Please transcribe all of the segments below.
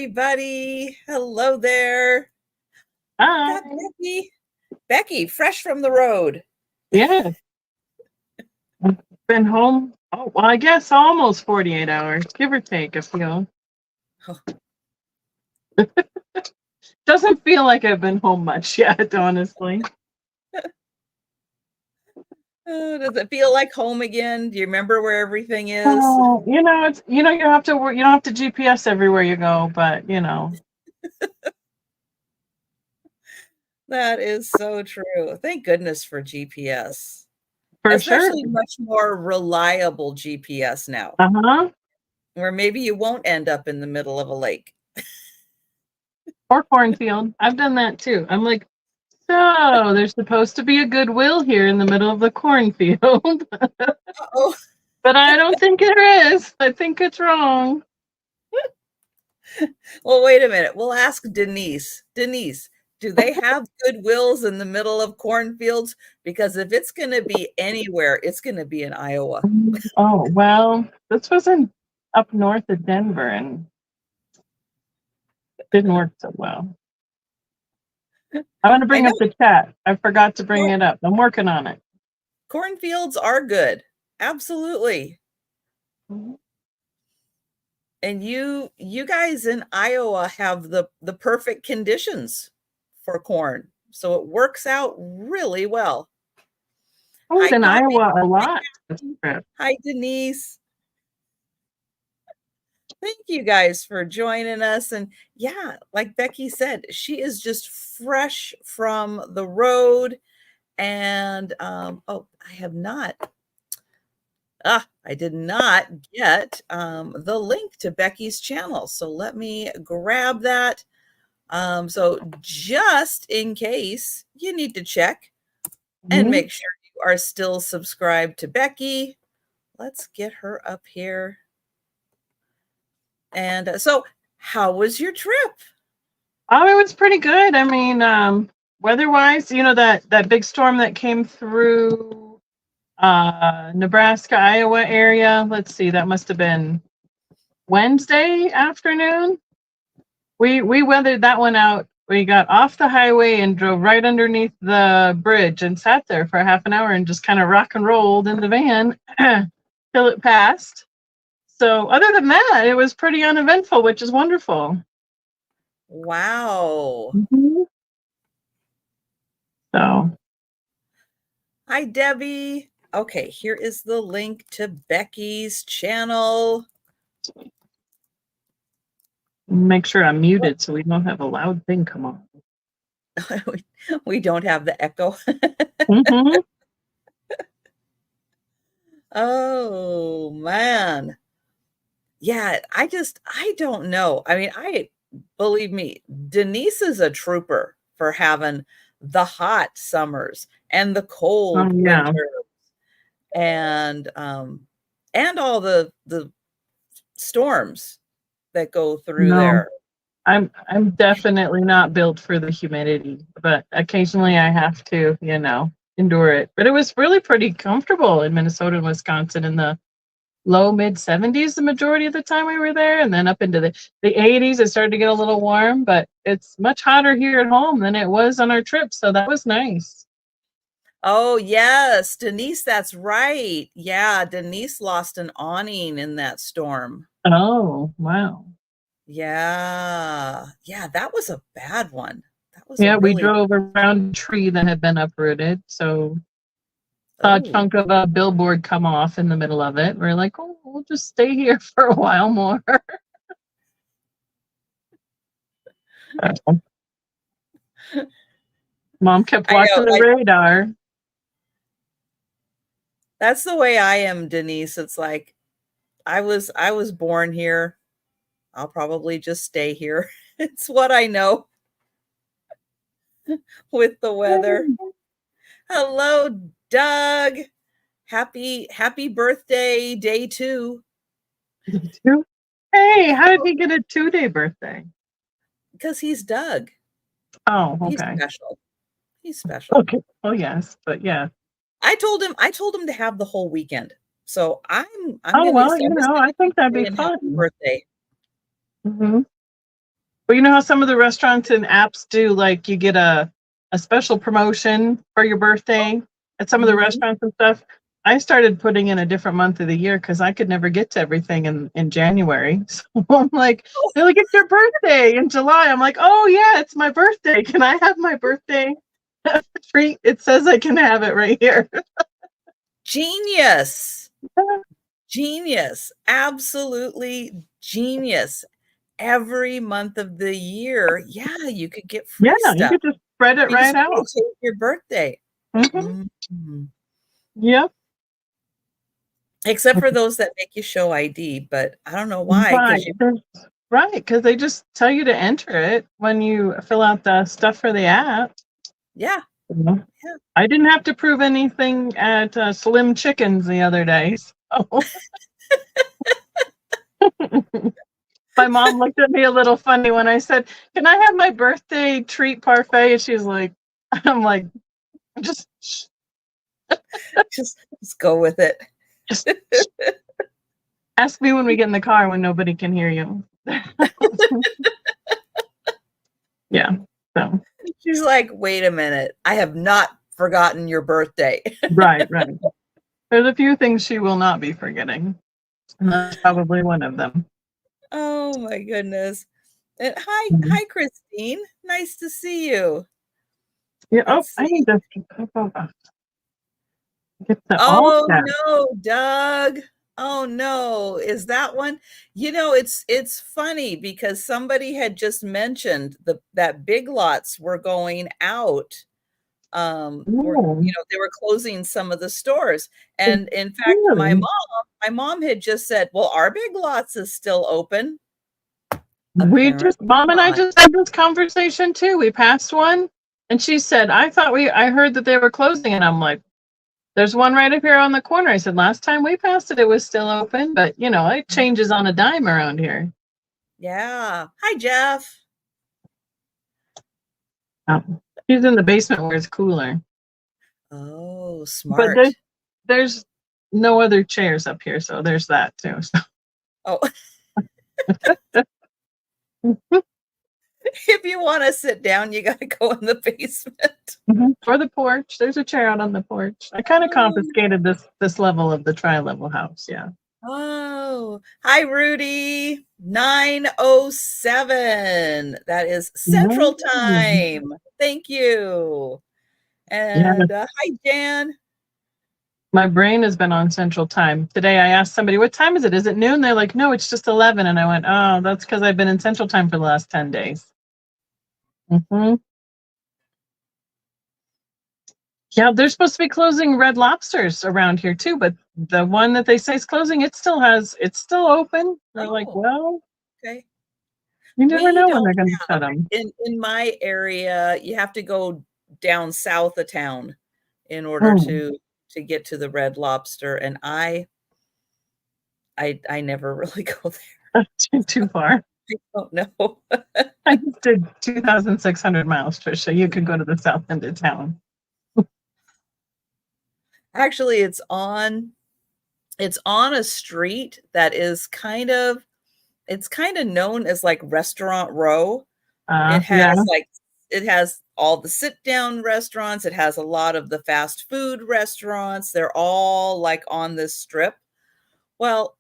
everybody. Hello there. We Hi. got Becky. Becky, fresh from the road. Yeah. I've been home. Oh, well, I guess almost 48 hours, give or take a few. Oh. Doesn't feel like I've been home much yet, honestly. Does it feel like home again? Do you remember where everything is? Oh, it's you have to work. You don't have to GPS everywhere you go, but That is so true. Thank goodness for GPS, for sure. especially much more reliable GPS now, Uh-huh. where maybe you won't end up in the middle of a lake. Or cornfield. I've done that too. I'm like, so there's supposed to be a Goodwill here in the middle of the cornfield, Oh, but I don't think there is. I think it's wrong. well, wait a minute. We'll ask Denise. Denise, do they have Goodwills in the middle of cornfields? Because if it's going to be anywhere, it's going to be in Iowa. Oh, well, this was up north of Denver and didn't work so well. I want to bring up the chat. I forgot to bring it up. I'm working on it. Cornfields are good. Absolutely. Mm-hmm. And you guys in Iowa have the perfect conditions for corn. So it works out really well. I was in Iowa a lot. Hi, Denise. Thank you guys for joining us. And yeah, like Becky said, she is just fresh from the road. And oh, I did not get the link to Becky's channel. So let me grab that. So just in case you need to check and make sure you are still subscribed to Becky. Let's get her up here. And so how was your trip? Oh, it was pretty good. I mean, weather-wise, that big storm that came through Nebraska, Iowa area. Let's see, that must have been Wednesday afternoon. We weathered that one out. We got off the highway and drove right underneath the bridge and sat there for half an hour and just kind of rock and rolled in the van till it passed. So other than that, it was pretty uneventful, which is wonderful. Wow. Mm-hmm. So. Hi, Debbie. Okay, here is the link to Becky's channel. Make sure I'm muted so we don't have a loud thing come on. We don't have the echo. Mm-hmm. Oh, man. Yeah, I don't know. I mean, believe me, Denise is a trooper for having the hot summers and the cold winters and all the storms that go through there. I'm definitely not built for the humidity, but occasionally I have to, endure it. But it was really pretty comfortable in Minnesota and Wisconsin in the low mid 70s the majority of the time we were there, and then up into the 80s it started to get a little warm, but it's much hotter here at home than it was on our trip, so that was nice. Oh, yes, Denise, that's right. Yeah, Denise lost an awning in that storm. Oh, wow. Yeah. Yeah, that was a bad one. That was we drove around a tree that had been uprooted, so a chunk of a billboard come off in the middle of it. We're like, oh, we'll just stay here for a while more. Mom kept watching the radar. That's the way I am, Denise. It's like I was born here. I'll probably just stay here. It's what I know with the weather. Hello, Doug. Happy birthday, day 2. Hey, how did he get a 2-day birthday? Because he's Doug. Oh, okay. He's special. He's special. Okay. Oh, yes, but yeah. I told him to have the whole weekend. So I'm I think that'd be fun. Birthday. Mm-hmm. But you know how some of the restaurants and apps do, like you get a special promotion for your birthday at some of the Mhm. restaurants and stuff. I started putting in a different month of the year because I could never get to everything in January. So I'm like, they're like, it's your birthday in July. I'm like, oh yeah, it's my birthday. Can I have my birthday treat? It says I can have it right here. Genius. Genius. Absolutely genius. Every month of the year, yeah, you could get Yeah, free you stuff. could just spread it You just right out. take your birthday. Hmm. Mhm. Yep. Except for those that make you show ID, but I don't know why, Right. because you Right, because they just tell you to enter it when you fill out the stuff for the app. yeah, Mhm. yeah. I didn't have to prove anything at Slim Chickens the other day. So my mom looked at me a little funny when I said, "Can I have my birthday treat parfait?" And she's like, "I'm like, just, Just go with it. just ask me when we get in the car when nobody can hear you." Yeah. So She's like, "Wait a minute. I have not forgotten your birthday." right, right. There's a few things she will not be forgetting, and that's probably one of them. Oh my goodness. And Mhm. hi, Christine. Nice to see you. Yeah. Oh, Let's I see. need to get the all Oh set. no, Doug. Oh no. Is that one? It's funny because somebody had just mentioned that Big Lots were going out. Oh, They were closing some of the stores. And in fact, really? my mom had just said, "Well, our Big Lots is still open." Apparently Mom and I not. just had this conversation too. We passed one and she said, I heard that they were closing. And I'm like, there's one right up here on the corner. I said, last time we passed it, it was still open, but it changes on a dime around here. Yeah. Hi, Jeff. Oh, she's in the basement where it's cooler, Oh, but smart. there's no other chairs up here. So there's that too. Oh, So, if you want to sit down, you got to go in the basement. mhm. Or the porch. There's a chair out on the porch. I kind of Oh, confiscated this level of the tri-level house. Yeah. oh. Hi, Rudy. 9:07. That is Central Mm. Time. Thank you. Yeah. And hi, Jan. My brain has been on Central Time. Today I asked somebody, what time is it? Is it noon? They're like, no, it's just 11. And I went, oh, that's because I've been in Central Time for the last 10 days. Hmm. Yeah, they're supposed to be closing Red Lobsters around here too, but the one that they say is closing, it's still open. They're like, Oh, well, okay. you never We know when don't they're going to shut have them. in my area, you have to go down south of town in order Oh, to get to the Red Lobster, and I never really go there. that's too far. I don't know. I just did 2,600 miles, Trisha. You could go to the south end of town. Actually, it's on a street that is kind of known as like Restaurant Row. It Yeah. has like it has all the sit-down restaurants, it has a lot of the fast food restaurants, they're all like on this strip. Well,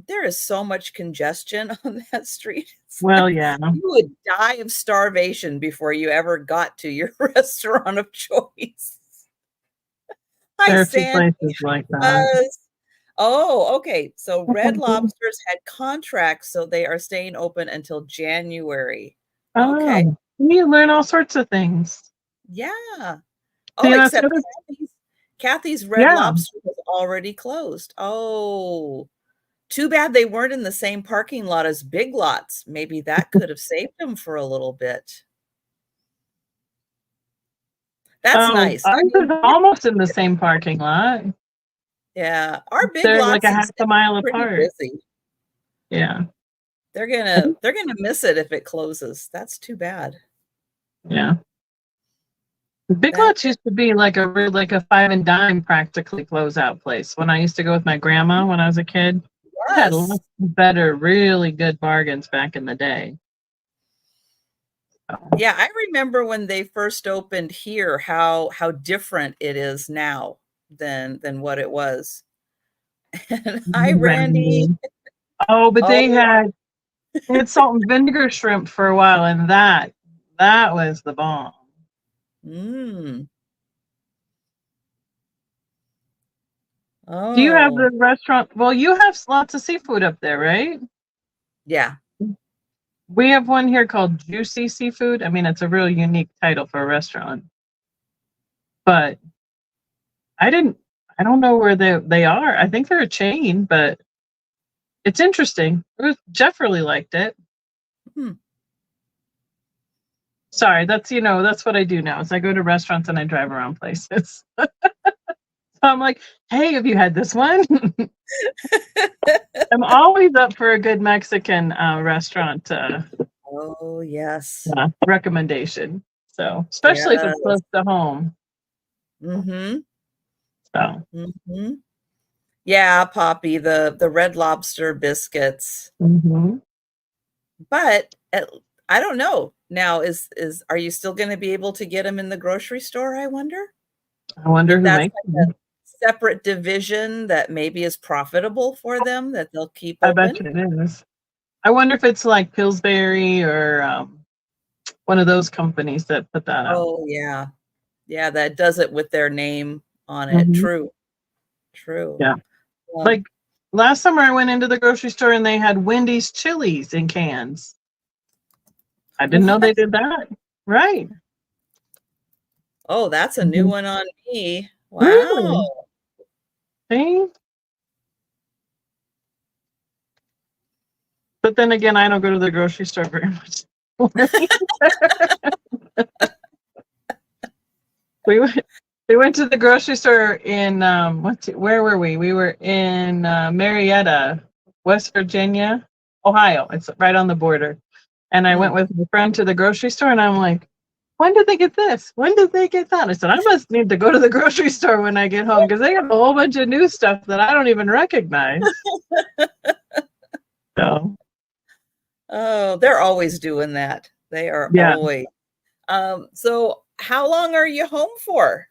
there is so much congestion on that street. It's Well, like yeah. you would die of starvation before you ever got to your restaurant of choice. Hi, There are a few Sandy. places like that. Buzz. Oh, okay. So Red Lobsters had contracts, so they are staying open until January. Okay. Oh, you learn all sorts of things. Yeah. See, Oh, that's the except other, Kathy's Red yeah. Lobster was already closed. Oh, too bad they weren't in the same parking lot as Big Lots. Maybe that could have saved them for a little bit. That's Oh, nice. I ours mean, is almost in the same parking lot. yeah, our Big They're like Lots a half is a mile pretty apart. busy. Yeah. They're gonna miss it if it closes. That's too bad. Yeah. Big That Lots used to be like a five and dime practically closeout place. When I used to go with my grandma when I was a kid, it had was. lots better, really good bargains back in the day. Yeah, I remember when they first opened here, how different it is now than what it was. And hi, Randy. Randy. Oh, but they Oh, had salt and vinegar shrimp for a while, and that was the bomb. mm, Do you have the oh, restaurant? Well, you have lots of seafood up there, right? yeah. We have one here called Juicy Seafood. I mean, it's a real unique title for a restaurant. But I didn't I don't know where they are. I think they're a chain, but it's interesting. Jeff really liked it. Hmm. Sorry, that's what I do now. Is I go to restaurants and I drive around places. So I'm like, hey, have you had this one? I'm always up for a good Mexican restaurant Oh, yes. recommendation. So, especially if it's Yes. close to home. Mhm. So, Mhm. Yeah, Poppy, the Red Lobster biscuits. mhm. But I don't know. Now is are you still gonna be able to get them in the grocery store, I wonder? I wonder If who that's makes like a them. separate division that maybe is profitable for them that they'll keep I bet open? you it is. I wonder if it's like Pillsbury or one of those companies that put that out. Oh, yeah. Yeah, that does it with their name on it. Mhm. True, true. Yeah. Um, Like last summer, I went into the grocery store and they had Wendy's chilies in cans. I didn't know they what? did that. Right. Oh, that's a new Mhm. one on me. Wow. Really? See? But then again, I don't go to the grocery store very much. we went we went to the grocery store in where were we? We were in Marietta, West Virginia, Ohio. It's right on the border. And I went Mm. with a friend to the grocery store and I'm like, when did they get this? When did they get that? I said, I must need to go to the grocery store when I get home because they have a whole bunch of new stuff that I don't even recognize. So Oh, they're always doing that. They are yeah. always. So how long are you home for?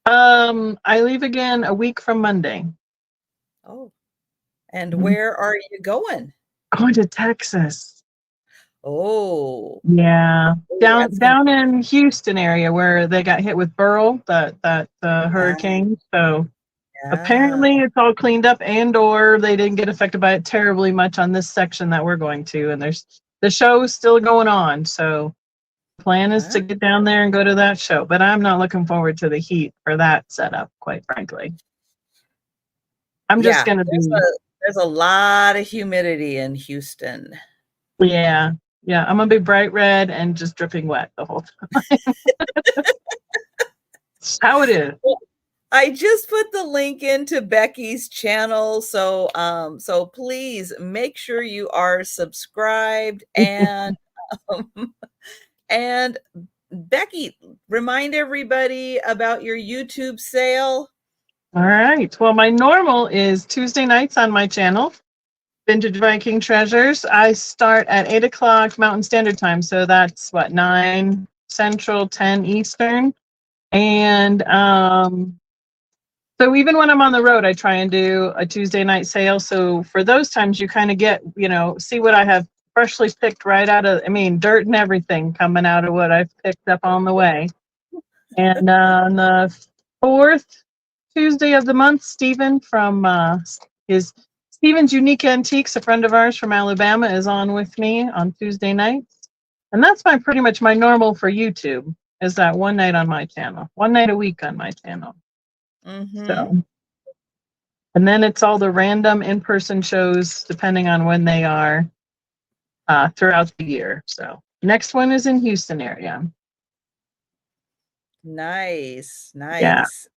I leave again a week from Monday. Oh, and Mhm. where are you going? Going to Texas. Oh, Yeah, oh, down that's gonna down in Houston area where they got hit with Beryl, that yeah, hurricane. So yeah. apparently it's all cleaned up, and or they didn't get affected by it terribly much on this section that we're going to. And there's the show's still going on. So the plan is Huh? to get down there and go to that show. But I'm not looking forward to the heat for that setup, quite frankly. I'm just Yeah, gonna be there's a lot of humidity in Houston. yeah, yeah. I'm gonna be bright red and just dripping wet the whole time. It's how it is. Well, I just put the link into Becky's channel, so please make sure you are subscribed um, and Becky, remind everybody about your YouTube sale. All right. Well, my normal is Tuesday nights on my channel, Vintage Viking Treasures. I start at 8 o'clock Mountain Standard Time. So that's what, 9 Central, 10 Eastern. And so even when I'm on the road, I try and do a Tuesday night sale. So for those times, you kind of get, see what I have freshly picked right out of, I mean, dirt and everything coming out of what I've picked up on the way. And on the fourth Tuesday of the month, Stephen from his Stephen's Unique Antiques, a friend of ours from Alabama, is on with me on Tuesday nights. And that's pretty much my normal for YouTube, is that one night on my channel, one night a week on my channel. Mm-hmm. So, and then it's all the random in-person shows depending on when they are throughout the year. So next one is in Houston area. Nice, Yeah. nice.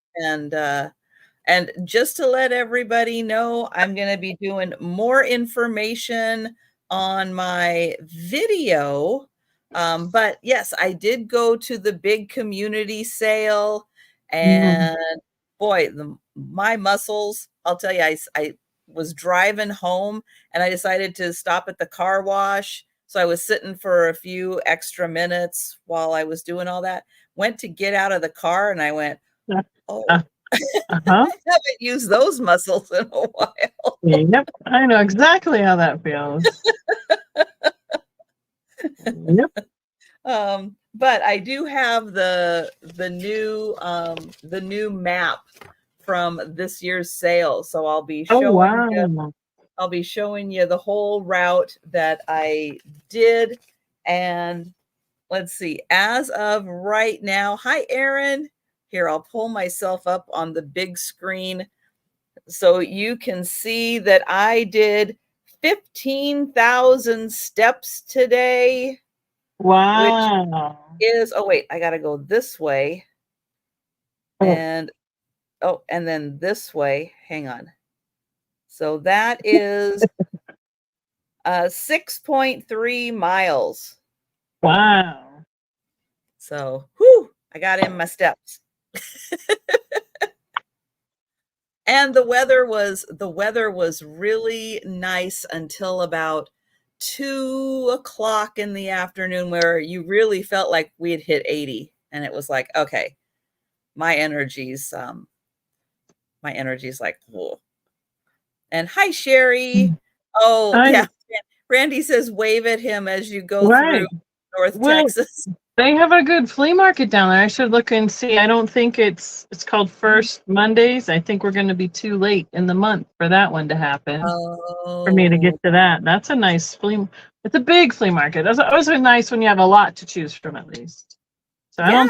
And just to let everybody know, I'm going to be doing more information on my video. But yes, I did go to the big community sale, Mm. and boy, my muscles, I'll tell you, I was driving home and I decided to stop at the car wash. So I was sitting for a few extra minutes while I was doing all that. Went to get out of the car and I went, oh, Uh-huh. I haven't used those muscles in a while. Yep, I know exactly how that feels. Yep. But I do have the new map from this year's sale, so I'll be showing you the whole route that I did. And let's see, as of right now, hi Aaron. Here, I'll pull myself up on the big screen so you can see that I did 15,000 steps today. Wow. Oh wait, I gotta go this way. And and then this way. Hang on. So that is 6.3 miles. Wow. So I got in my steps. And the weather was really nice until about 2:00 in the afternoon, where you really felt like we had hit 80. And it was like, okay, my energy's like, whoa. And hi, Sherry. Oh, Hi. yeah. Randy says wave at him as you go Right. through North Well, Texas. they have a good flea market down there. I should look and see. I don't think it's called First Mondays. I think we're going to be too late in the month for that one to happen. For me to get to that. That's a nice it's a big flea market. It's always nice when you have a lot to choose from, at least. So Yeah.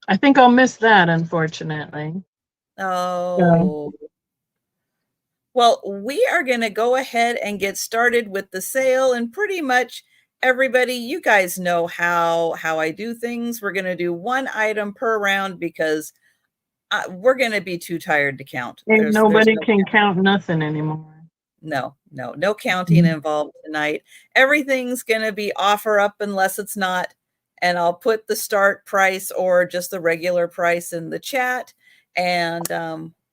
I think I'll miss that, unfortunately. Oh. Well, we are going to go ahead and get started with the sale, and pretty much everybody, you guys know how I do things. We're going to do one item per round because we're going to be too tired to count. Nobody can count nothing anymore. No counting involved tonight. Everything's going to be offer up unless it's not. And I'll put the start price or just the regular price in the chat. And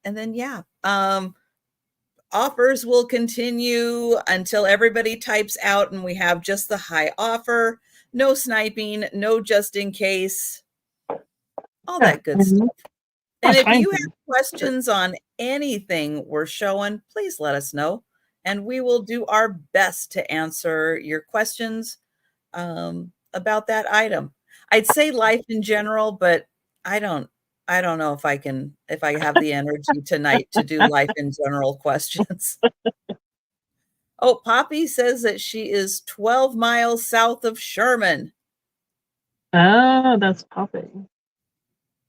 then, yeah, offers will continue until everybody types out and we have just the high offer. No sniping, no just in case, all that good stuff. And if you have questions on anything we're showing, please let us know. And we will do our best to answer your questions about that item. I'd say life in general, but I don't know if I have the energy tonight to do life in general questions. Oh, Poppy says that she is 12 miles south of Sherman. Oh, that's Poppy.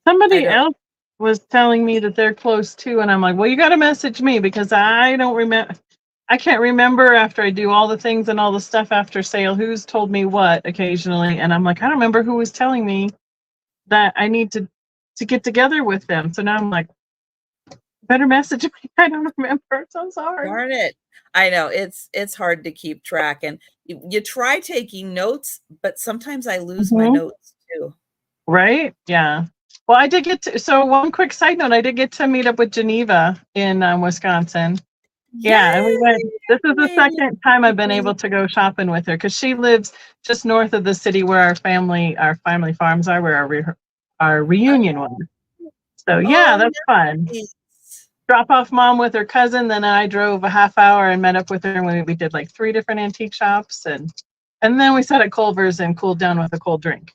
Somebody else was telling me that they're close too, and I'm like, well, you got to message me because I don't remember. I can't remember after I do all the things and all the stuff after sale who's told me what occasionally, and I'm like, I don't remember who was telling me that I need to get together with them. So now I'm like, better message me. I don't remember. So sorry. Darn it. I know it's hard to keep track, and you try taking notes, but sometimes I lose my notes too. Right? Yeah. Well, I did get to, so one quick side note, I did get to meet up with Geneva in Wisconsin. Yeah, and we went. This is the second time I've been able to go shopping with her because she lives just north of the city where our family farms are, where our reunion was. So yeah, that's fun. Drop off mom with her cousin, then I drove a half hour and met up with her, and we did like 3 different antique shops, and then we sat at Culver's and cooled down with a cold drink,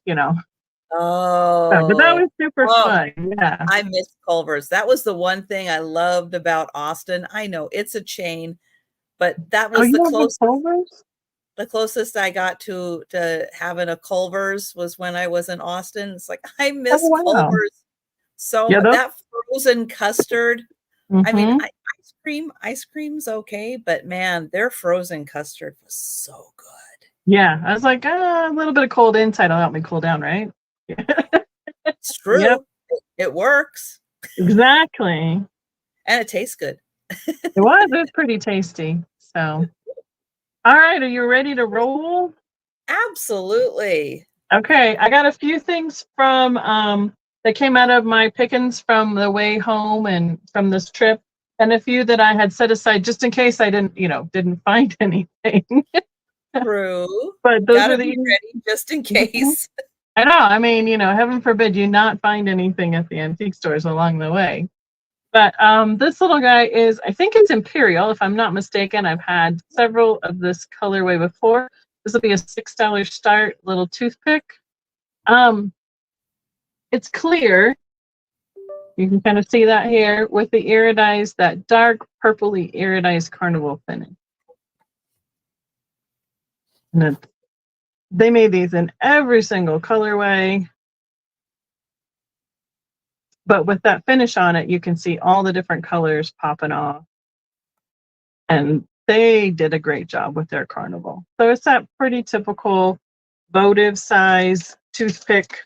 Oh, but that was super fun. Yeah, I miss Culver's. That was the one thing I loved about Austin. I know it's a chain, but that was the closest I got to having a Culver's was when I was in Austin. It's like I miss Culver's so much. That frozen custard. I mean, ice cream's okay, but man, their frozen custard was so good. Yeah, I was like, a little bit of cold inside will help me cool down, right? It's true. Yep. It works. Exactly. And it tastes good. It was pretty tasty. So, all right, are you ready to roll? Absolutely. Okay, I got a few things from that came out of my pickings from the way home and from this trip, and a few that I had set aside just in case I didn't find anything. True. But those are Gotta the be ready just in Mhm. case. I know. I mean, heaven forbid you not find anything at the antique stores along the way. But this little guy is, I think it's Imperial, if I'm not mistaken. I've had several of this colorway before. This will be a $6 start, little toothpick. It's clear. You can kind of see that here with the iridized, that dark purpley iridized carnival finish. And they made these in every single colorway. But with that finish on it, you can see all the different colors popping off. And they did a great job with their carnival. So it's that pretty typical votive size toothpick,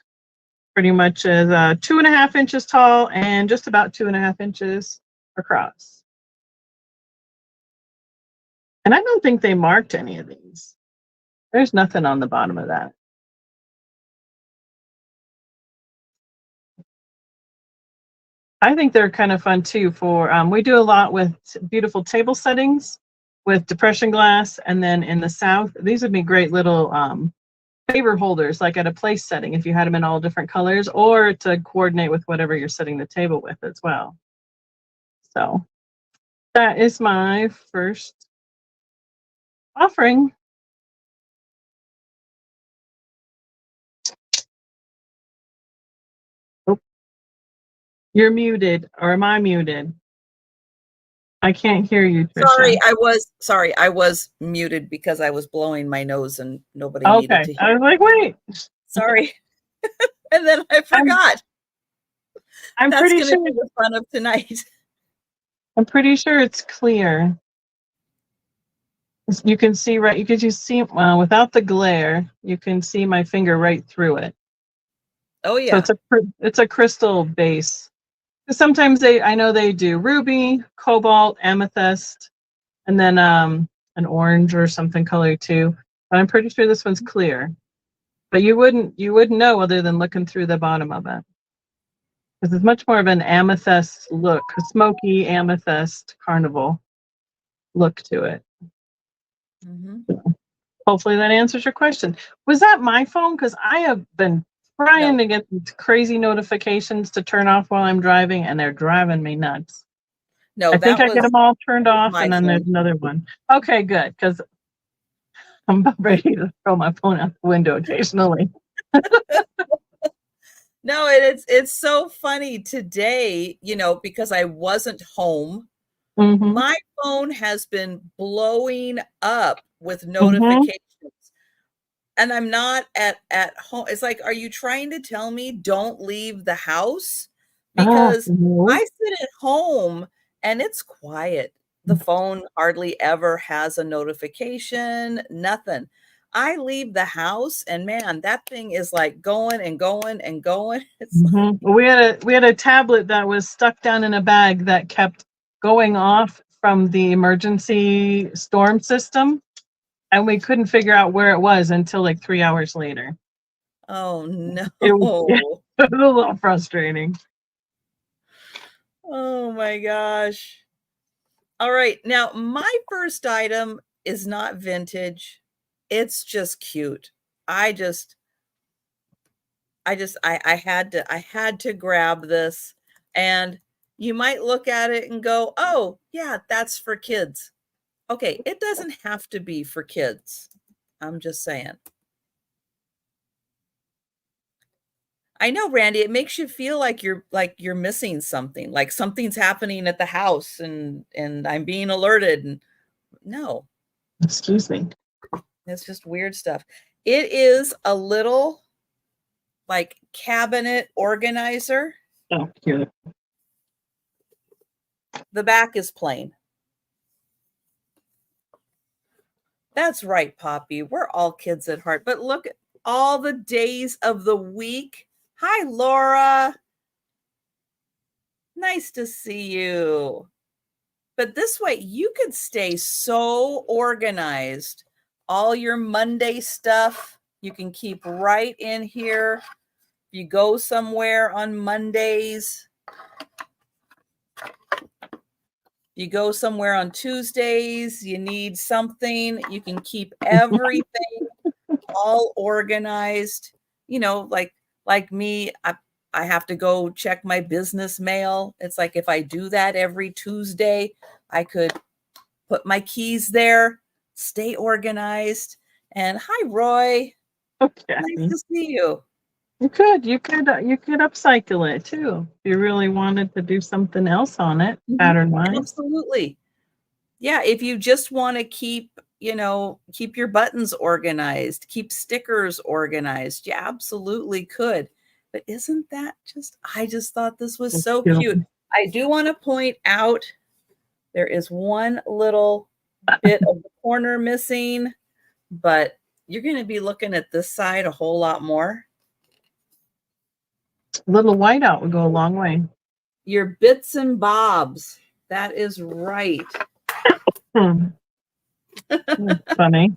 pretty much is 2.5 inches tall and just about 2.5 inches across. And I don't think they marked any of these. There's nothing on the bottom of that. I think they're kind of fun too for, we do a lot with beautiful table settings with depression glass. And then in the South, these would be great little favor holders, like at a place setting, if you had them in all different colors, or to coordinate with whatever you're setting the table with as well. So that is my first offering. Oh, you're muted, or am I muted? I can't hear you, Trisha. Sorry, I was muted because I was blowing my nose and nobody needed Okay, to hear. I was like, wait. Sorry. And then I forgot. I'm That's pretty going to sure. be the fun of tonight. I'm pretty sure it's clear. You can see right. You can just see without the glare. You can see my finger right through it. Oh So yeah. it's a crystal base. Sometimes I know they do ruby, cobalt, amethyst, and then an orange or something color too. But I'm pretty sure this one's clear. But you wouldn't know other than looking through the bottom of it. This is much more of an amethyst look, a smoky amethyst carnival look to it. Mm-hmm. So hopefully that answers your question. Was that my phone? Because I have been trying to get these crazy notifications to turn off while I'm driving, and they're driving me nuts. No, I think that I get was them all turned off, my and then there's phone. another one. Okay, good, because I'm about ready to throw my phone out the window occasionally. No, it's so funny today, because I wasn't home. Mm-hmm. My phone has been blowing up with Mm-hmm. notifications. And I'm not at home. It's like, are you trying to tell me don't leave the house? Because No. I sit at home and it's quiet. The phone hardly ever has a notification, nothing. I leave the house and man, that thing is like going and going and going. It's Mm-hmm. We had a tablet that was stuck down in a bag that kept going off from the emergency storm system, and we couldn't figure out where it was until like 3 hours later. oh no. It was, it was a little frustrating. Oh my gosh. All right. Now, my first item is not vintage. It's just cute. I just I had to grab this, and you might look at it and go, "Oh, yeah, that's for kids." Okay, it doesn't have to be for kids. I'm just saying. I know, Randy, it makes you feel like you're missing something, like something's happening at the house and I'm being alerted and no, Excuse me. it's just weird stuff. It is a little like cabinet organizer. Oh, cute. The back is plain. That's right, Poppy. We're all kids at heart. But look at all the days of the week. Hi, Laura. Nice to see you. But this way, you could stay so organized. All your Monday stuff, you can keep right in here. If you go somewhere on Mondays, you go somewhere on Tuesdays, you need something, you can keep everything all organized. You know, like me, I have to go check my business mail. It's like if I do that every Tuesday, I could put my keys there, stay organized. And hi, Roy. Okay. Nice to see you. You could upcycle it too if you really wanted to do something else on it, pattern wise. Absolutely. Yeah, if you just want to keep, keep your buttons organized, keep stickers organized, you absolutely could. But isn't that I just thought this was so cute. I do want to point out there is one little bit of the corner missing, but you're going to be looking at this side a whole lot more. A little whiteout would go a long way. Your bits and bobs. That is right. That's funny.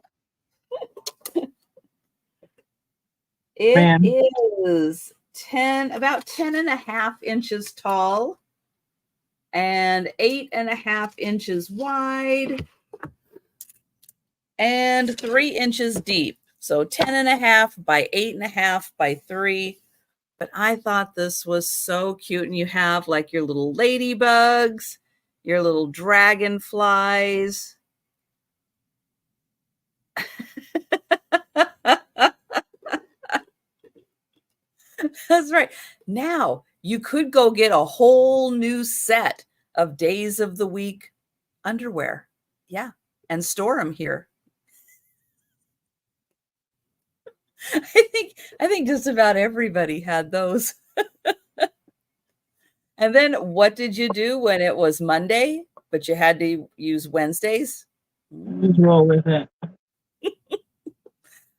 It is about 10 and a half inches tall and 8.5 inches wide and 3 inches deep. So 10.5 by 8.5 by 3. But I thought this was so cute. And you have like your little ladybugs, your little dragonflies. That's right. Now you could go get a whole new set of days of the week underwear. Yeah. And store them here. I think just about everybody had those. And then what did you do when it was Monday, but you had to use Wednesdays? Just roll with it.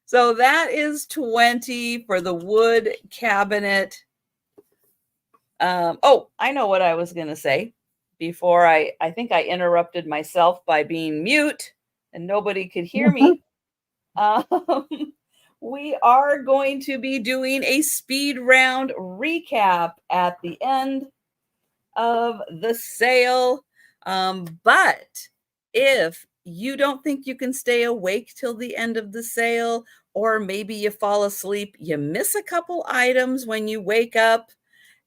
So that is 20 for the wood cabinet. Oh, I know what I was going to say before I think I interrupted myself by being mute and nobody could hear me. We are going to be doing a speed round recap at the end of the sale. But if you don't think you can stay awake till the end of the sale, or maybe you fall asleep, you miss a couple items when you wake up,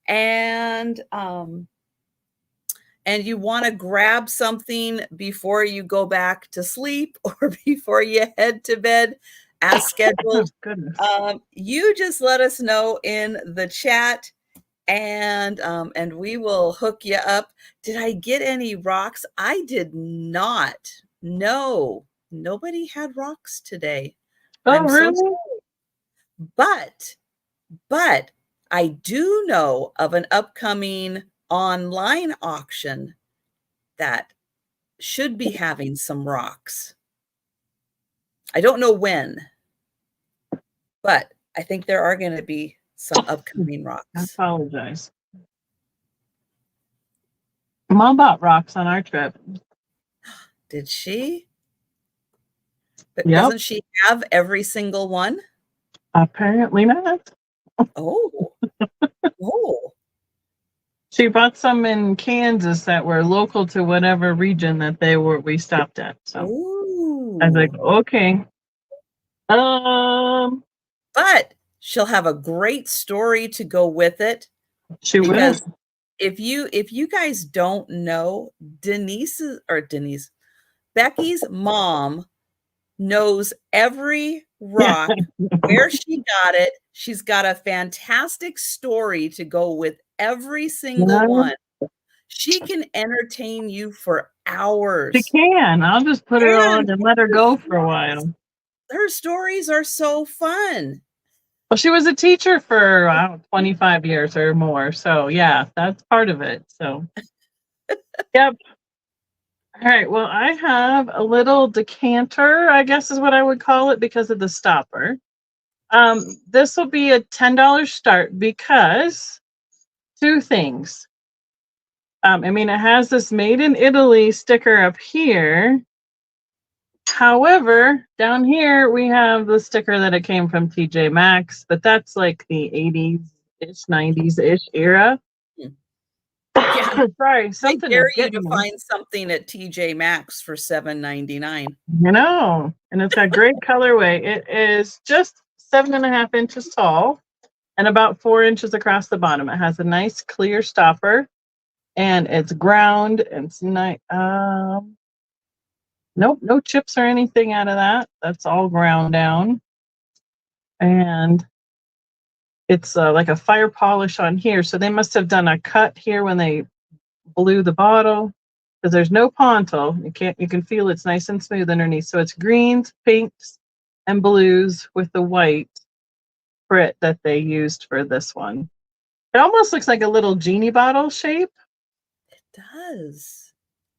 and you want to grab something before you go back to sleep or before you head to bed as scheduled, you just let us know in the chat, and we will hook you up. Did I get any rocks? I did not. No, nobody had rocks today. Oh, really? So but I do know of an upcoming online auction that should be having some rocks. I don't know when, but I think there are going to be some upcoming rocks. I apologize. Mom bought rocks on our trip. Did she? But yep. Doesn't she have every single one? Apparently not. Oh. Oh. She bought some in Kansas that were local to whatever region that we stopped at. So ooh. I was like, okay. But she'll have a great story to go with it. She will. If you guys don't know, Becky's mom knows every rock, where she got it. She's got a fantastic story to go with every single one. She can entertain you for hours. She can. I'll just put her on and let her go for a while. Her stories are so fun. Well, she was a teacher for 25 years or more. So yeah, that's part of it. So yep. All right. Well, I have a little decanter, I guess is what I would call it because of the stopper. This will be a $10 start because two things. It has this made in Italy sticker up here. However, down here we have the sticker that it came from TJ Maxx, but that's like the 80s-ish, 90s-ish era. Yeah, Sorry, I something dare is you to getting me. find something at TJ Maxx for $7.99. You know, and it's a great colorway. It is just 7.5 inches tall and about 4 inches across the bottom. It has a nice clear stopper, and it's ground. And it's nice. Nope, no chips or anything out of that. That's all ground down. And it's like a fire polish on here. So they must have done a cut here when they blew the bottle, because there's no pontil. You can feel it's nice and smooth underneath. So it's greens, pinks, and blues with the white Brit that they used for this one. It almost looks like a little genie bottle shape. It does.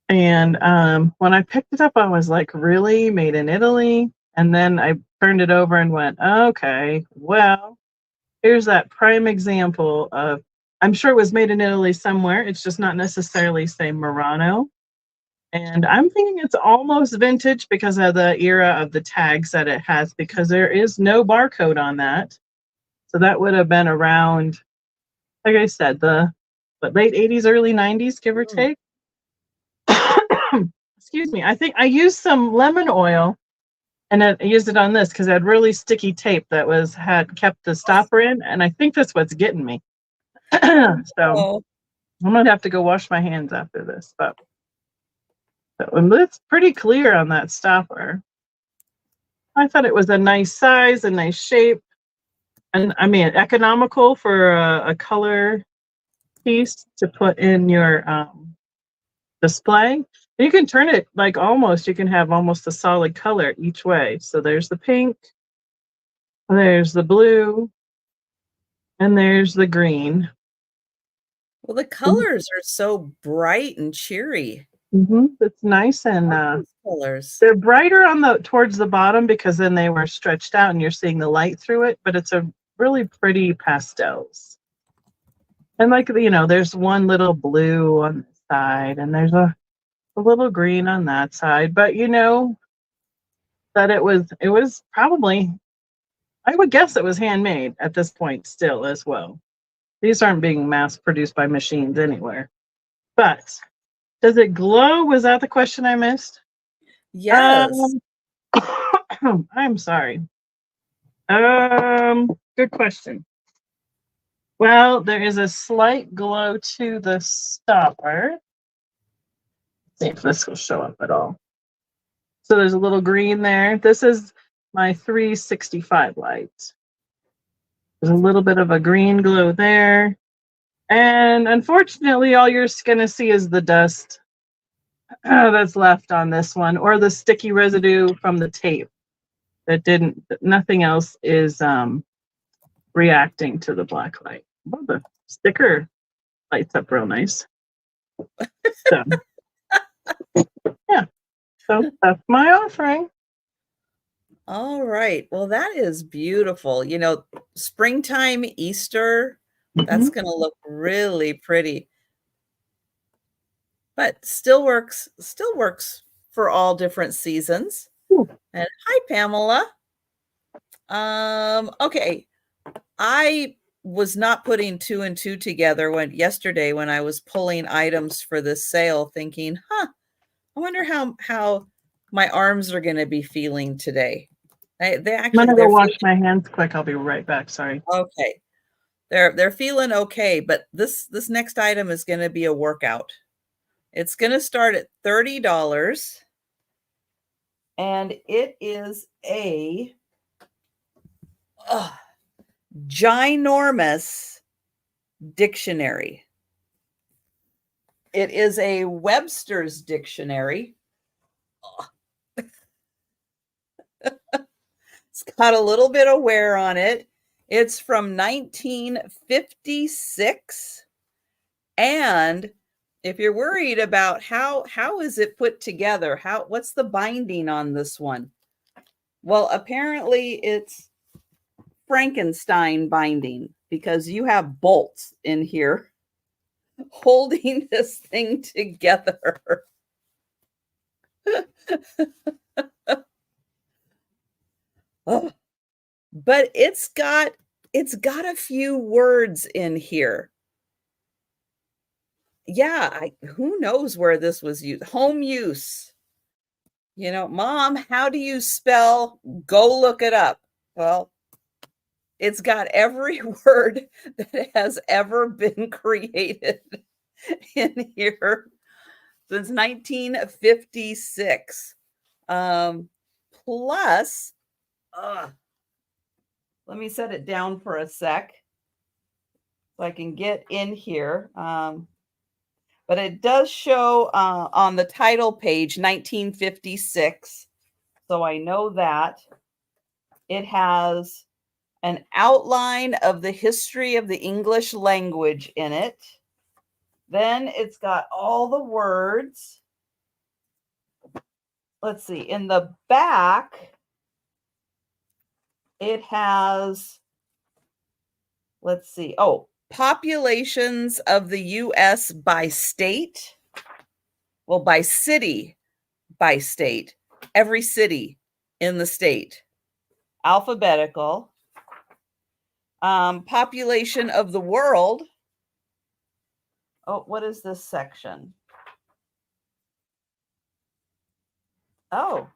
And when I picked it up, I was like, really? Made in Italy? And then I turned it over and went, okay, well, here's that prime example of, I'm sure it was made in Italy somewhere. It's just not necessarily, say, Murano. And I'm thinking it's almost vintage because of the era of the tags that it has, because there is no barcode on that. So that would have been around, like I said, the late 80s, early 90s, give or take. Excuse me. I think I used some lemon oil, and I used it on this because it had really sticky tape that had kept the stopper in, and I think that's what's getting me. So Oh, I'm gonna have to go wash my hands after this, but it's pretty clear on that stopper. I thought it was a nice size, a nice shape, and I mean economical for a color piece to put in your display. You can turn it like you can have almost a solid color each way. So there's the pink, there's the blue, and there's the green. well, the colors are so bright and cheery. It's nice, and These colors. they're brighter on towards the bottom because then they were stretched out and you're seeing the light through it. But it's a really pretty pastels. And there's one little blue on the side, and there's a little green on that side. But that it was probably, I would guess it was handmade at this point still as well. These aren't being mass produced by machines anywhere. But does it glow? Was that the question I missed? Yes. I'm sorry. Good question. Well, there is a slight glow to the stopper. Let's see if this will show up at all. So there's a little green there. This is my 365 light. There's a little bit of a green glow there. And unfortunately, all you're going to see is the dust that's left on this one, or the sticky residue from the tape. Nothing else is reacting to the black light. Well, the sticker lights up real nice. So, yeah. So that's my offering. All right. Well, that is beautiful. Springtime, Easter, that's going to look really pretty. But still works for all different seasons. And hi, Pamela. Okay. I was not putting two and two together yesterday when I was pulling items for this sale, thinking, I wonder how my arms are going to be feeling today. I'm gonna go wash my hands quick. I'll be right back. Sorry. Okay. They're feeling okay, but this next item is going to be a workout. It's going to start at $30, and it is a ginormous dictionary. It is a Webster's dictionary. It's got a little bit of wear on it. It's from 1956. And if you're worried about how is it put together, what's the binding on this one? Well, apparently it's Frankenstein binding, because you have bolts in here holding this thing together. Oh, but it's got a few words in here. yeah, who knows where this was used? Home use. You know, Mom, how do you spell? Go look it up. Well, it's got every word that has ever been created in here since 1956. Plus, let me set it down for a sec so I can get in here. But it does show on the title page 1956. So I know that. It has an outline of the history of the English language in it. Then it's got all the words. Let's see, in the back, it has, let's see, populations of the US by state. Well, by city, by state. Every city in the state. Alphabetical. Population of the world. Oh, what is this section? Oh,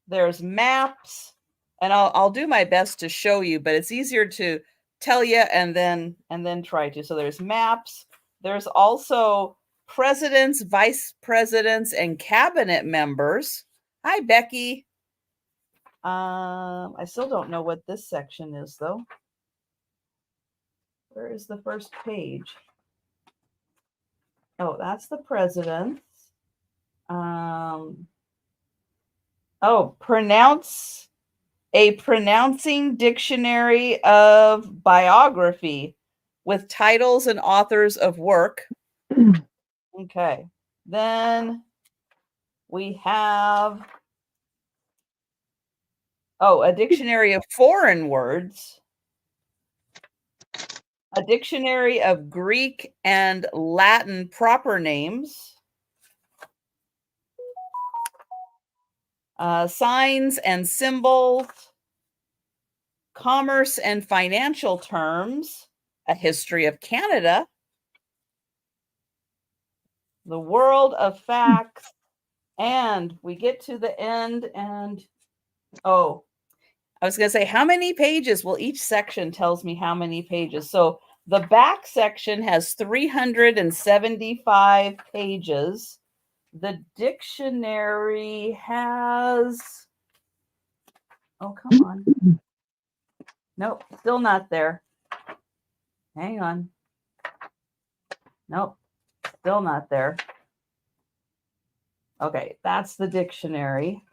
there's maps, and I'll do my best to show you, but it's easier to tell you and then try to. So there's maps. There's also presidents, vice presidents, and cabinet members. Hi, Becky. I still don't know what this section is, though. Where is the first page? Oh, that's the presidents. Pronouncing dictionary of biography with titles and authors of work. Okay. Then we have a dictionary of foreign words, a dictionary of Greek and Latin proper names, signs and symbols, commerce and financial terms, a history of Canada, the world of facts, and we get to the end and, I was going to say, how many pages? Well, each section tells me how many pages. So the back section has 375 pages. The dictionary has, oh, come on. Nope, still not there. Hang on. Nope, still not there. Okay, that's the dictionary.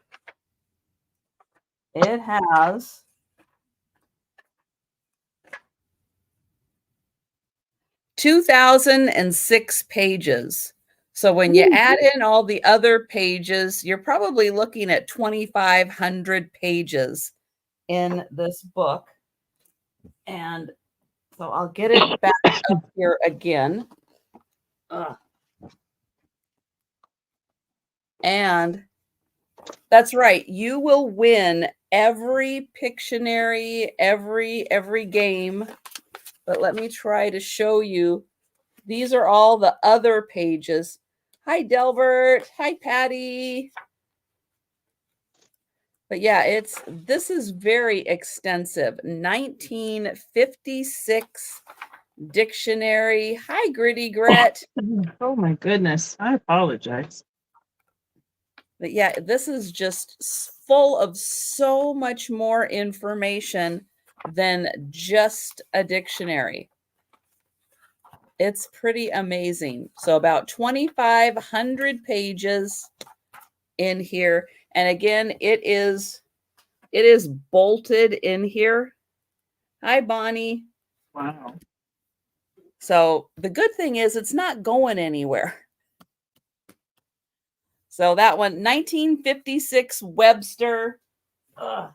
It has 2,006 pages. So when you add in all the other pages, you're probably looking at 2,500 pages in this book. And so I'll get it back up here again. And that's right. You will win every Pictionary, every game. But let me try to show you. These are all the other pages. Hi, Delbert. Hi, Patty. But yeah, this is very extensive. 1956 dictionary. Hi, Gritty Grit. Oh my goodness. I apologize. But yeah, this is just full of so much more information than just a dictionary. It's pretty amazing. So about 2,500 pages in here. And again, it is bolted in here. Hi, Bonnie. Wow. So the good thing is it's not going anywhere. So that one, 1956 Webster. Ugh.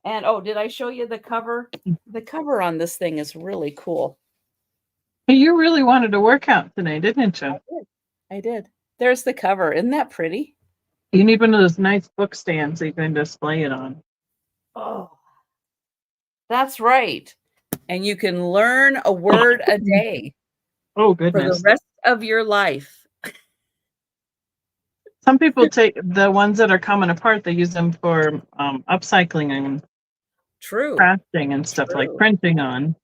And did I show you the cover? The cover on this thing is really cool. You really wanted to work out today, didn't you? I did. There's the cover. Isn't that pretty? You need one of those nice book stands that you can display it on. Oh, that's right. and you can learn a word a day Oh, for the goodness. rest of your life. Some people take the ones that are coming apart, they use them for upcycling and True. crafting and stuff like printing on.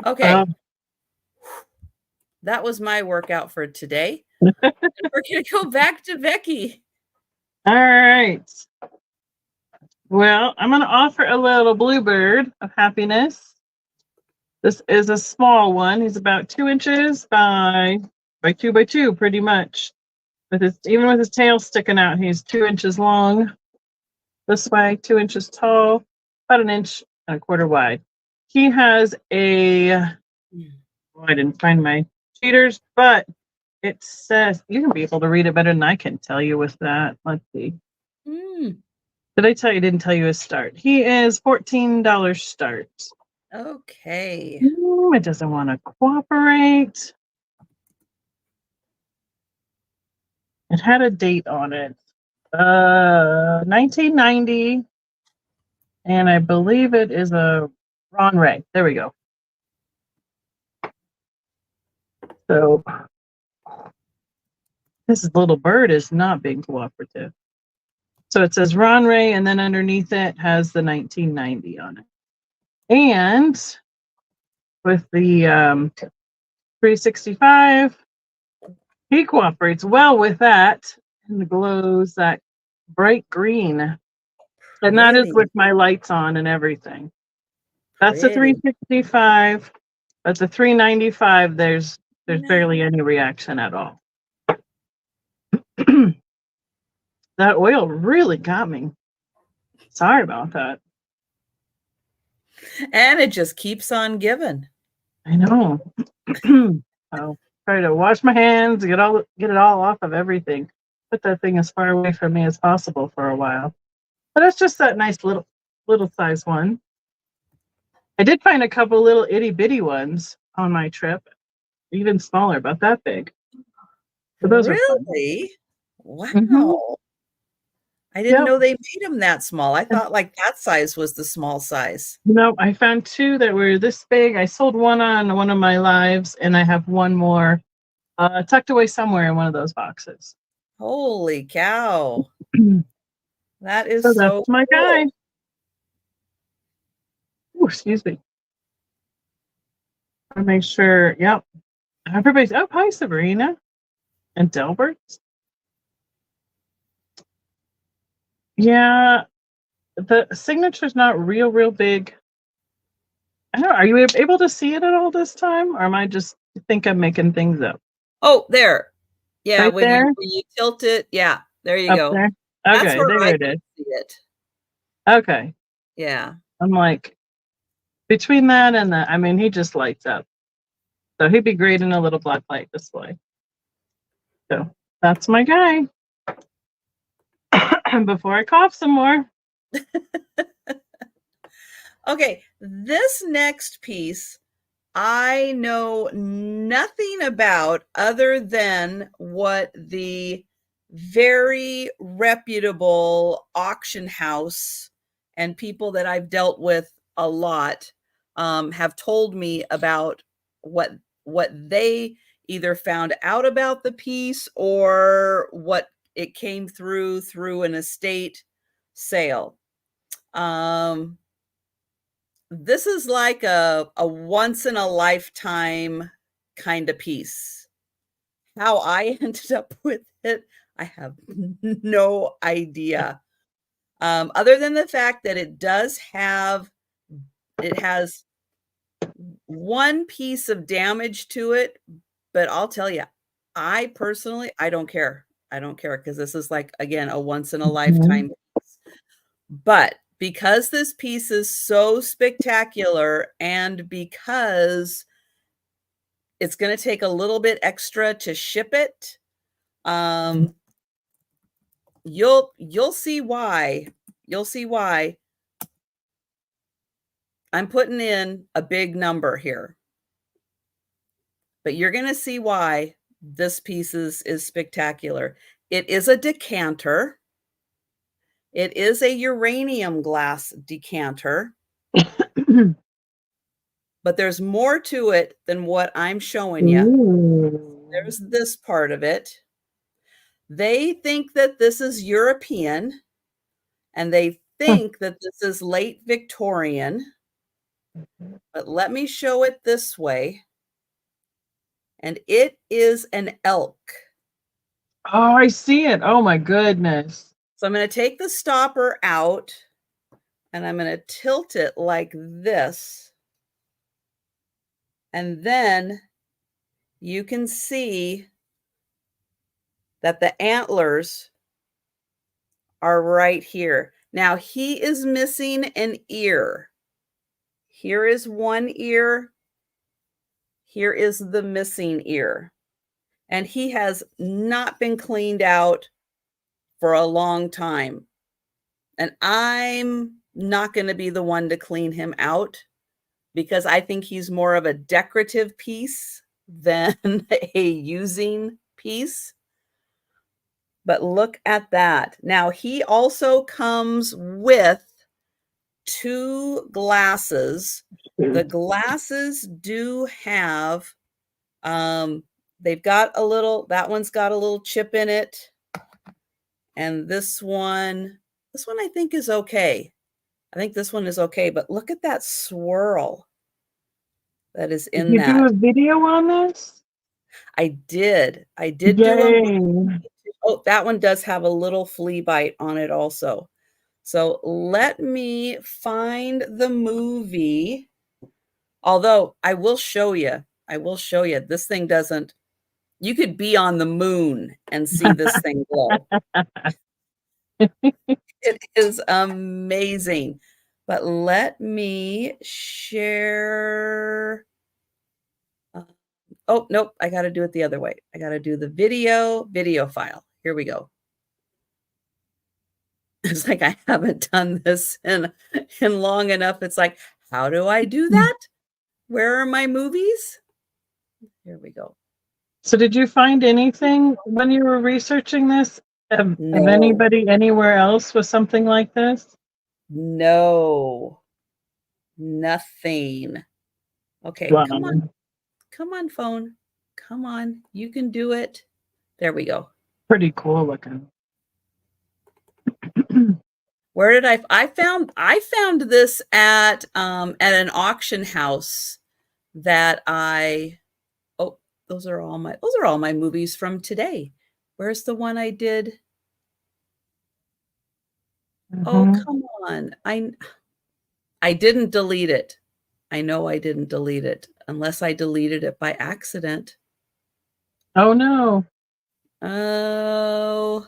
Okay. That was my workout for today. And we're going to go back to Becky. All right. Well, I'm going to offer a little bluebird of happiness. This is a small one. He's about 2 inches by 2 by 2, pretty much. Even with his tail sticking out, he's 2 inches long. This way, 2 inches tall, about 1.25 inches wide. He has I didn't find my cheaters, but it says, you can be able to read it better than I can tell you with that. Let's see. Did I tell you? Didn't tell you his start. He is $14 start. Okay. It doesn't want to cooperate. It had a date on it. 1990. And I believe it is a Ron Ray. There we go. So this little bird is not being cooperative. So it says Ron Ray, and then underneath it has the 1990 on it. And with the 365, he cooperates well with that and glows that bright green. And that is with my lights on and everything. That's a 365. That's a 395. There's barely any reaction at all. That oil really got me. Sorry about that. And it just keeps on giving. I know. I'll try to wash my hands, get it all off of everything. Put that thing as far away from me as possible for a while. But it's just that nice little size one. I did find a couple little itty bitty ones on my trip, even smaller, about that big. So those really? Wow. Mm-hmm. I didn't know they made them that small. I thought like that size was the small size. No, I found 2 that were this big. I sold one on one of my lives, and I have one more tucked away somewhere in one of those boxes. Holy cow. That is so that's my cool. guy. Ooh, excuse me. I make sure, yep. Everybody's, oh, hi, Sabrina. And Delbert. Yeah, the signature's not real big. I don't know, are you able to see it at all this time? Or am I just think I'm making things up? Oh, there. Yeah, right when there? you tilt it, yeah, there you Up go. there? That's Okay, where there I it can is. see it. Okay. Yeah. I'm like, between that and that, I mean, he just lights up. So he'd be great in a little black light display. So that's my guy. Before I cough some more. Okay, this next piece I know nothing about other than what the very reputable auction house and people that I've dealt with a lot have told me about what they either found out about the piece or what it came through an estate sale. This is like a once in a lifetime kind of piece. How I ended up with it, I have no idea. Other than the fact that it has one piece of damage to it, but I'll tell you, I personally, I don't care. I don't care because this is like, again, a once in a lifetime piece. But because this piece is so spectacular and because it's going to take a little bit extra to ship it, you'll see why. You'll see why I'm putting in a big number here. But you're going to see why this piece is spectacular. It is a decanter. It is a uranium glass decanter. But there's more to it than what I'm showing you. Ooh. There's this part of it. They think that this is European, and they think that this is late Victorian. But let me show it this way. And it is an elk. Oh, I see it. Oh my goodness. So I'm going to take the stopper out and I'm going to tilt it like this. And then you can see that the antlers are right here. Now he is missing an ear. Here is one ear. Here is the missing ear. And he has not been cleaned out for a long time. And I'm not going to be the one to clean him out because I think he's more of a decorative piece than a using piece. But look at that. Now, he also comes with 2 glasses. The glasses do have, they've got a little, that one's got a little chip in it. And this one I think is okay. I think this one is okay, but look at that swirl that is Did in you do that. a video on this? I did do a Yay. movie. Oh, that one does have a little flea bite on it also. So let me find the movie. Although I will show you. This thing doesn't, you could be on the moon and see this thing glow. It is amazing. But let me share. Oh, nope. I got to do it the other way. I got to do the video file. Here we go. It's like I haven't done this in long enough. It's like, how do I do that? Where are my movies? Here we go. So did you find anything when you were researching this of No. anybody anywhere else with something like this? No. Nothing. Okay, Wow. come on. Come on, phone. Come on. You can do it. There we go. Pretty cool looking. Where did I found this at an auction house that oh, those are all my movies from today. Where's the one I did? Oh, come on. I didn't delete it. I know I didn't delete it unless I deleted it by accident. Oh no. Oh.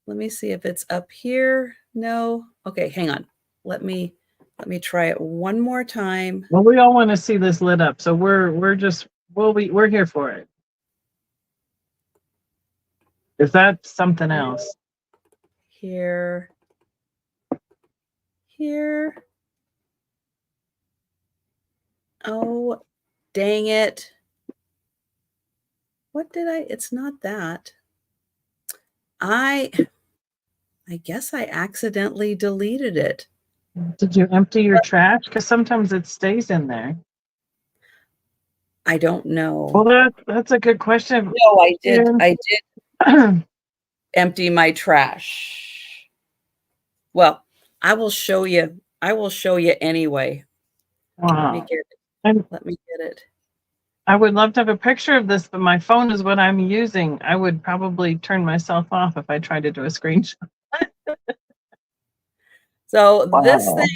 Let me see if it's up here. No. Okay, hang on. Let me try it one more time. Well, we all want to see this lit up, so we're here for it. Is that something else? Here. Oh, dang it. What did it's not that. I guess I accidentally deleted it. Did you empty your trash? Because sometimes it stays in there. I don't know. Well, that's a good question. No, I did. I did empty my trash. Well, I will show you. I will show you anyway. Wow. Let me get it. Let me get it. I would love to have a picture of this, but my phone is what I'm using. I would probably turn myself off if I tried to do a screenshot. So this thing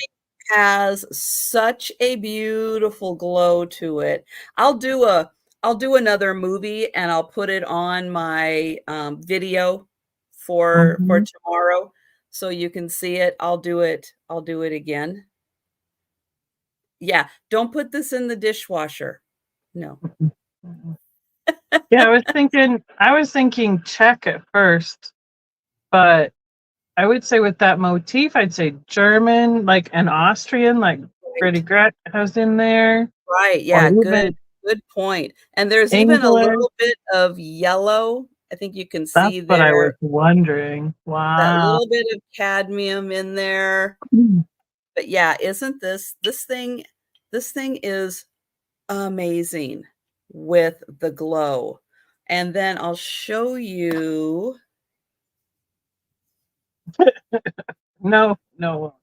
has such a beautiful glow to it. I'll do another movie and I'll put it on my video for tomorrow so you can see it. I'll do it again. Yeah, don't put this in the dishwasher. No. Yeah, I was thinking Czech at first, but I would say with that motif, I'd say German, like an Austrian, like Freddie Gret has in there. Right, yeah, good point. And there's even a little bit of yellow. I think you can see That's what I was there. wondering. That Wow. little bit of cadmium in there. But yeah, isn't this thing is amazing with the glow. And then I'll show you. No, no.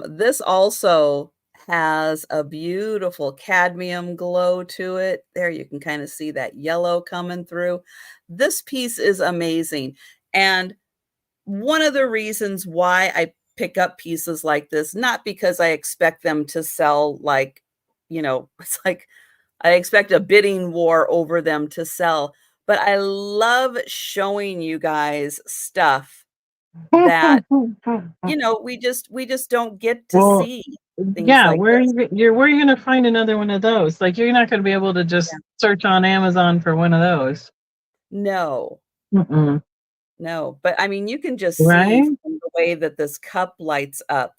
This also has a beautiful cadmium glow to it. There you can kind of see that yellow coming through. This piece is amazing. And one of the reasons why I pick up pieces like this, not because I expect them to sell like, it's like I expect a bidding war over them to sell, but I love showing you guys stuff that we just don't get to Well, see things yeah, like this. where are you gonna find another one of those? Like you're not gonna be able to just Yeah. search on Amazon for one of those. No, Mm-mm. no, but I mean, you can just see Right? from the way that this cup lights up.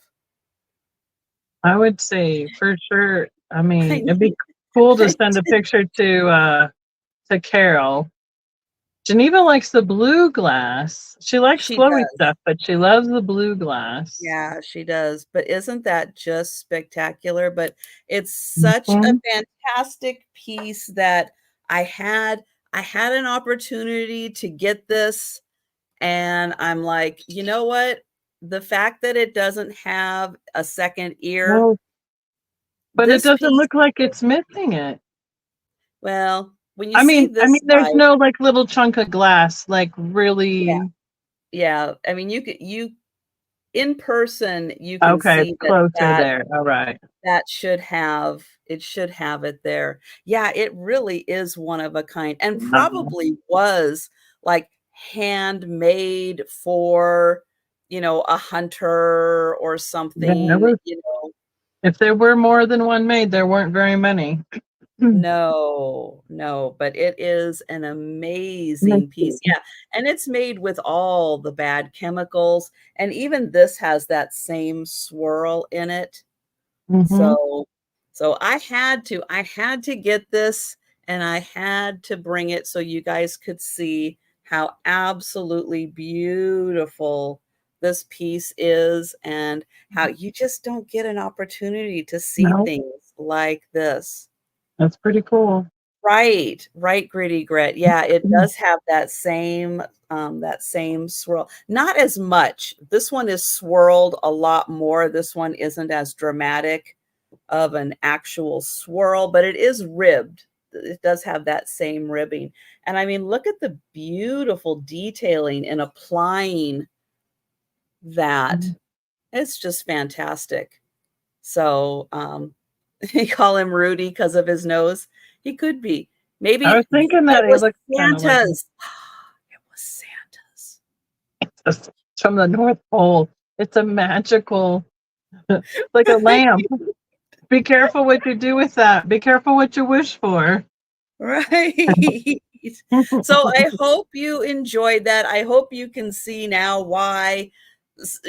I would say for sure. I I mean, it'd be need cool to I send a did picture to Carol. Geneva likes the blue glass. She likes she glowy does. stuff, but she loves the blue glass. Yeah, she does, but isn't that just spectacular? But it's such a Mhm. fantastic piece that I had I had an opportunity to get this, and I'm like, "You know what? The fact that it doesn't have a second ear, Well, but it this doesn't piece." look like it's missing it. Well, when you I see mean, I mean, this there's side, no like little chunk of glass, like yeah, really. yeah, I mean, you in person, you can Okay, it's see that closer there. All right. that should have it there. Yeah, it really is one of a kind, and Wow. probably was, like, handmade for, a hunter or Yeah, it something, was, if there were more than one made, there weren't very many. No, no, but it is an Let's amazing see. piece. Yeah, and it's made with all the bad chemicals, and even this has that same swirl in it. Mhm. So I had to get this, and I had to bring it so you guys could see how absolutely beautiful this piece is and how you just don't get an opportunity to see No, things like this. that's pretty cool. Right, right, Gritty Grit. Yeah, it does have that same swirl. Not as much. This one is swirled a lot more. This one isn't as dramatic of an actual swirl, but it is ribbed. It does have that same ribbing. And I mean, look at the beautiful detailing in applying that. Mhm. It's just fantastic. So, you call him Rudy because of his nose? He could be. I was Maybe thinking it that he was looks kind of like Santa's. It was Santa's. it's from the North Pole. It's a magical, like a lamp. Be careful what you do with that. Be careful what you wish for. Right. So I hope you enjoyed that. I hope you can see now why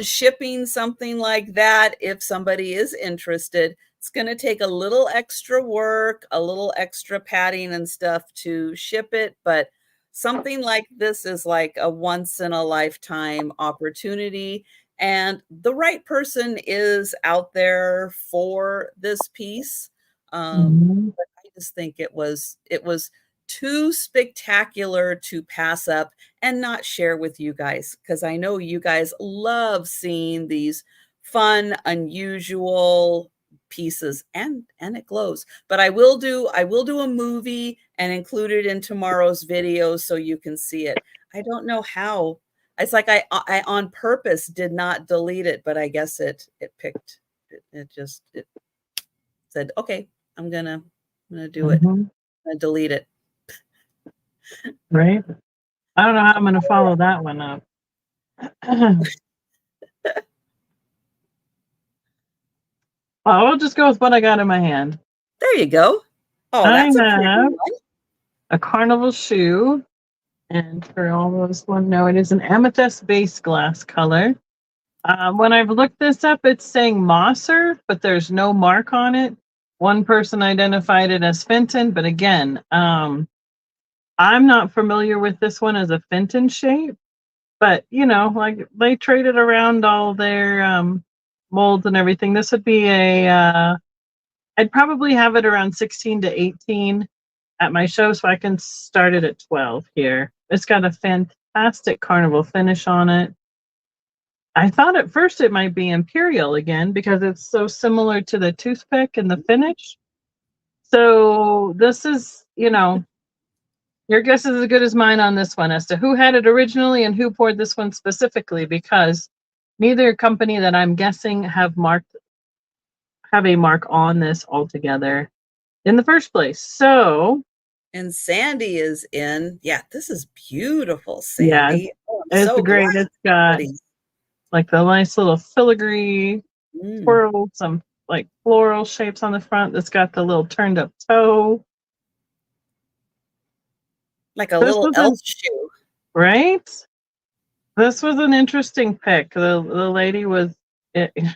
shipping something like that, if somebody is interested, it's going to take a little extra work, a little extra padding and stuff to ship it, but something like this is like a once in a lifetime opportunity. And the right person is out there for this piece. Mhm. But I just think it was too spectacular to pass up and not share with you guys because I know you guys love seeing these fun, unusual pieces and it glows. But I will do a movie and include it in tomorrow's video so you can see it. I don't know how. It's like I on purpose did not delete it, but I guess it picked it said, "Okay, I'm gonna do it. Mhm. I'm gonna delete it." Right? I don't know how I'm going to follow that one up. I'll just go with what I got in my hand. There you go. Oh, I that's a pretty have one. a carnival shoe, and for all those one know, it is an amethyst base glass color. When I've looked this up, it's saying Mosser, but there's no mark on it. One person identified it as Fenton, but again, I'm not familiar with this one as a Fenton shape. But like they traded around all their molds and everything. This would be I'd probably have it around 16 to 18 at my show, so I can start it at 12 here. It's got a fantastic carnival finish on it. I thought at first it might be imperial again because it's so similar to the toothpick and the finish. So this is, your guess is as good as mine on this one as to who had it originally and who poured this one specifically, because neither company that I'm guessing have a mark on this altogether in the first place. So, and Sandy is in. Yeah, this is beautiful, yeah, Sandy. Oh, I'm it's so glad great. It's got somebody. like the nice little filigree Mm, swirl, some like floral shapes on the front. That's got the little turned up toe. like a This little was elf shoe. right. This was an interesting pick. The lady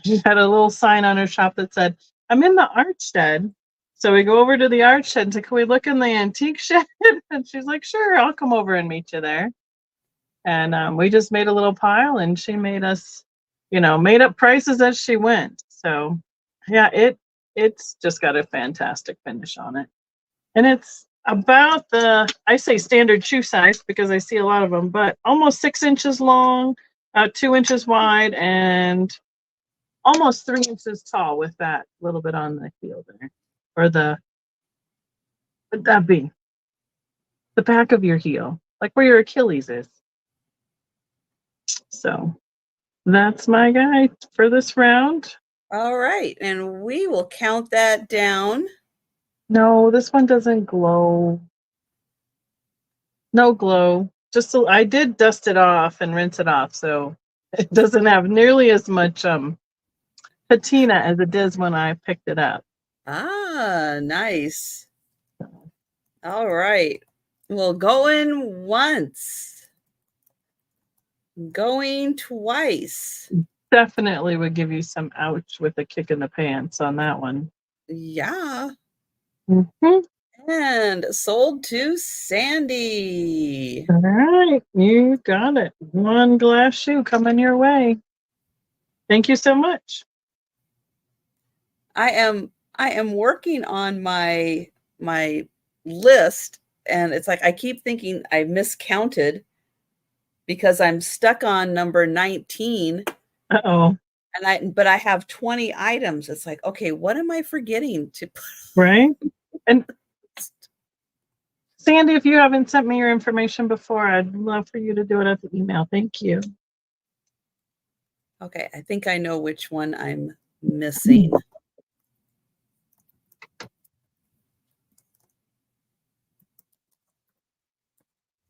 she had a little sign on her shop that said, "I'm in the art shed." So we go over to the art shed and say, "Can we look in the antique shed?" And she's like, "Sure, I'll come over and meet you there." And we just made a little pile, and she made us, made up prices as she went. So yeah, it's just got a fantastic finish on it. And it's about I say standard shoe size because I see a lot of them, but almost 6 inches long, 2 inches wide, and almost 3 inches tall with that little bit on the heel there. Or would that be? The back of your heel, like where your Achilles is. So that's my guy for this round. All right, and we will count that down. No, this one doesn't glow. No glow. Just so I did dust it off and rinse it off, so it doesn't have nearly as much patina as it does when I picked it up. Ah, nice. All right. Well, going once, going twice. Definitely would give you some ouch with a kick in the pants on that one. Yeah. Mm-hmm. And sold to Sandy. All right, you got it. One glass shoe coming your way. Thank you so much. I am working on my list, and it's like I keep thinking I miscounted because I'm stuck on number 19. Uh-oh. But I have 20 items. It's like, okay, what am I forgetting to put? Right? And Sandy, if you haven't sent me your information before, I'd love for you to do it at the email. Thank you. Okay, I think I know which one I'm missing.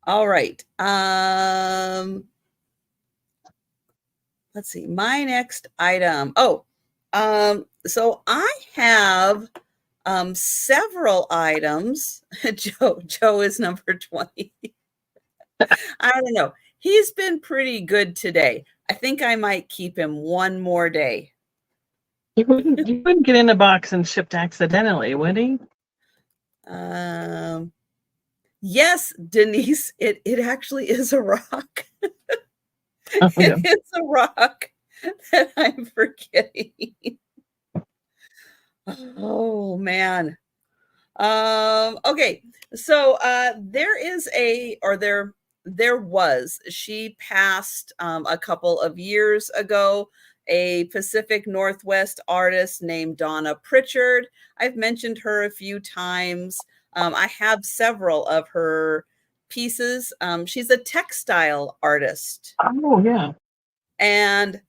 All right. Let's see. My next item. So I have several items. Joe is number 20. I don't know. He's been pretty good today. I think I might keep him one more day. You wouldn't get in a box and shipped accidentally, would he? Yes, Denise, it actually is a rock. Oh, yeah. It's a rock that I'm forgetting. Oh man. Okay. So there was, she passed a couple of years ago, a Pacific Northwest artist named Donna Pritchard. I've mentioned her a few times. I have several of her pieces. She's a textile artist. Oh, yeah. And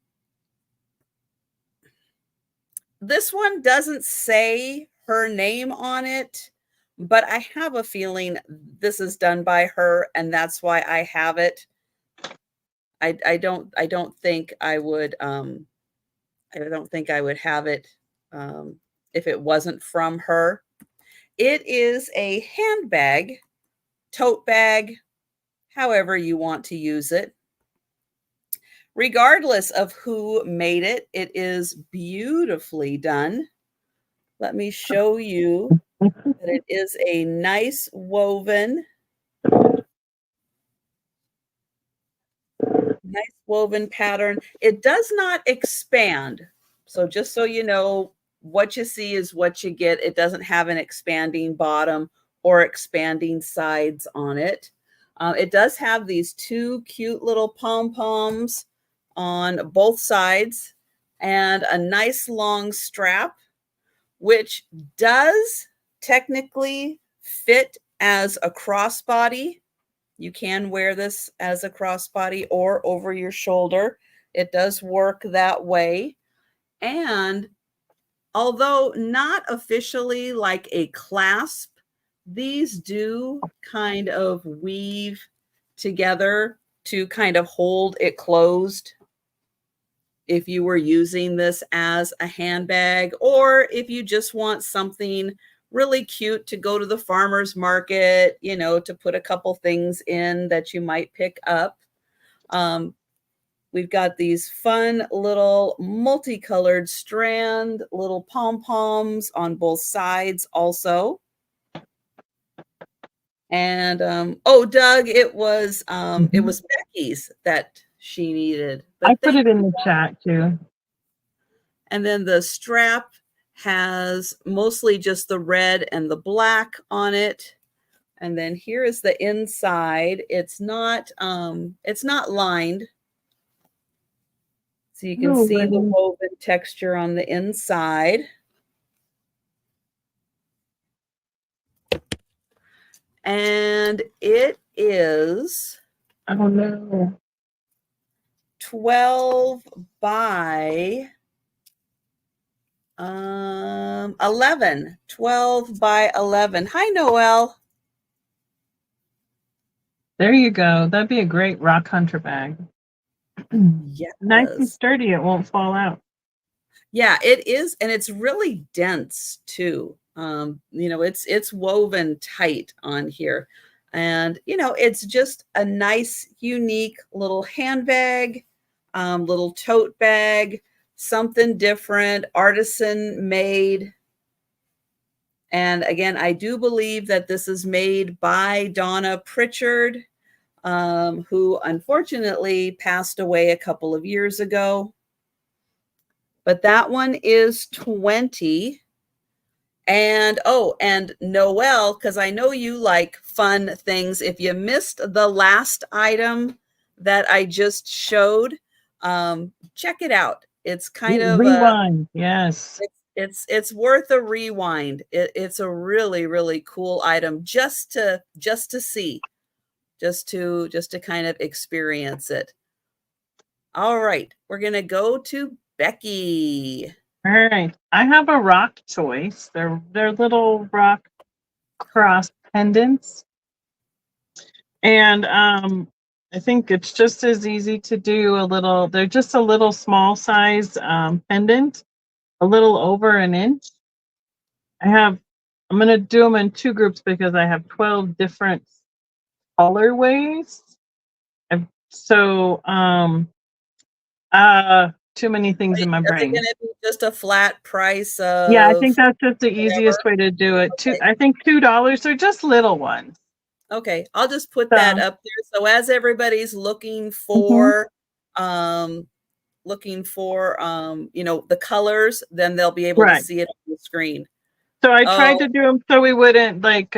this one doesn't say her name on it, but I have a feeling this is done by her, and that's why I have it. I don't think I would have it if it wasn't from her. It is a handbag, tote bag, however you want to use it. Regardless of who made it, it is beautifully done. Let me show you that it is a nice woven. nice woven pattern. It does not expand. So just so you know, what you see is what you get. It doesn't have an expanding bottom or expanding sides on it. It does have these two cute little pom-poms on both sides and a nice long strap, which does technically fit as a crossbody. You can wear this as a crossbody or over your shoulder. It does work that way. And although not officially like a clasp, these do kind of weave together to kind of hold it closed if you were using this as a handbag, or if you just want something really cute to go to the farmer's market, you know, to put a couple things in that you might pick up. We've got these fun little multicolored strand, little pom-poms on both sides also. And oh, Doug, it was Becky's that she needed. But I put it in the chat too. And then the strap has mostly just the red and the black on it. And then here is the inside. It's not lined. So you can see the woven texture on the inside. And it is 12 by 11. 12 by 11. Hi, Noelle. There you go. That'd be a great rock hunter bag. Yes. Nice and sturdy. It won't fall out. Yeah, it is. And it's really dense too. You know, it's woven tight on here. And, you know, it's just a nice, unique little handbag, little tote bag, something different, artisan made. And again, I do believe that this is made by Donna Pritchard, who unfortunately passed away a couple of years ago. But that one is 20. And oh, and Noelle, because I know you like fun things. If you missed the last item that I just showed, check it out. It's kind of rewind. Yes. It's worth a rewind. It's a really, really cool item just to see, just to kind of experience it. All right, we're gonna go to Becky. All right, I have a rock choice. They're little rock cross pendants, and I think it's just as easy to do a little. They're just a little small size pendant, a little over an inch. I'm going to do them in two groups because I have 12 different colorways. So too many things in my brain. Is it going to be just a flat price of? Yeah, I think that's just the easiest way to do it. Okay. I think $2 are just little ones. Okay, I'll just put that up there. So as everybody's looking for, you know, the colors, then they'll be able to see it on the screen. So I tried to do them so we wouldn't like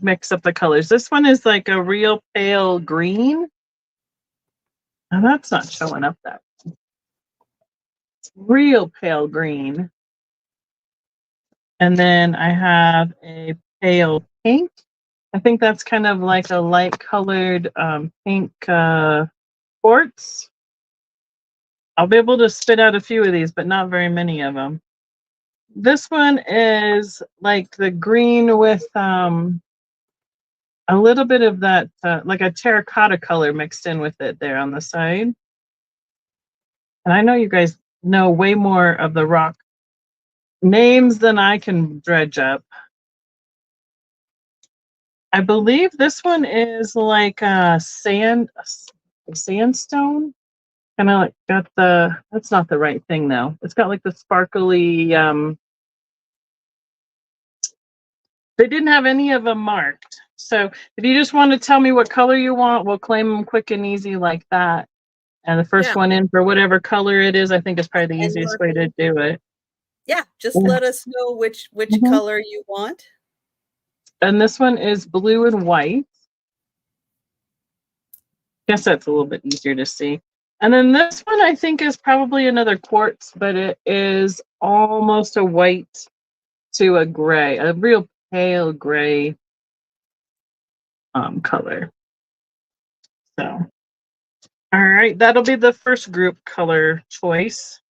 mix up the colors. This one is like a real pale green. Now that's not showing up that. It's real pale green. And then I have a pale pink. I think that's kind of like a light colored pink quartz. I'll be able to spit out a few of these, but not very many of them. This one is like the green with a little bit of that, like a terracotta color mixed in with it there on the side. And I know you guys know way more of the rock names than I can dredge up. I believe this one is like a sandstone. Kind of like got the, that's not the right thing though. It's got like the sparkly, they didn't have any of them marked. So if you just want to tell me what color you want, we'll claim them quick and easy like that. And the first Yeah. one in for whatever color it is, I think is probably the And easiest way to Murphy. do it. Yeah, just Yeah. let us know which Mhm. color you want. And this one is blue and white. Guess that's a little bit easier to see. And then this one I think is probably another quartz, but it is almost a white to a gray, a real pale gray color. So, all right, that'll be the first group color choice.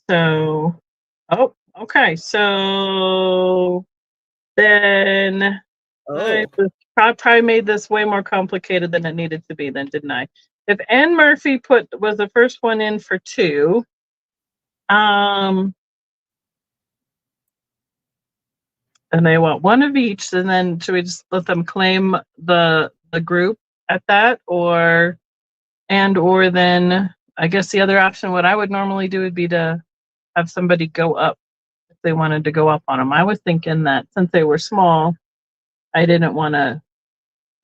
So, oh, okay. So then I Oh, probably made this way more complicated than it needed to be, then, didn't I? If Anne Murphy was the first one in for 2, and they want one of each, and then should we just let them claim the group at that, or then I guess the other option, what I would normally do would be to have somebody go up if they wanted to go up on them. I was thinking that since they were small, I didn't want to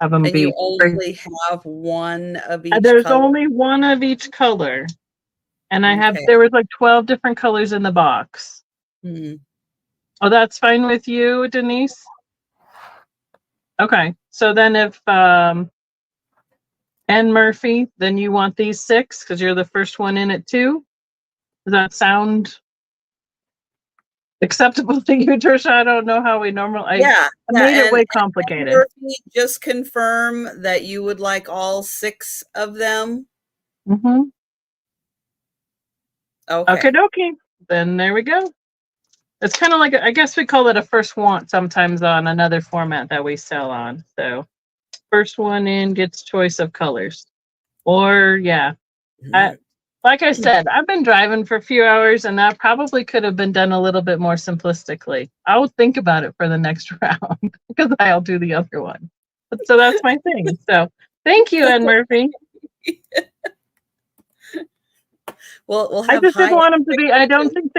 have them and you be crazy. only have one of each There's color? only one of each color, and Okay. there was like 12 different colors in the box. Hmm. Oh, that's fine with you, Denise? Okay, so then if Anne Murphy, then you want these 6 because you're the first one in at 2. Does that sound acceptable to you, Trisha? I don't know how we normally. Yeah, I yeah, made it way and complicated. Murphy, just confirm that you would like all 6 of them? Mm-hmm. Okay, Okay. dokie. Then there we go. It's kind of like, I guess we call it a first want sometimes on another format that we sell on. So first one in gets choice of colors. Or yeah, Mhm. like I said, I've been driving for a few hours and that probably could have been done a little bit more simplistically. I'll think about it for the next round because I'll do the other one. So that's my thing. So thank you, Anne Murphy. We'll I have just didn't high want them to be. I don't expectations. think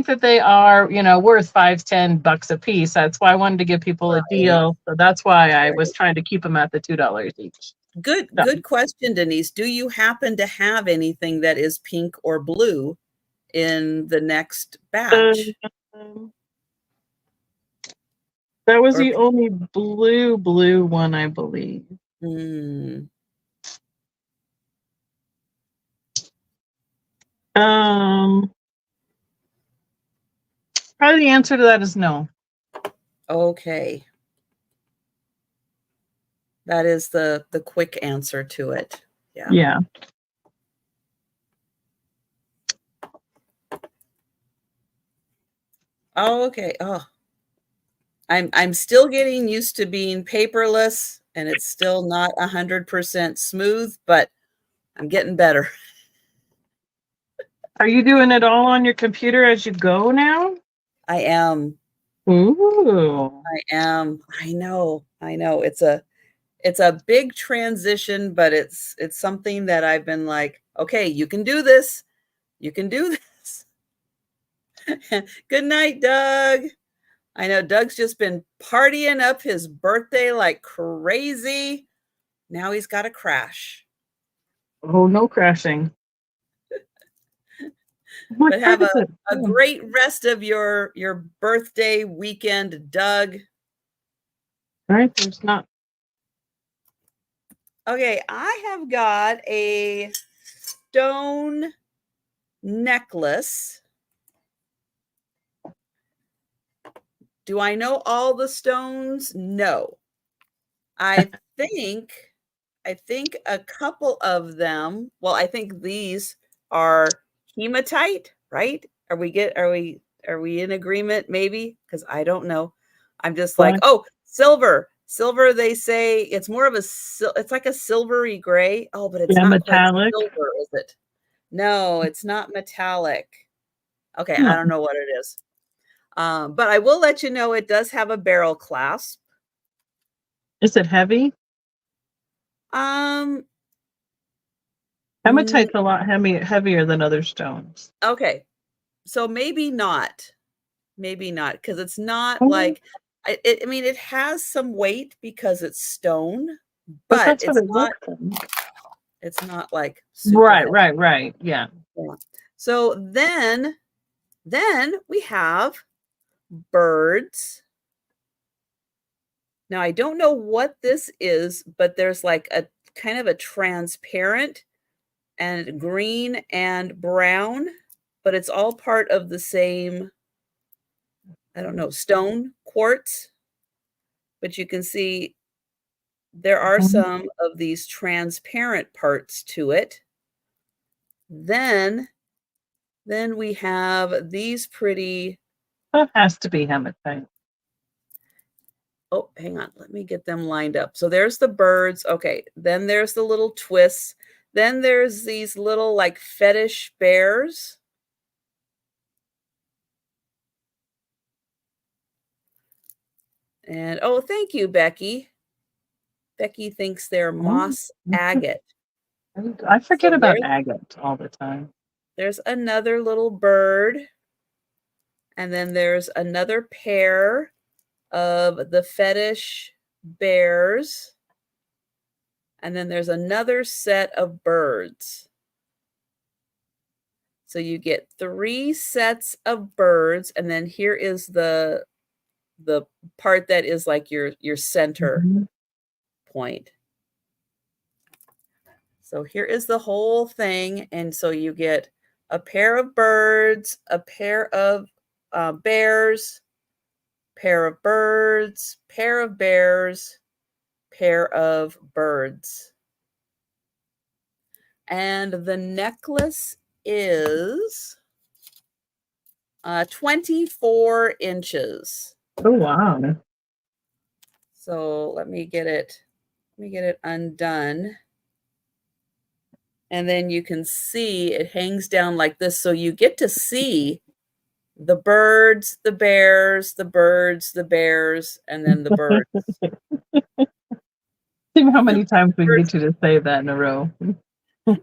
that they are, worth $5-10 a piece. That's why I wanted to give people a Right, deal. So that's why I was right. trying to keep them at the $2 each. So, Good question, Denise. Do you happen to have anything that is pink or blue in the next batch? um, that was Or the only blue one, I believe. hmm, Um, Probably the answer to that is no. okay. That is the quick answer to it. Yeah. Yeah. Oh, okay. Oh, I'm still getting used to being paperless, and it's still not 100% smooth, but I'm getting better. Are you doing it all on your computer as you go now? I am. Ooh. I am. I know. I know. It's a big transition, but it's something that I've been like, okay, you can do this. You can do this. Good night, Doug. I know Doug's just been partying up his birthday like crazy. Now he's got to crash. Oh, no crashing. What But time have is it? a Oh, great rest of your birthday weekend, Doug. all right, there's not. Okay, I have got a stone necklace. Do I know all the stones? No. I think I think a couple of them, well, I think these are hematite, right? Are we in agreement maybe? Because I don't know. I'm just like, Black. oh, silver. Silver, they say it's more of it's like a silvery gray. Oh, but it's Yeah, not quite metallic. silver, is it? No, it's not metallic. Okay, I No. don't know what it is. But I will let you know it does have a barrel clasp. Is it heavy? Um, Hematite's a lot heavier than other stones. okay. So maybe not. Maybe not, because it's not Oh, like I mean, it has some weight because it's stone, But but that's what it looks like. it's not like super Right, heavy. right. Yeah. Yeah. So then we have birds. Now I don't know what this is, but there's like a kind of a transparent and green and brown, but it's all part of the same, I don't know, stone, quartz. But you can see there are Mhm. some of these transparent parts to it. Then we have these pretty, That has to be hematite. oh, hang on, let me get them lined up. So there's the birds. Okay, then there's the little twists. Then there's these little like fetish bears. And oh, thank you, Becky. Becky thinks they're Mm. moss agate. I forget So about agate all the time. there's another little bird. And then there's another pair of the fetish bears. And then there's another set of birds. So you get 3 sets of birds, and then here is the part that is like your center Mhm. point. So here is the whole thing, and so you get a pair of birds, a pair of bears, pair of birds, pair of bears, pair of birds. And the necklace is 24 inches. Oh wow. So let me get it undone. And then you can see it hangs down like this. So you get to see the birds, the bears, the birds, the bears, and then the birds. See how many times we can Birds, get you to say that in a row.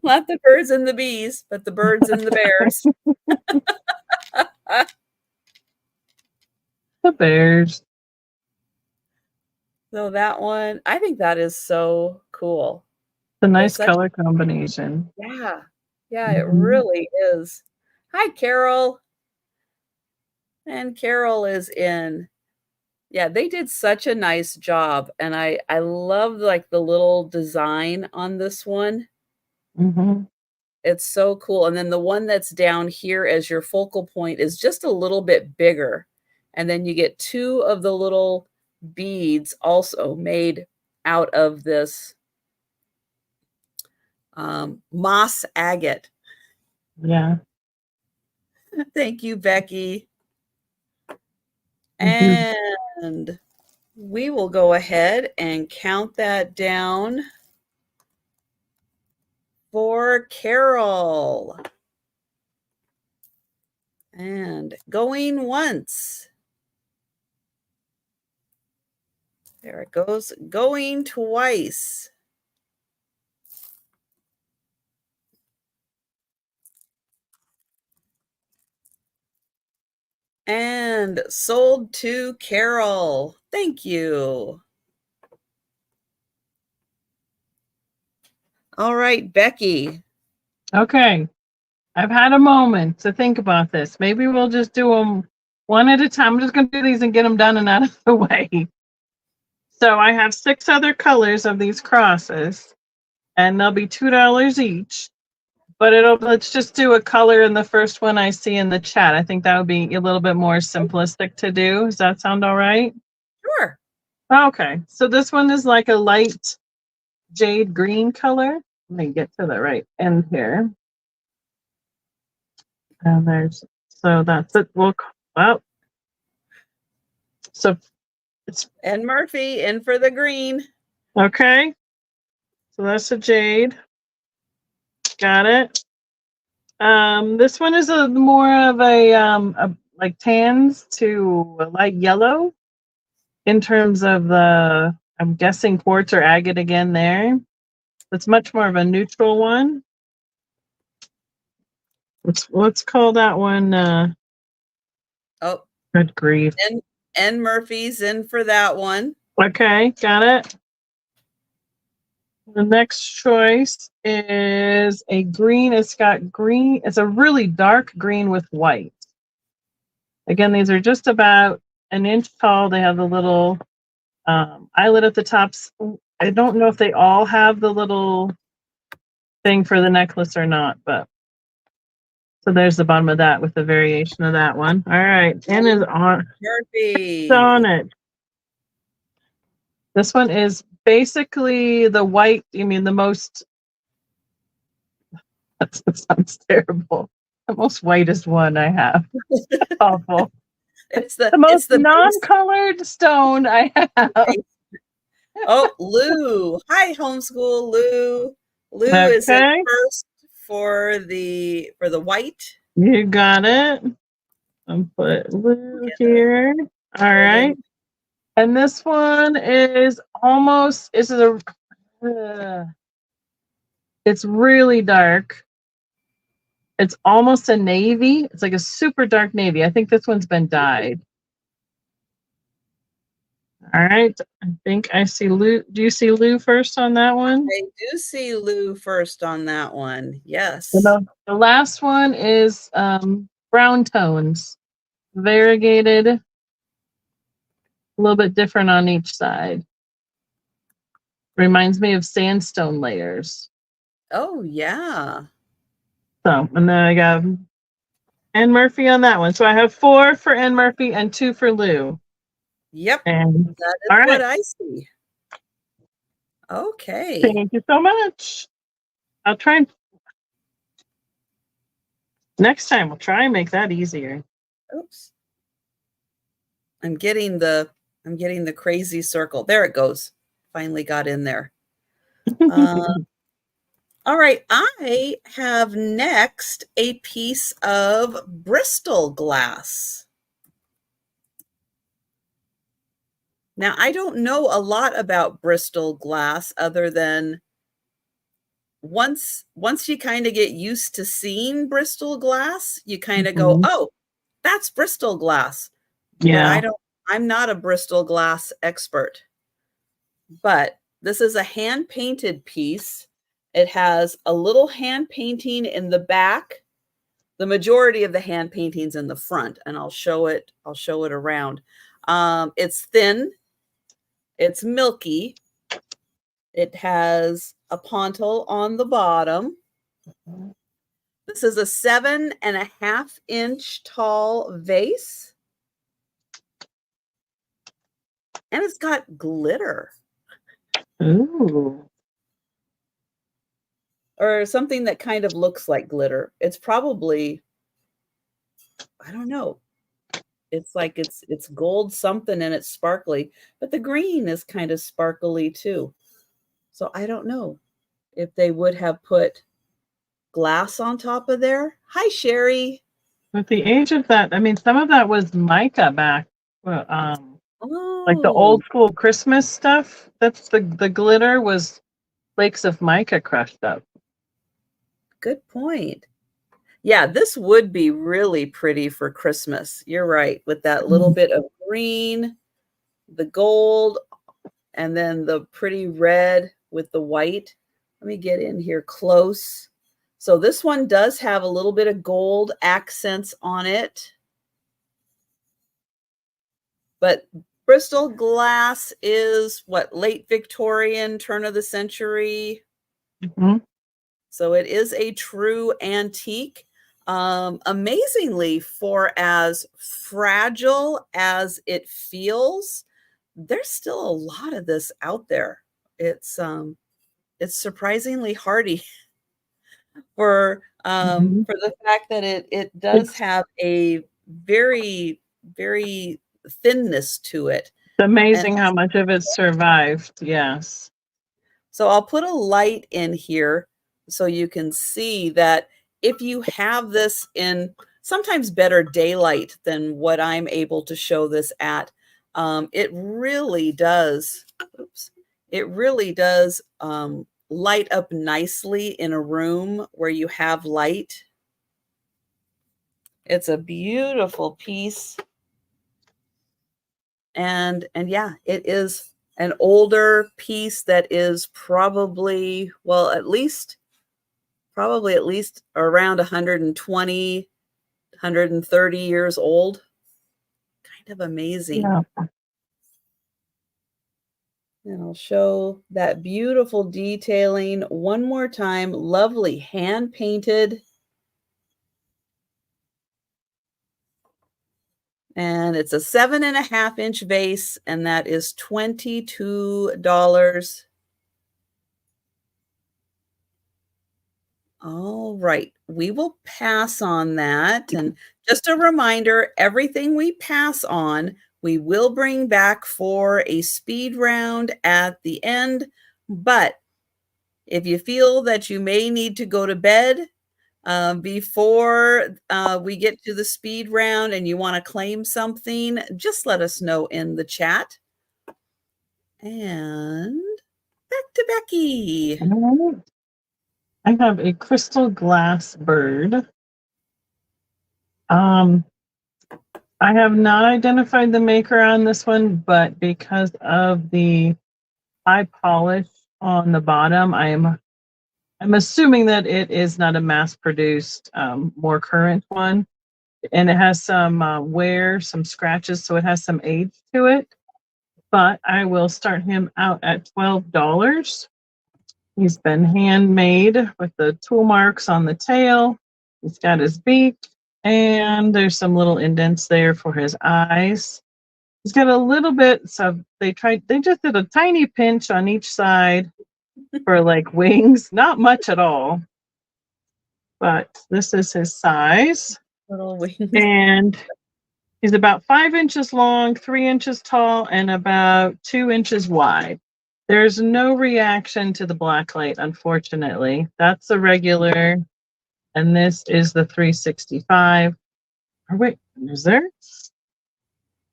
not the birds and the bees, but the birds and the bears. The bears. So that one, I think that is so cool. It's a There's nice such, color combination. yeah, yeah, it Mhm. really is. Hi, Carol. And Carol is in. Yeah, they did such a nice job, and I love, like, the little design on this one. Mhm. It's so cool, and then the one that's down here as your focal point is just a little bit bigger, and then you get 2 of the little beads also made out of this, moss agate. Yeah. Thank you, Becky. Mhm. And we will go ahead and count that down for Carol. And going once. There it goes. Going twice. And sold to Carol. Thank you. All right, Becky. Okay. I've had a moment to think about this. Maybe we'll just do them one at a time. I'm just going to do these and get them done and out of the way. So I have 6 other colors of these crosses, and they'll be $2 each. But let's just do a color in the first one I see in the chat. I think that would be a little bit more simplistic to do. Does that sound all right? Sure. Okay. So this one is like a light jade green color. Let me get to the right end here. And so that's it. Well, so it's And Murphy in for the green. okay. So that's a jade. Got it. This one is a more of a like tans to a light yellow in terms of I'm guessing quartz or agate again there. It's much more of a neutral one. Let's call that one Oh, good grief. N. Murphy's in for that one. Okay, got it. The next choice is a green. It's got green. It's a really dark green with white. Again, these are just about an inch tall. They have the little eyelet at the tops. I don't know if they all have the little thing for the necklace or not, but so there's the bottom of that with the variation of that one. All right, N is on. It's on Murphy. it. This one is basically the white. You mean the most? That sounds terrible. The most whitest one I have. Awful. It's The the most base. non-colored stone I have. Oh, Lou. Hi, homeschool Lou. Lou is in Okay, first for the white. you got it. I'll put blue Get here. All it right. in. And this one is almost, it's really dark. It's almost a navy. It's like a super dark navy. I think this one's been dyed. All right. I think I see Lou. Do you see Lou first on that one? I do see Lou first on that one. Yes. The last one is brown tones, variegated, a little bit different on each side. Reminds me of sandstone layers. Oh, yeah. So, and then I got N. Murphy on that one. So I have 4 for N. Murphy and 2 for Lou. Yep. And That is all right. what I see. Okay. Thank you so much. I'll try and next time we'll try and make that easier. Oops. I'm getting the crazy circle. There it goes. Finally got in there. All right, I have next a piece of Bristol glass. Now, I don't know a lot about Bristol glass other than once you kind of get used to seeing Bristol glass, you kind of go, "Oh, that's Bristol glass." Yeah. But I'm not a Bristol glass expert. But this is a hand-painted piece. It has a little hand painting in the back. The majority of the hand paintings in the front, and I'll show it around. It's thin, it's milky, it has a pontil on the bottom. This is a 7.5-inch tall vase, and it's got glitter. Ooh. Or something that kind of looks like glitter. It's probably, I don't know. It's like it's gold something and it's sparkly, but the green is kind of sparkly too. So I don't know if they would have put glass on top of there. Hi, Sherry. With the age of that, I mean, some of that was mica back, like the Oh, old school Christmas stuff. That's the glitter was flakes of mica crushed up. good point. Yeah, this would be really pretty for Christmas. You're right, with that little bit of green, the gold, and then the pretty red with the white. Let me get in here close. So this one does have a little bit of gold accents on it. But Bristol glass is what, late Victorian, turn of the century. Mm-hmm. So it is a true antique. Amazingly, for as fragile as it feels, there's still a lot of this out there. It's surprisingly hardy for the fact that it does It's have a very, very thinness to it. And amazing how much of it survived. Yes. so I'll put a light in here so you can see that if you have this in sometimes better daylight than what I'm able to show this at, it really does, it really does light up nicely in a room where you have light. It's a beautiful piece. yeah, it is an older piece that is probably, well, probably at least around 120, 130 years old. Kind of amazing. Yeah. And I'll show that beautiful detailing one more time. Lovely hand painted. And it's a 7.5-inch vase, and that is $22. All right, we will pass on that. And just a reminder, everything we pass on, we will bring back for a speed round at the end. But if you feel that you may need to go to bed before we get to the speed round and you want to claim something, just let us know in the chat. And back to Becky. All right. I have a crystal glass bird. I have not identified the maker on this one, but because of the high polish on the bottom, I'm assuming that it is not a mass-produced, more current one, and it has some wear, some scratches, so it has some age to it. But I will start him out at $12. He's been handmade with the tool marks on the tail. He's got his beak, and there's some little indents there for his eyes. He's got a little bit, so they just did a tiny pinch on each side for like wings, not much at all. But this is his size. Little wings. And he's about 5 inches long, 3 inches tall, and about 2 inches wide. There's no reaction to the blacklight, unfortunately. That's the regular, and this is the 365. Or wait, is there?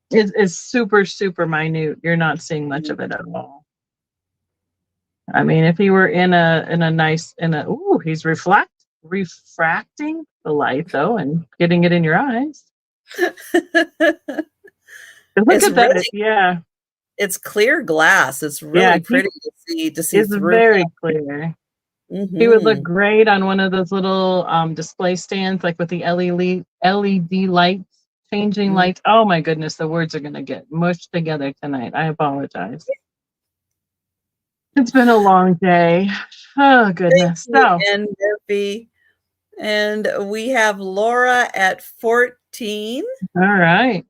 It's super, super minute. You're not seeing much of it at all. I mean, if he were he's refracting the light though, and getting it in your eyes. Look It's at that! really, Yeah, it's clear glass. It's really pretty to see it's through. very clear. He would look great on one of those little display stands, like with the LED lights, changing lights. Oh my goodness, the words are going to get mushed together tonight. I apologize. It's been a long day. Oh goodness. Thank you, and Becky. And we have Laura at 14. All right.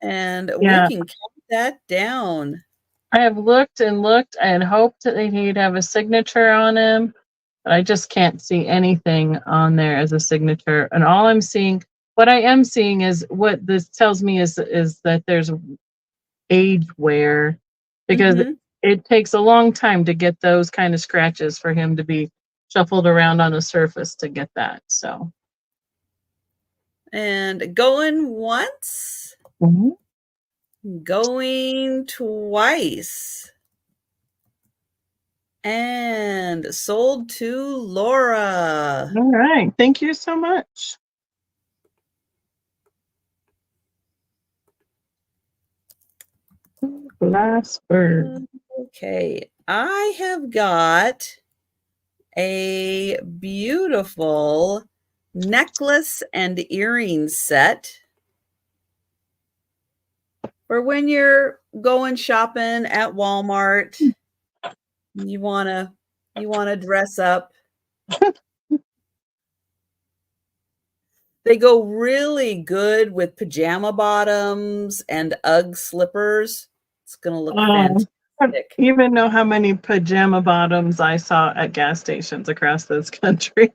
And we can count that down. I have looked and hoped that he'd have a signature on him, but I just can't see anything on there as a signature. And all I'm seeing, what I am seeing is what this tells me is that there's age wear, because it takes a long time to get those kind of scratches for him to be shuffled around on a surface to get that. So, and going once, going twice, and sold to Laura. All right, thank you so much. Glass bird. Okay, I have got a beautiful necklace and earring set for when you're going shopping at Walmart. You wanna dress up. They go really good with pajama bottoms and Ugg slippers. It's gonna look fantastic. I don't even know how many pajama bottoms I saw at gas stations across this country.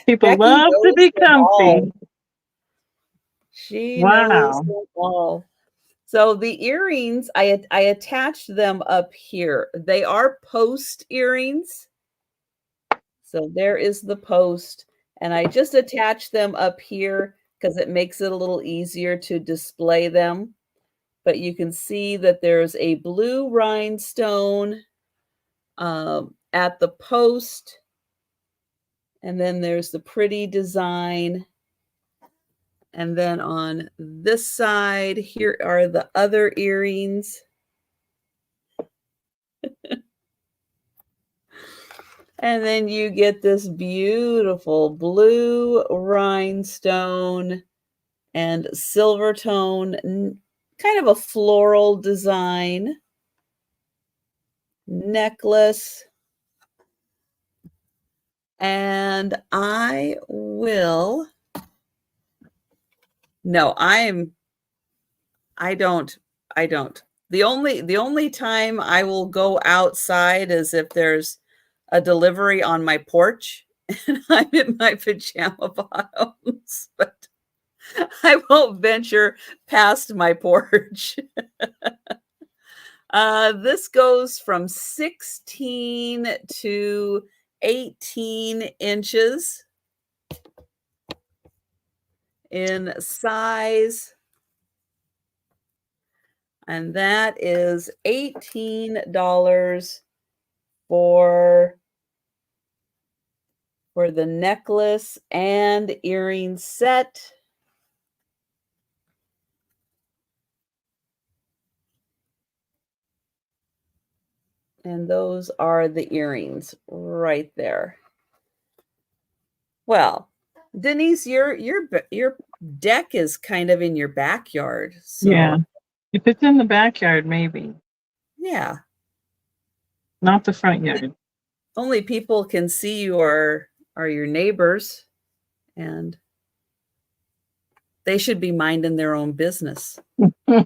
People Becky love to be comfy. She knows them all. So the earrings, I attached them up here. They are post earrings. So there is the post. And I just attached them up here because it makes it a little easier to display them. But you can see that there's a blue rhinestone at the post. And then there's the pretty design. And then on this side, here are the other earrings. And then you get this beautiful blue rhinestone and silver tone, kind of a floral design necklace. And I will, no, I don't. The only time I will go outside is if there's a delivery on my porch and I'm in my pajama bottoms, but I won't venture past my porch. This goes from 16 to 18 inches in size. And that is $18 for the necklace and earring set. And those are the earrings right there. Well, Denise, your deck is kind of in your backyard. So Yeah. If it's in the backyard, maybe. Yeah. Not the front yard. Only people can see you are your neighbors, and they should be minding their own business. All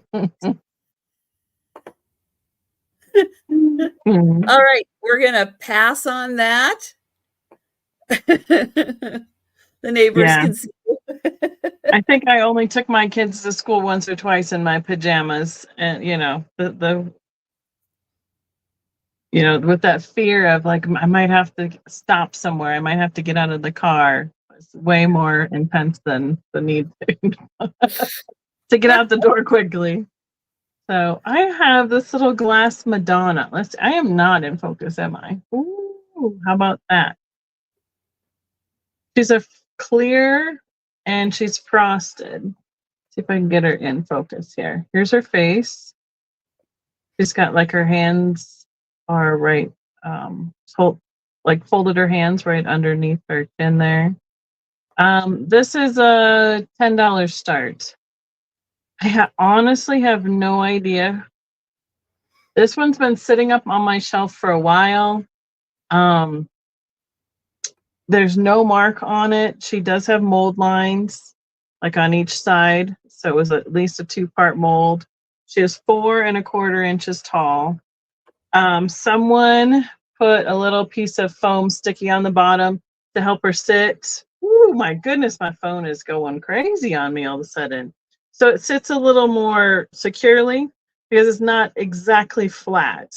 right, we're gonna pass on that. The neighbors can see. I think I only took my kids to school once or twice in my pajamas, and with that fear of like I might have to stop somewhere, I might have to get out of the car. It's way more intense than the need to get out the door quickly. So I have this little glass Madonna. I am not in focus, am I? Ooh, how about that? She's a clear and she's frosted. See if I can get her in focus here. Here's her face. She's got like her hands are right, folded her hands right underneath her chin there. This is a $10 start. I honestly have no idea. This one's been sitting up on my shelf for a while. There's no mark on it. She does have mold lines like on each side. So it was at least a 2-part mold. She is 4¼ inches tall. Someone put a little piece of foam sticky on the bottom to help her sit. Ooh, my goodness, my phone is going crazy on me all of a sudden. So it sits a little more securely because it's not exactly flat.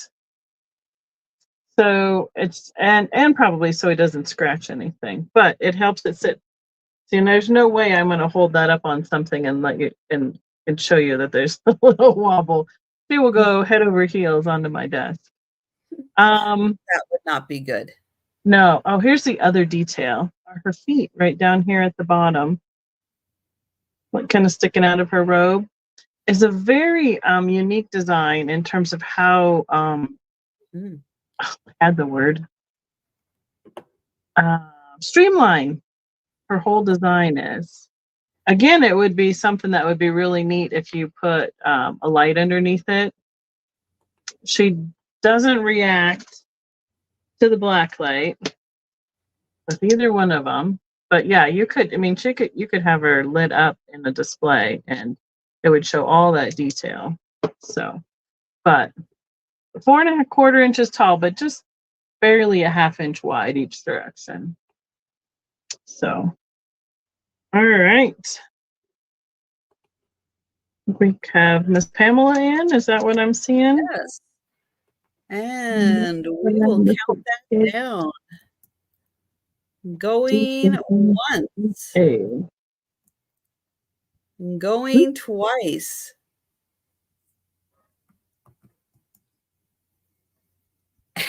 So it's and probably so it doesn't scratch anything, but it helps it sit. See, and there's no way I'm going to hold that up on something and let you and show you that there's a little wobble. She will go head over heels onto my desk. That would not be good. No. Oh, here's the other detail. Are her feet right down here at the bottom, like kind of sticking out of her robe, is a very unique design in terms of how add the word streamline her whole design is. Again, it would be something that would be really neat if you put a light underneath it. She doesn't react to the black light with either one of them. But yeah, you could have her lit up in a display and it would show all that detail. So, but 4¼ inches tall, but just barely a ½ inch wide each direction. So, all right. We have Miss Pamela in. Is that what I'm seeing? Yes. And we will count that down. Going once. Going twice.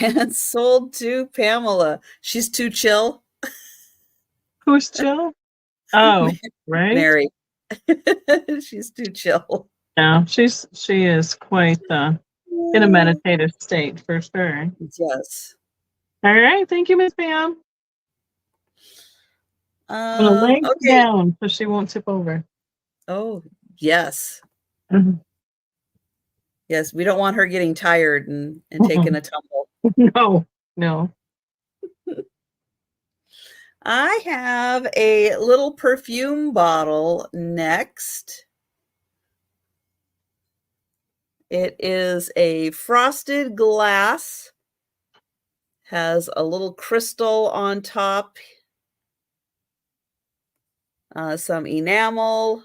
And sold to Pamela. She's too chill. Who's chill? Oh, right. Mary. She's too chill. Yeah, she is quite in a meditative state for sure. Yes. All right, thank you, Miss Pam. I'm gonna lay Okay. down so she won't tip over. Oh, yes. Mhm. Yes, we don't want her getting tired and taking a tumble. No, no. I have a little perfume bottle next. It is a frosted glass, has a little crystal on top, some enamel,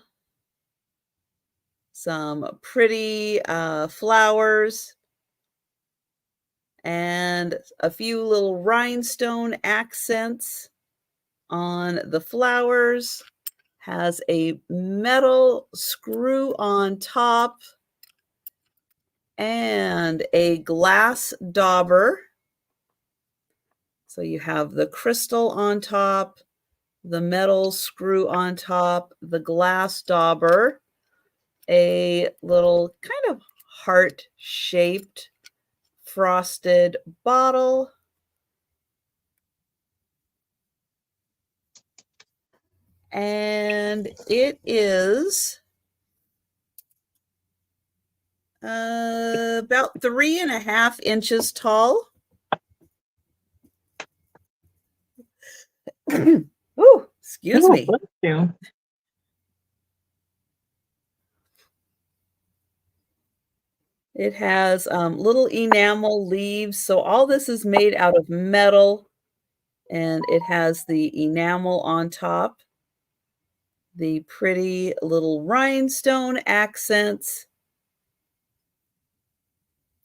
some pretty flowers, and a few little rhinestone accents on the flowers. Has a metal screw on top and a glass dauber. So you have the crystal on top, the metal screw on top, the glass dauber, a little kind of heart-shaped frosted bottle, and it is about 3.5 inches tall. Ooh, excuse me. Bless you. It has little enamel leaves. So all this is made out of metal, and it has the enamel on top, the pretty little rhinestone accents,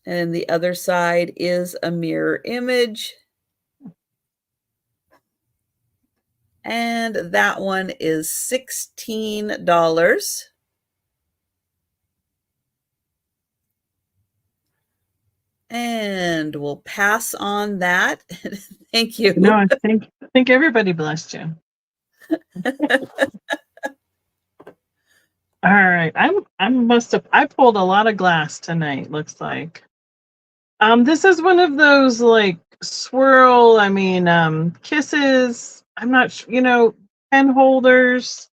and the other side is a mirror image. And that one is $16. And we'll pass on that. Thank you. No, I think everybody blessed you. All right, I pulled a lot of glass tonight. Looks like. This is one of those like swirl. Kisses. I'm not sure. Pen holders.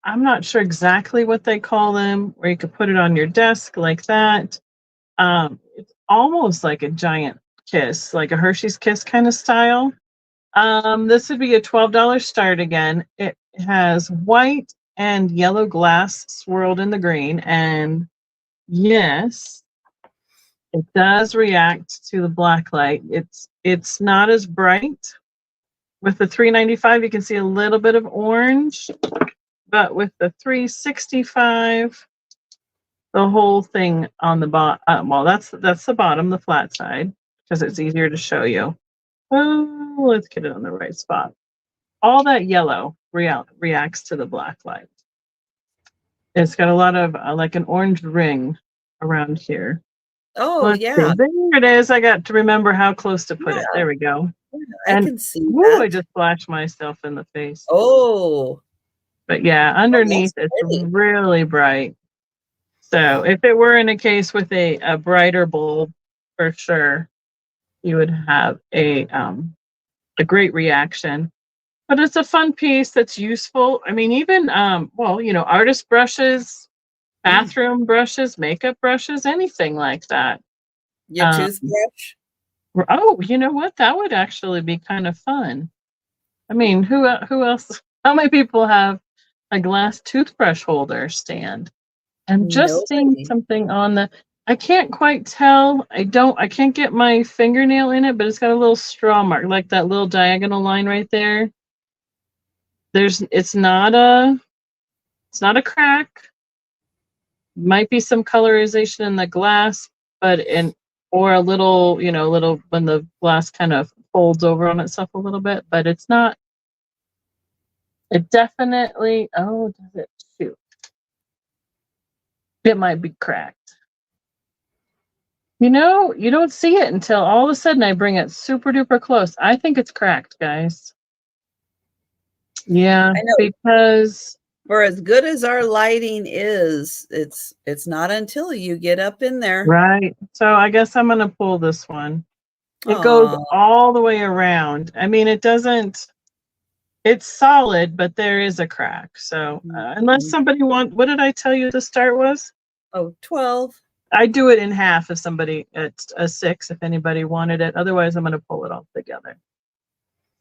I'm not sure exactly what they call them. Where you could put it on your desk like that. It's almost like a giant kiss, like a Hershey's Kiss kind of style. This would be a $12 start again. It has white and yellow glass swirled in the green, and yes, it does react to the black light. It's not as bright. With the $3.95, you can see a little bit of orange, but with the $3.65, the whole thing on the bottom. Well, that's the bottom, the flat side, because it's easier to show you. Oh, let's get it on the right spot. All that yellow reacts to the black light. It's got a lot of like an orange ring around here. Oh, Let's see. yeah. There it is. I got to remember how close to put it. There we go. I And can see woo, I that. just splashed myself in the face. Oh, But yeah, underneath it's pretty. really bright. So if it were in a case with a brighter bulb, for sure, you would have a great reaction. But it's a fun piece that's useful. I mean, even artist brushes, bathroom brushes, makeup brushes, anything like that. Your toothbrush? Oh, you know what? That would actually be kind of fun. I mean, who else? How many people have a glass toothbrush holder stand? I'm just seeing Nobody. something on the. I can't quite tell. I can't get my fingernail in it, but it's got a little straw mark, like that little diagonal line right there. It's not a crack. Might be some colorization in the glass, but or a little when the glass kind of folds over on itself a little bit, but it's not. It definitely. Oh, does it? Shoot. It might be cracked. You don't see it until all of a sudden I bring it super duper close. I think it's cracked, guys. Yeah, I know because for as good as our lighting is, it's not until you get up in there. right. So I guess I'm gonna pull this one. It goes Oh, all the way around. I mean, it doesn't. It's solid, but there is a crack. So unless somebody what did I tell you the start was? oh, 12. I do it in half if somebody, it's a 6 if anybody wanted it. Otherwise, I'm going to pull it all together.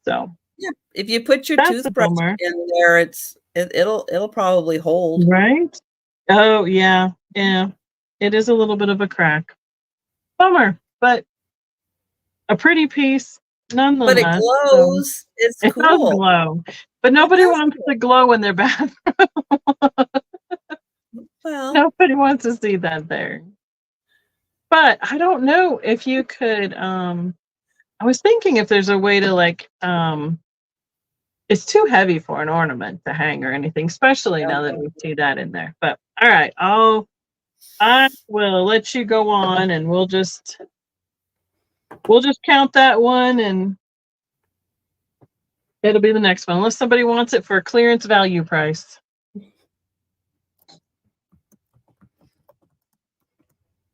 So Yeah, if you put your that's a toothbrush bummer, in there, it'll probably hold. right? Oh yeah, yeah. It is a little bit of a crack. Bummer, but a pretty piece But it nonetheless. So glows. It's it does cool. glow, but It nobody does wants glow. to glow in their bathroom. Well, Nobody wants to see that there. But I don't know if you could. I was thinking if there's a way to like it's too heavy for an ornament to hang or anything, especially now that okay. we see that in there. But all right, I will let you go on and we'll just count that one and it'll be the next one. Unless somebody wants it for a clearance value price.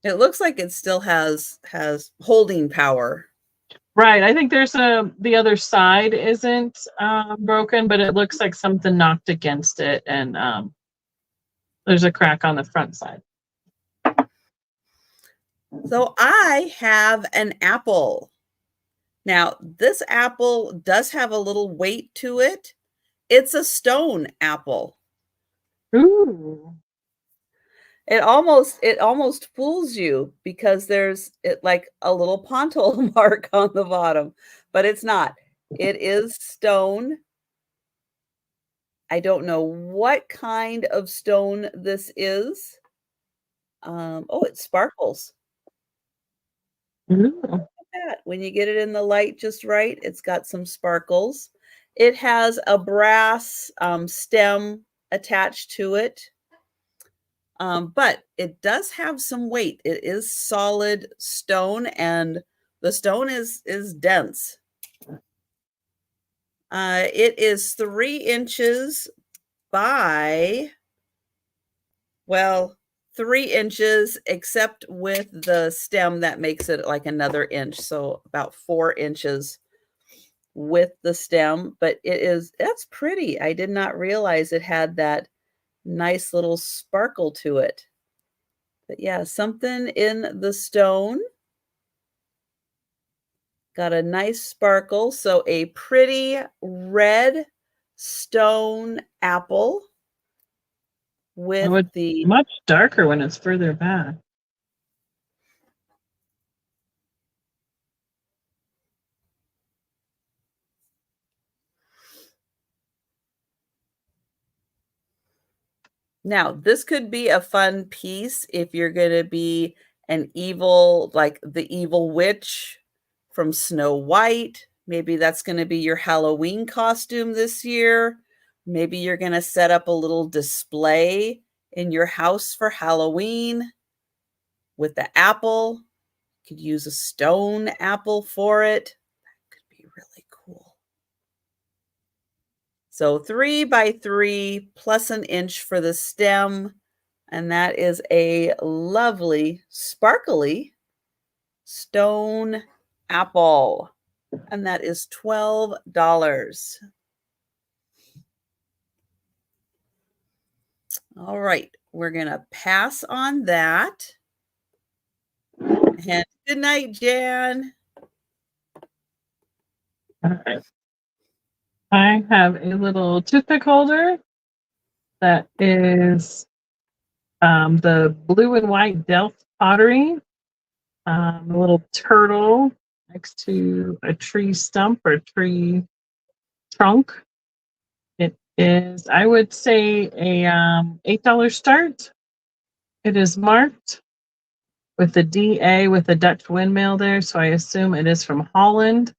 It looks like it still has holding power. Right. I think there's the other side isn't broken, but it looks like something knocked against it and there's a crack on the front side. So I have an apple. Now, this apple does have a little weight to it. It's a stone apple. Ooh. It almost fools you because there's like a little pontil mark on the bottom, but it's not. It is stone. I don't know what kind of stone this is. Oh, it sparkles. Ooh. That. When you get it in the light just right, it's got some sparkles. It has a brass stem attached to it, but it does have some weight. It is solid stone, and the stone is dense. It is 3 inches by, well, 3 inches, except with the stem that makes it like another inch. So about 4 inches with the stem, but that's pretty. I did not realize it had that nice little sparkle to it. But yeah, something in the stone. Got a nice sparkle. So a pretty red stone apple Oh, with it's the much darker when it's further back. Now, this could be a fun piece if you're going to be an evil, like the evil witch from Snow White. Maybe that's going to be your Halloween costume this year. Maybe you're going to set up a little display in your house for Halloween with the apple. You could use a stone apple for it. That could be really cool. So 3 by 3 plus an inch for the stem. And that is a lovely, sparkly stone apple. And that is $12. All right, we're going to pass on that. And good night, Jan. All right. I have a little toothpick holder that is the blue and white Delft pottery. A little turtle next to a tree stump or tree trunk. It is, I would say, a $8 start. It is marked with the DA with the Dutch windmill there, so I assume it is from Holland.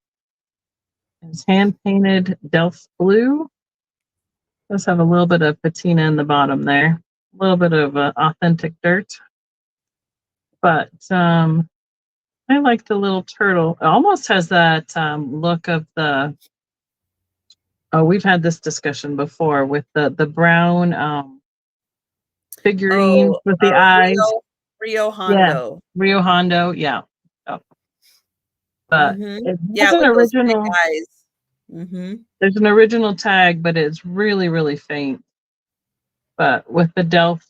It's hand painted Delft blue. Does have a little bit of patina in the bottom there, a little bit of authentic dirt. But I like the little turtle. It almost has that look of the Oh, we've had this discussion before with the brown figurines Oh, with the eyes. Rio Yeah, Hondo. Rio Hondo. Yeah. Oh, but Mm-hmm. it has Yeah, an with those big original. eyes. Mm-hmm. There's an original tag, but it's really, really faint. But with the Delft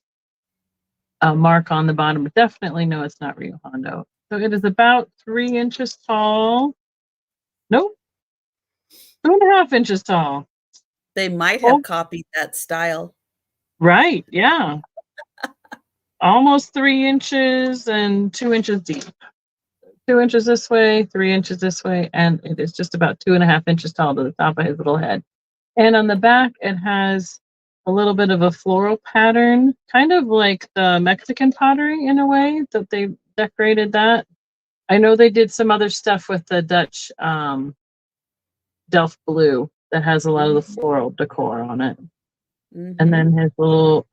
mark on the bottom, definitely no, it's not Rio Hondo. So it is about 3 inches tall. Nope, 2.5 inches tall. They might have Oh, copied that style. right. Yeah. Almost 3 inches and 2 inches deep. 2 inches this way, 3 inches this way, and it is just about 2.5 inches tall to the top of his little head. And on the back, it has a little bit of a floral pattern, kind of like the Mexican pottery in a way that they decorated that. I know they did some other stuff with the Dutch Delft blue that has a lot of the floral decor on it. And Mm-hmm. then his little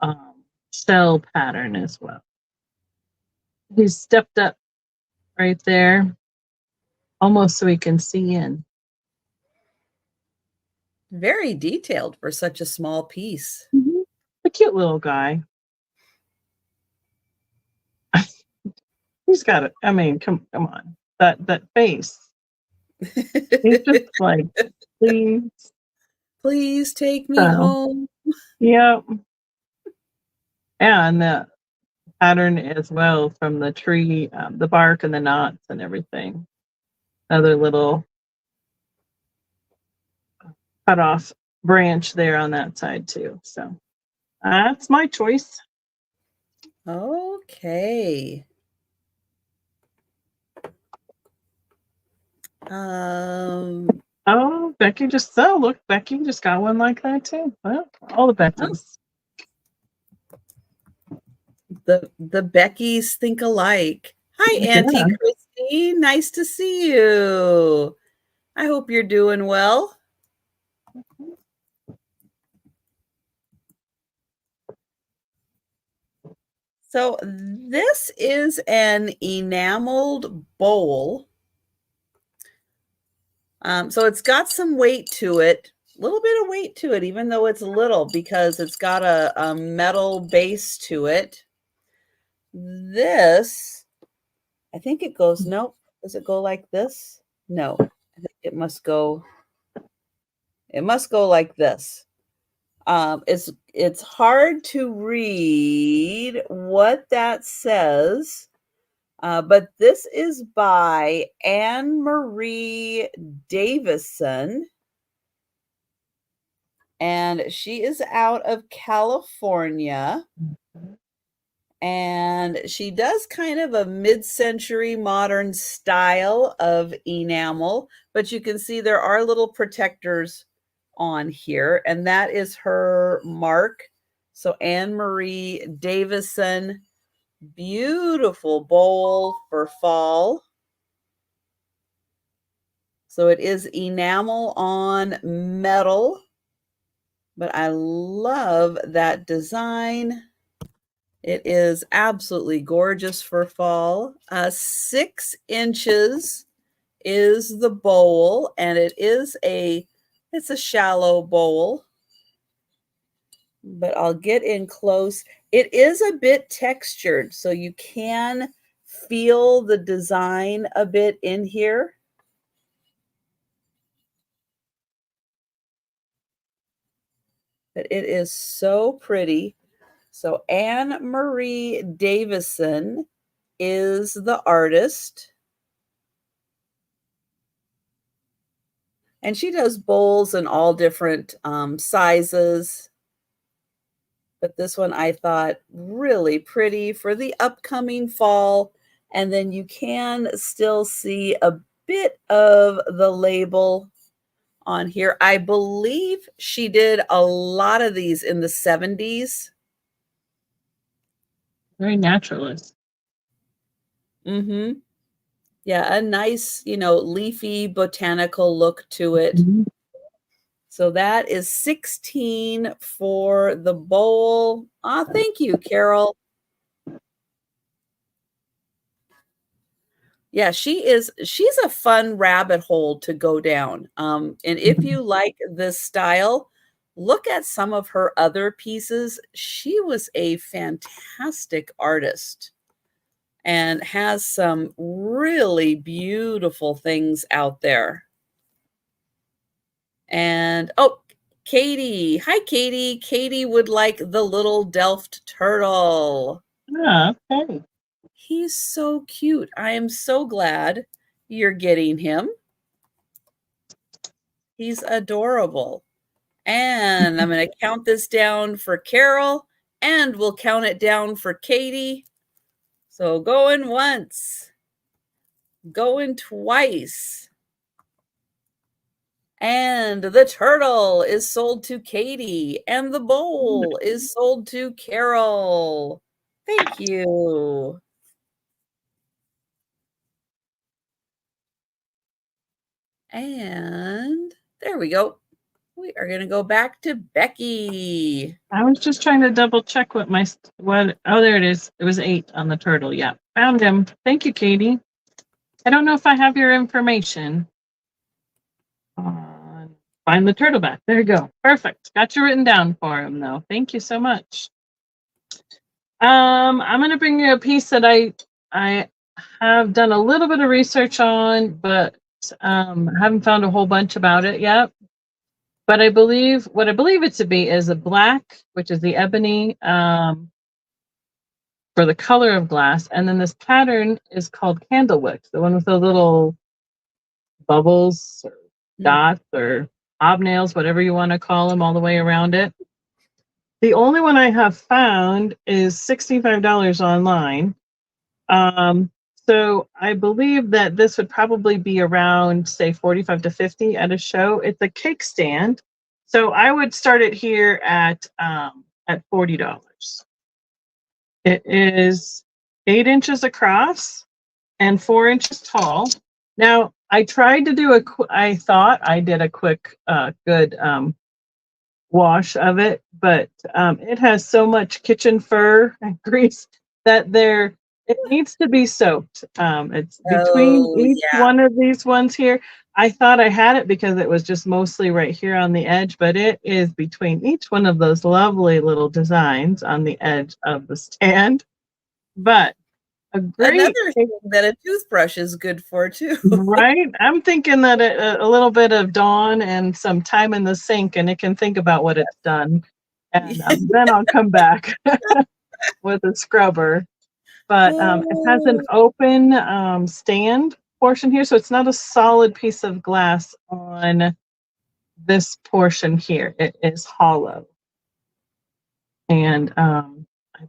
shell pattern as well. He's stepped up right there, almost so he can see in. Very detailed for such a small piece. Mm-hmm. A cute little guy. He's got it. I mean, come on. That face. He's just like, please. Please take me So, home. yeah. And the pattern as well from the tree, the bark and the knots and everything. Another little cut off branch there on that side too. So that's my choice. Okay. Oh, Becky just look, Becky just got one like that too. Well, all the Beckys. The Beckys think alike. Hi, Auntie Yeah. Christy. Nice to see you. I hope you're doing well. So this is an enameled bowl. So it's got some weight to it, a little bit of weight to it, even though it's little, because it's got a metal base to it. This, I think it goes, nope. Does it go like this? No, I think it must go like this. It's hard to read what that says, but this is by Anne Marie Davison, and she is out of California. And she does kind of a mid-century modern style of enamel, but you can see there are little protectors on here, and that is her mark. So Anne Marie Davison, beautiful bowl for fall. So it is enamel on metal, but I love that design. It is absolutely gorgeous for fall. 6 inches is the bowl, and it's a shallow bowl, but I'll get in close. It is a bit textured, so you can feel the design a bit in here. But it is so pretty. So Anne Marie Davison is the artist. And she does bowls in all different sizes. But this one I thought really pretty for the upcoming fall. And then you can still see a bit of the label on here. I believe she did a lot of these in the 70s. Very naturalist. Mm-hmm. Yeah, a nice, leafy botanical look to it. Mm-hmm. So that is 16 for the bowl. Thank you, Carol. Yeah, she's a fun rabbit hole to go down. And if you like this style, look at some of her other pieces. She was a fantastic artist and has some really beautiful things out there. And oh, Katie. Hi, Katie. Katie would like the little Delft turtle. Yeah, okay. He's so cute. I am so glad you're getting him. He's adorable. And I'm going to count this down for Carol, and we'll count it down for Katie. So going once, going twice. And the turtle is sold to Katie, and the bowl is sold to Carol. Thank you. And there we go. We are going to go back to Becky. I was just trying to double check what oh, there it is. It was 8 on the turtle. Yeah, found him. Thank you, Katie. I don't know if I have your information. Find the turtle back. There you go. Perfect. Got you written down for him, though. Thank you so much. I'm going to bring you a piece that I have done a little bit of research on, but haven't found a whole bunch about it yet. But what I believe it to be is a black, which is the ebony for the color of glass, and then this pattern is called candlewick, the one with the little bubbles or dots or hobnails, whatever you want to call them, all the way around it. The only one I have found is $65 online. So I believe that this would probably be around, say, 45 to 50 at a show. It's a cake stand. So I would start it here at $40. It is 8 inches across and 4 inches tall. Now, I tried to do I thought I did a quick, good wash of it, but it has so much kitchen fur and grease that it needs to be soaked. It's between each one of these ones here. I thought I had it because it was just mostly right here on the edge, but it is between each one of those lovely little designs on the edge of the stand. But another thing that a toothbrush is good for too. Right? I'm thinking that a little bit of Dawn and some time in the sink, and it can think about what it's done, and then I'll come back with a scrubber. But it has an open stand portion here, so it's not a solid piece of glass on this portion here. It is hollow, and I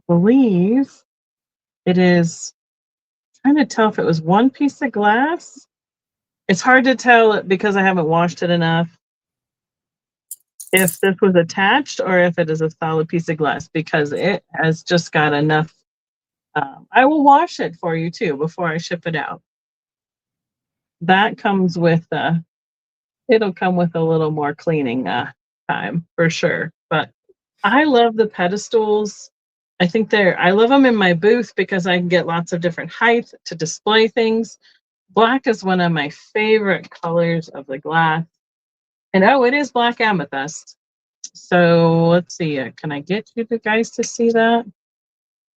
believe it is. Trying to tell if it was one piece of glass. It's hard to tell because I haven't washed it enough if this was attached or if it is a solid piece of glass, because it has just got enough. I will wash it for you too before I ship it out. That comes with it'll come with a little more cleaning time for sure. But I love the pedestals. I love them in my booth because I can get lots of different heights to display things. Black is one of my favorite colors of the glass. And oh, it is black amethyst. So let's see. Can I get you guys to see that?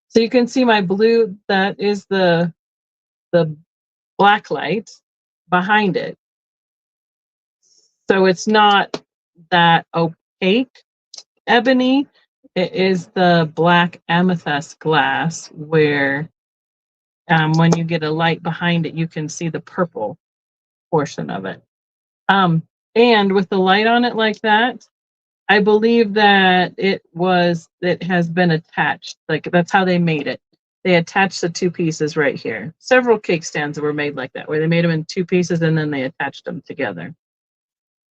So you can see my blue. That is the black light behind it. So it's not that opaque ebony. It is the black amethyst glass where when you get a light behind it, you can see the purple portion of it. And with the light on it like that, I believe that it has been attached. Like that's how they made it. They attached the 2 pieces right here. Several cake stands were made like that, where they made them in 2 pieces and then they attached them together.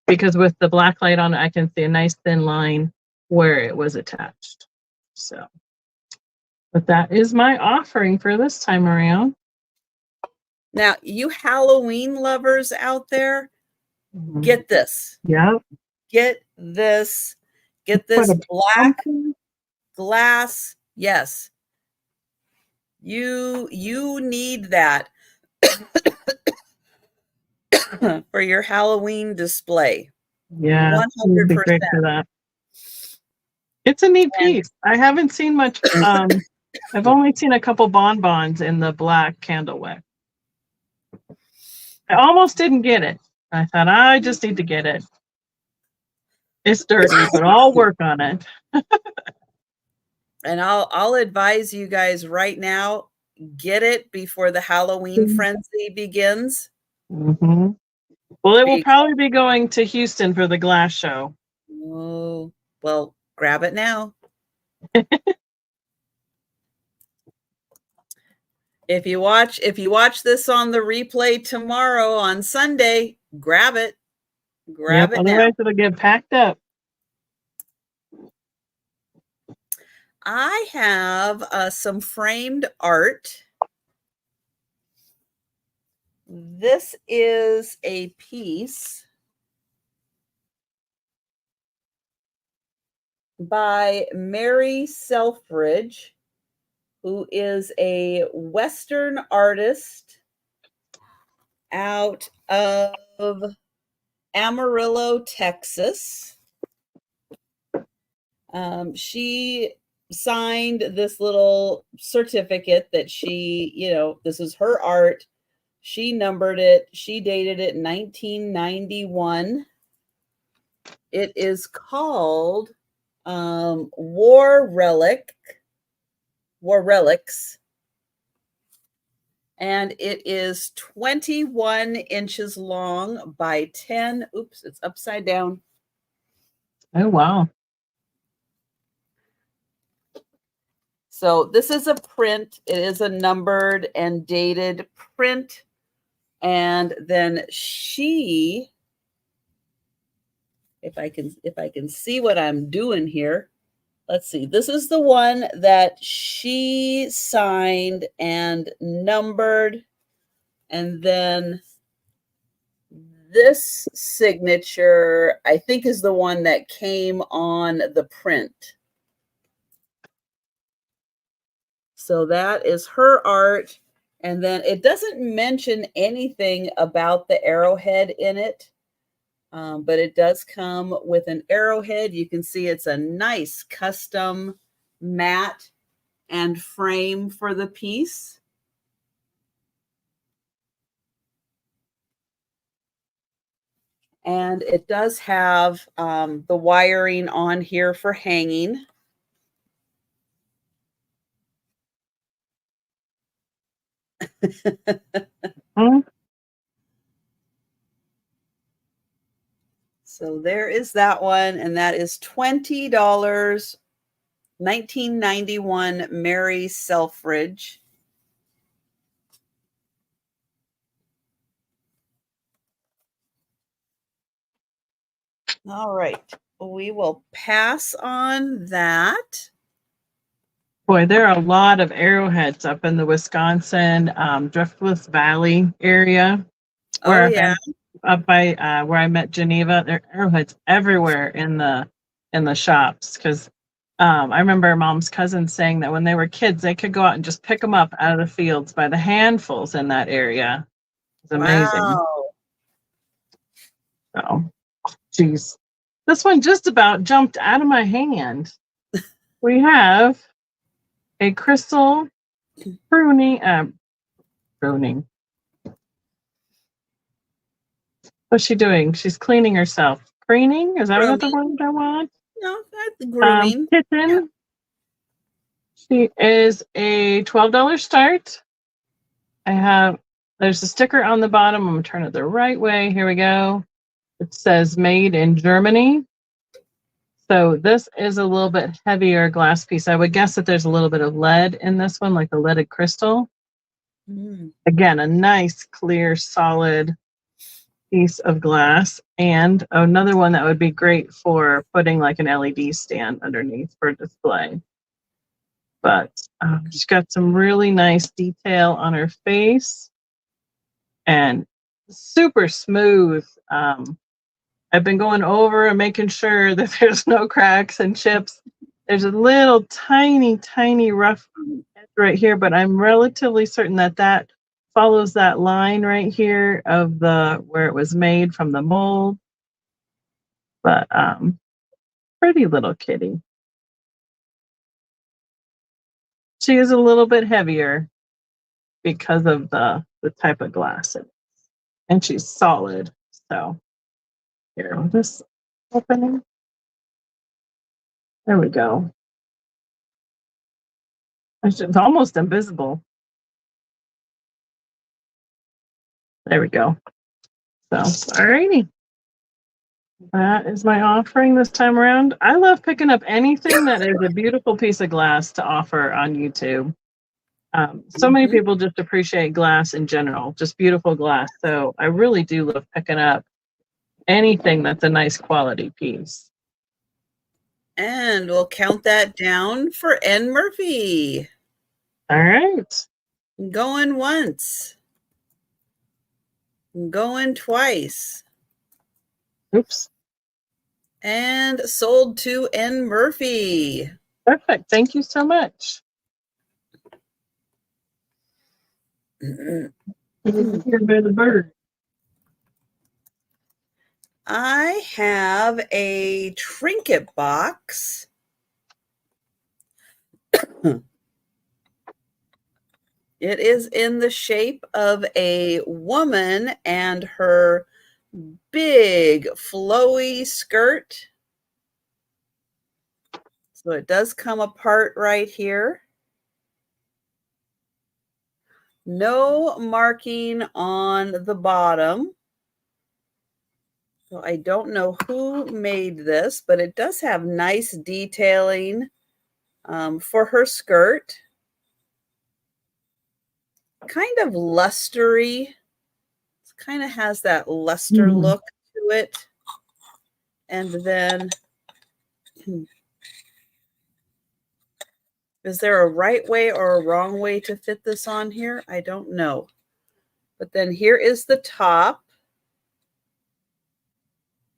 Because with the black light on it, I can see a nice thin line where it was attached. So, but that is my offering for this time around. Now, you Halloween lovers out there, get this. Yeah. Get this. Get this black glass. Yes. You need that. for your Halloween display. Yeah, it would be 100%. great for that. It's a neat And piece. I haven't seen much. I've only seen a couple bonbons in the black candle wick. I almost didn't get it. I thought I just need to get it. It's dirty, but I'll work on it. and I'll advise you guys right now, get it before the Halloween frenzy begins. Mm-hmm. Well, it will Because, probably be going to Houston for the glass show. oh, well, grab it now. If you watch this on the replay tomorrow on Sunday, grab it. Grab it now. Otherwise it'll get packed up. I have some framed art. This is a piece by Mary Selfridge, who is a Western artist out of Amarillo, Texas. She signed this little certificate that she, this is her art. She numbered it. She dated it 1991. It is called War Relics. And it is 21 inches long by 10. Oops, it's upside down. Oh, wow. So this is a print. It is a numbered and dated print. And then she, if I can see what I'm doing here. Let's see. This is the one that she signed and numbered. And then this signature, I think, is the one that came on the print. So that is her art. And then it doesn't mention anything about the arrowhead in it. But it does come with an arrowhead. You can see it's a nice custom mat and frame for the piece. And it does have the wiring on here for hanging. So there is that one, and that is $20, 1991 Mary Selfridge. All right, we will pass on that. Boy, there are a lot of arrowheads up in the Wisconsin Driftwood Valley area. Oh, yeah. Up by where I met Geneva. There are arrowheads everywhere in the shops, because I remember Mom's cousins saying that when they were kids, they could go out and just pick them up out of the fields by the handfuls in that area. It's amazing. Wow. So, geez, this one just about jumped out of my hand. We have a crystal pruning. What's she doing? She's cleaning herself. Preening? Is that what the word I want? No, that's grooming. Kitten. Yeah. She is a $12 start. There's a sticker on the bottom. I'm going to turn it the right way. Here we go. It says made in Germany. So this is a little bit heavier glass piece. I would guess that there's a little bit of lead in this one, like a leaded crystal. Again, a nice, clear, solid piece of glass. And another one that would be great for putting like an LED stand underneath for display. But she's got some really nice detail on her face and super smooth. I've been going over and making sure that there's no cracks and chips. There's a little tiny rough edge right here, but I'm relatively certain that follows that line right here of the where it was made from the mold. But pretty little kitty. She is a little bit heavier because of the type of glass it is. And she's solid. So here, this opening. There we go. It's almost invisible. There we go. So, alrighty. That is my offering this time around. I love picking up anything that is a beautiful piece of glass to offer on YouTube. So many people just appreciate glass in general, just beautiful glass. So I really do love picking up anything that's a nice quality piece. And we'll count that down for N. Murphy. All right. Going once. Going twice. Oops. And sold to N. Murphy. Perfect. Thank you so much. Here by the bird. I have a trinket box. It is in the shape of a woman and her big flowy skirt. So it does come apart right here. No marking on the bottom. So I don't know who made this, but it does have nice detailing for her skirt. Kind of lustery. It kind of has that luster look to it. And then, is there a right way or a wrong way to fit this on here? I don't know. But then here is the top.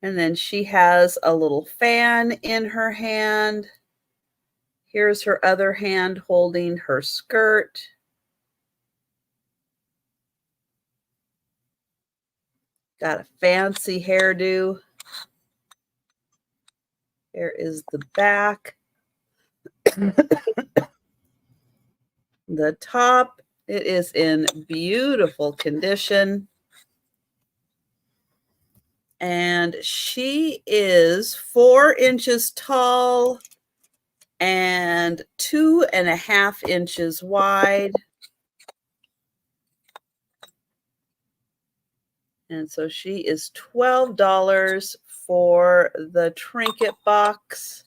And then she has a little fan in her hand. Here's her other hand holding her skirt. Got a fancy hairdo. Here is the back. The top, it is in beautiful condition. And she is 4 inches tall and 2.5 inches wide. And so she is $12 for the trinket box.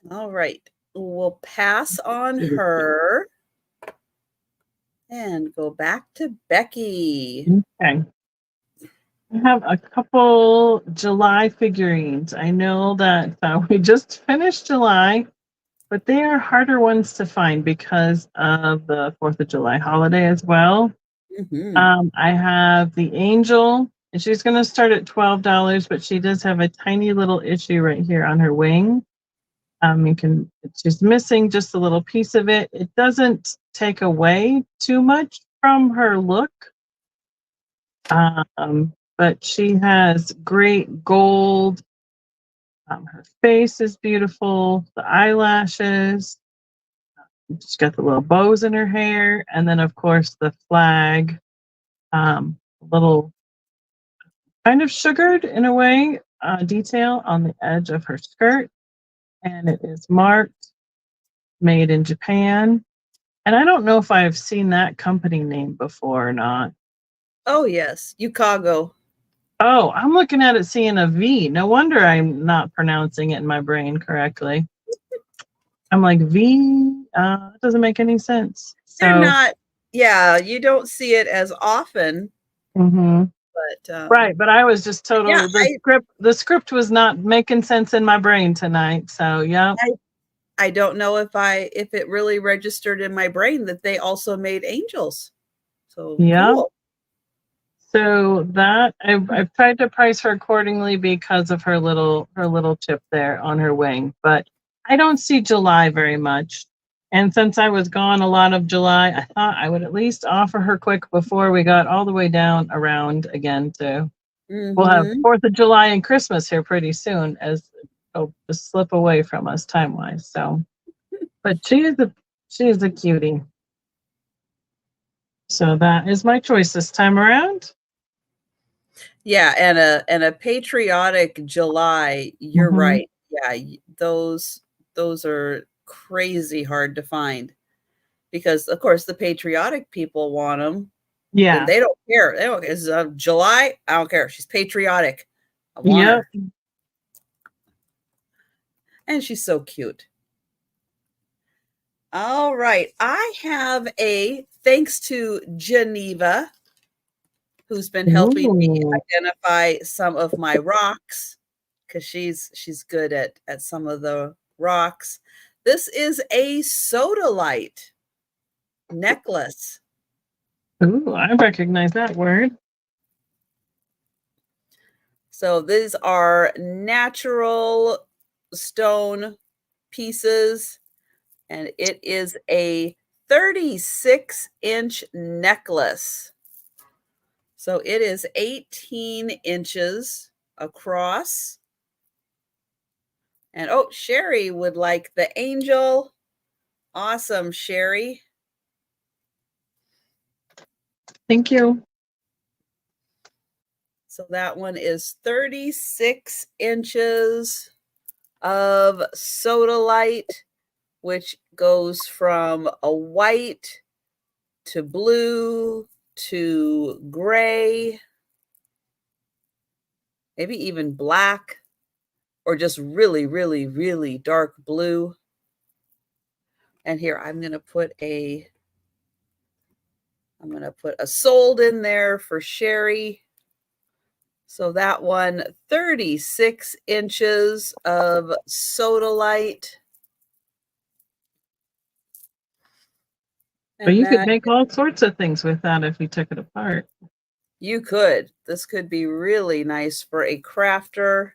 All right, we'll pass on her and go back to Becky. Okay. I have a couple July figurines. I know that we just finished July, but they are harder ones to find because of the 4th of July holiday as well. I have the angel, and she's going to start at $12, but she does have a tiny little issue right here on her wing. She's missing just a little piece of it. It doesn't take away too much from her look. But she has great gold. Her face is beautiful. The eyelashes. She's got the little bows in her hair. And then, of course, the flag. A little kind of sugared in a way detail on the edge of her skirt. And it is marked made in Japan. And I don't know if I've seen that company name before or not. Oh, yes. Yukago. Oh, I'm looking at it seeing a V. No wonder I'm not pronouncing it in my brain correctly. I'm like, V? It doesn't make any sense. They're not, yeah, you don't see it as often. But right, but I was just totally, yeah, the script was not making sense in my brain tonight. So, yeah. I don't know if it really registered in my brain that they also made angels. So, yeah. Cool. So that I've tried to price her accordingly because of her little chip there on her wing, but I don't see July very much. And since I was gone a lot of July, I thought I would at least offer her quick before we got all the way down around again to we'll have Mm-hmm. 4th of July and Christmas here pretty soon as it'll just slip away from us time wise. So but she is a cutie. So that is my choice this time around. Yeah, and a patriotic July, you're Mm-hmm. right. Yeah, those are crazy hard to find because of course the patriotic people want them and Yeah. they don't care. They don't, it's July, I don't care. She's patriotic. I want Yep. her. And she's so cute. All right. I have a thanks to Geneva who's been helping me Ooh. identify some of my rocks because she's good at some of the rocks. This is a sodalite necklace. Ooh, I recognize that word. So these are natural stone pieces, and it is a 36-inch necklace. So it is 18 inches across. And oh, Sherry would like the angel. Awesome, Sherry. Thank you. So that one is 36 inches of sodalite, which goes from a white to blue to gray, maybe even black, or just really, really, really dark blue. And here I'm going to put a sold in there for Sherry. So that one, 36 inches of sodalite. But And you could that make all sorts of things with that if you took it apart. you could. This could be really nice for a crafter.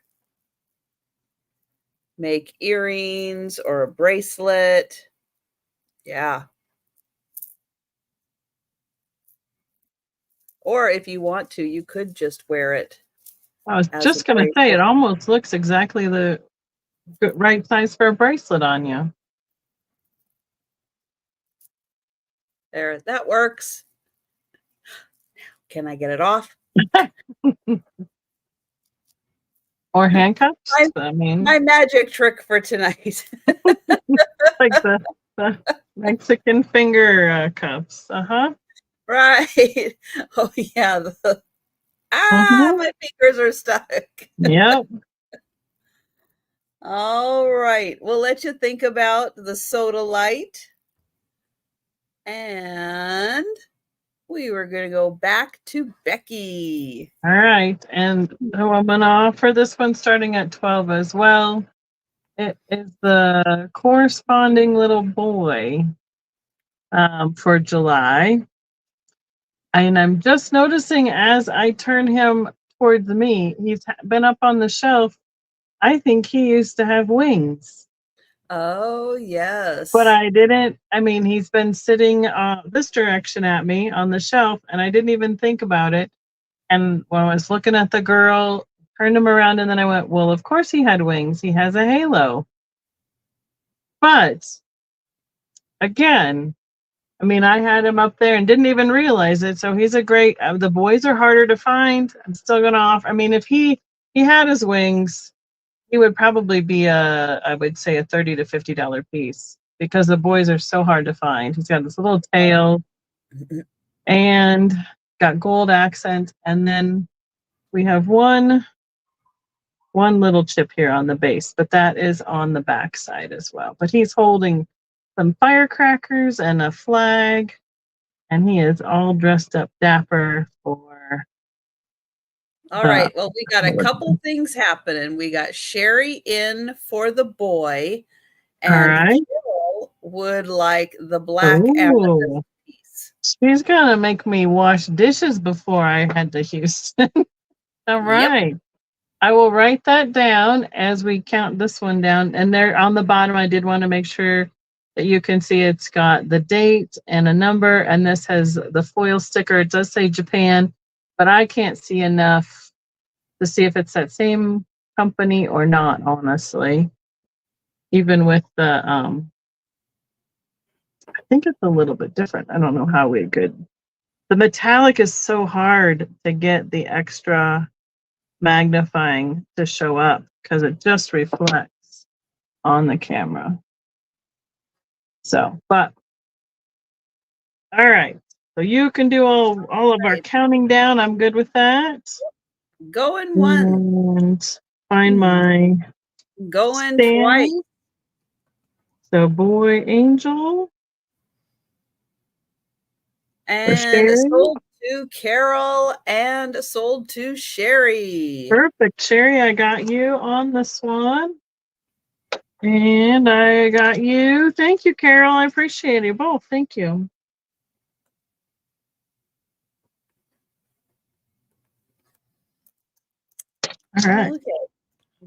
Make earrings or a bracelet. Yeah. Or if you want to, you could just wear it I was as a just going to say, it bracelet. almost looks exactly the right size for a bracelet on you. There, that works. Can I get it off? Or handcuffs. My, I mean, my magic trick for tonight. like the Mexican finger cuffs. Uh-huh. Right. Oh, yeah. Mm-hmm. My fingers are stuck. Yep. All right. We'll let you think about the sodalite. And we were going to go back to Becky. All right. And so I'm going to offer this one starting at 12 as well. It is the corresponding little boy for July. And I'm just noticing as I turn him towards me, he's been up on the shelf. I think he used to have wings. Oh, But yes. I didn't, I mean, he's been sitting this direction at me on the shelf, and I didn't even think about it. And when I was looking at the girl, turned him around, and then I went, well, of course he had wings. He has a halo. But again, I mean, I had him up there and didn't even realize it. So he's a great, the boys are harder to find. I'm still going to offer, I mean, if he had his wings, he would probably be I would say a $30 to $50 piece because the boys are so hard to find. He's got this little tail and got gold accent. And then we have one little chip here on the base, but that is on the back side as well. But he's holding some firecrackers and a flag, and he is all dressed up dapper for All the right. Well, we got a couple things happening. We got Sherry in for the boy, all and right. Carol would like the black amethyst Oh, piece. she's gonna make me wash dishes before I head to Houston. All Yep. right. I will write that down as we count this one down. And there on the bottom, I did want to make sure that you can see it's got the date and a number, and this has the foil sticker. It does say Japan, but I can't see enough to see if it's that same company or not, honestly. Even with the I think it's a little bit different. I don't know how we could. The metallic is so hard to get the extra magnifying to show up because it just reflects on the camera. So, but all right. So you can do all of our counting down. I'm good with that. Going one. And find my Going twice. stand. So boy angel. And sold to Carol and sold to Sherry. Perfect. Sherry, I got you on this one. And I got you. Thank you, Carol. I appreciate you both. Thank you. All right. Okay.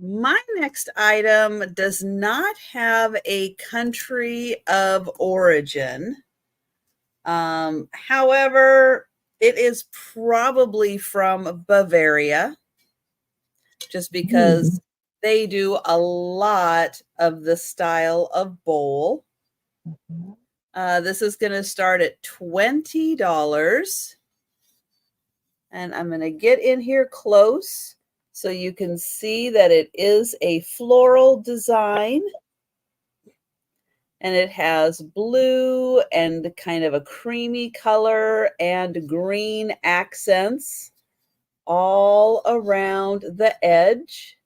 My next item does not have a country of origin. However, it is probably from Bavaria, just because they do a lot of the style of bowl. This is going to start at $20. And I'm going to get in here close so you can see that it is a floral design. And it has blue and kind of a creamy color and green accents all around the edge.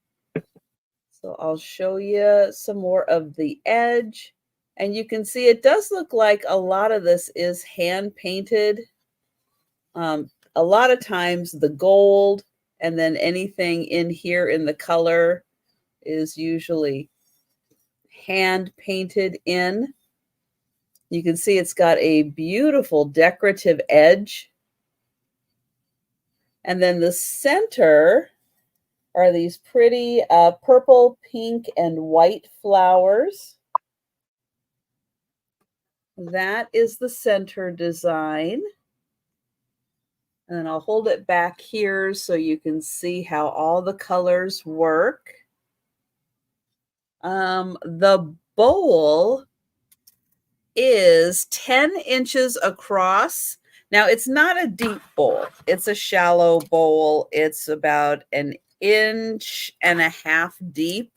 So I'll show you some more of the edge. And you can see it does look like a lot of this is hand painted. A lot of times the gold and then anything in here in the color is usually hand painted in. You can see it's got a beautiful decorative edge. And then the center are these pretty purple, pink, and white flowers. That is the center design. And then I'll hold it back here so you can see how all the colors work. The bowl is 10 inches across. Now, it's not a deep bowl. It's a shallow bowl. It's about 1.5 inches deep.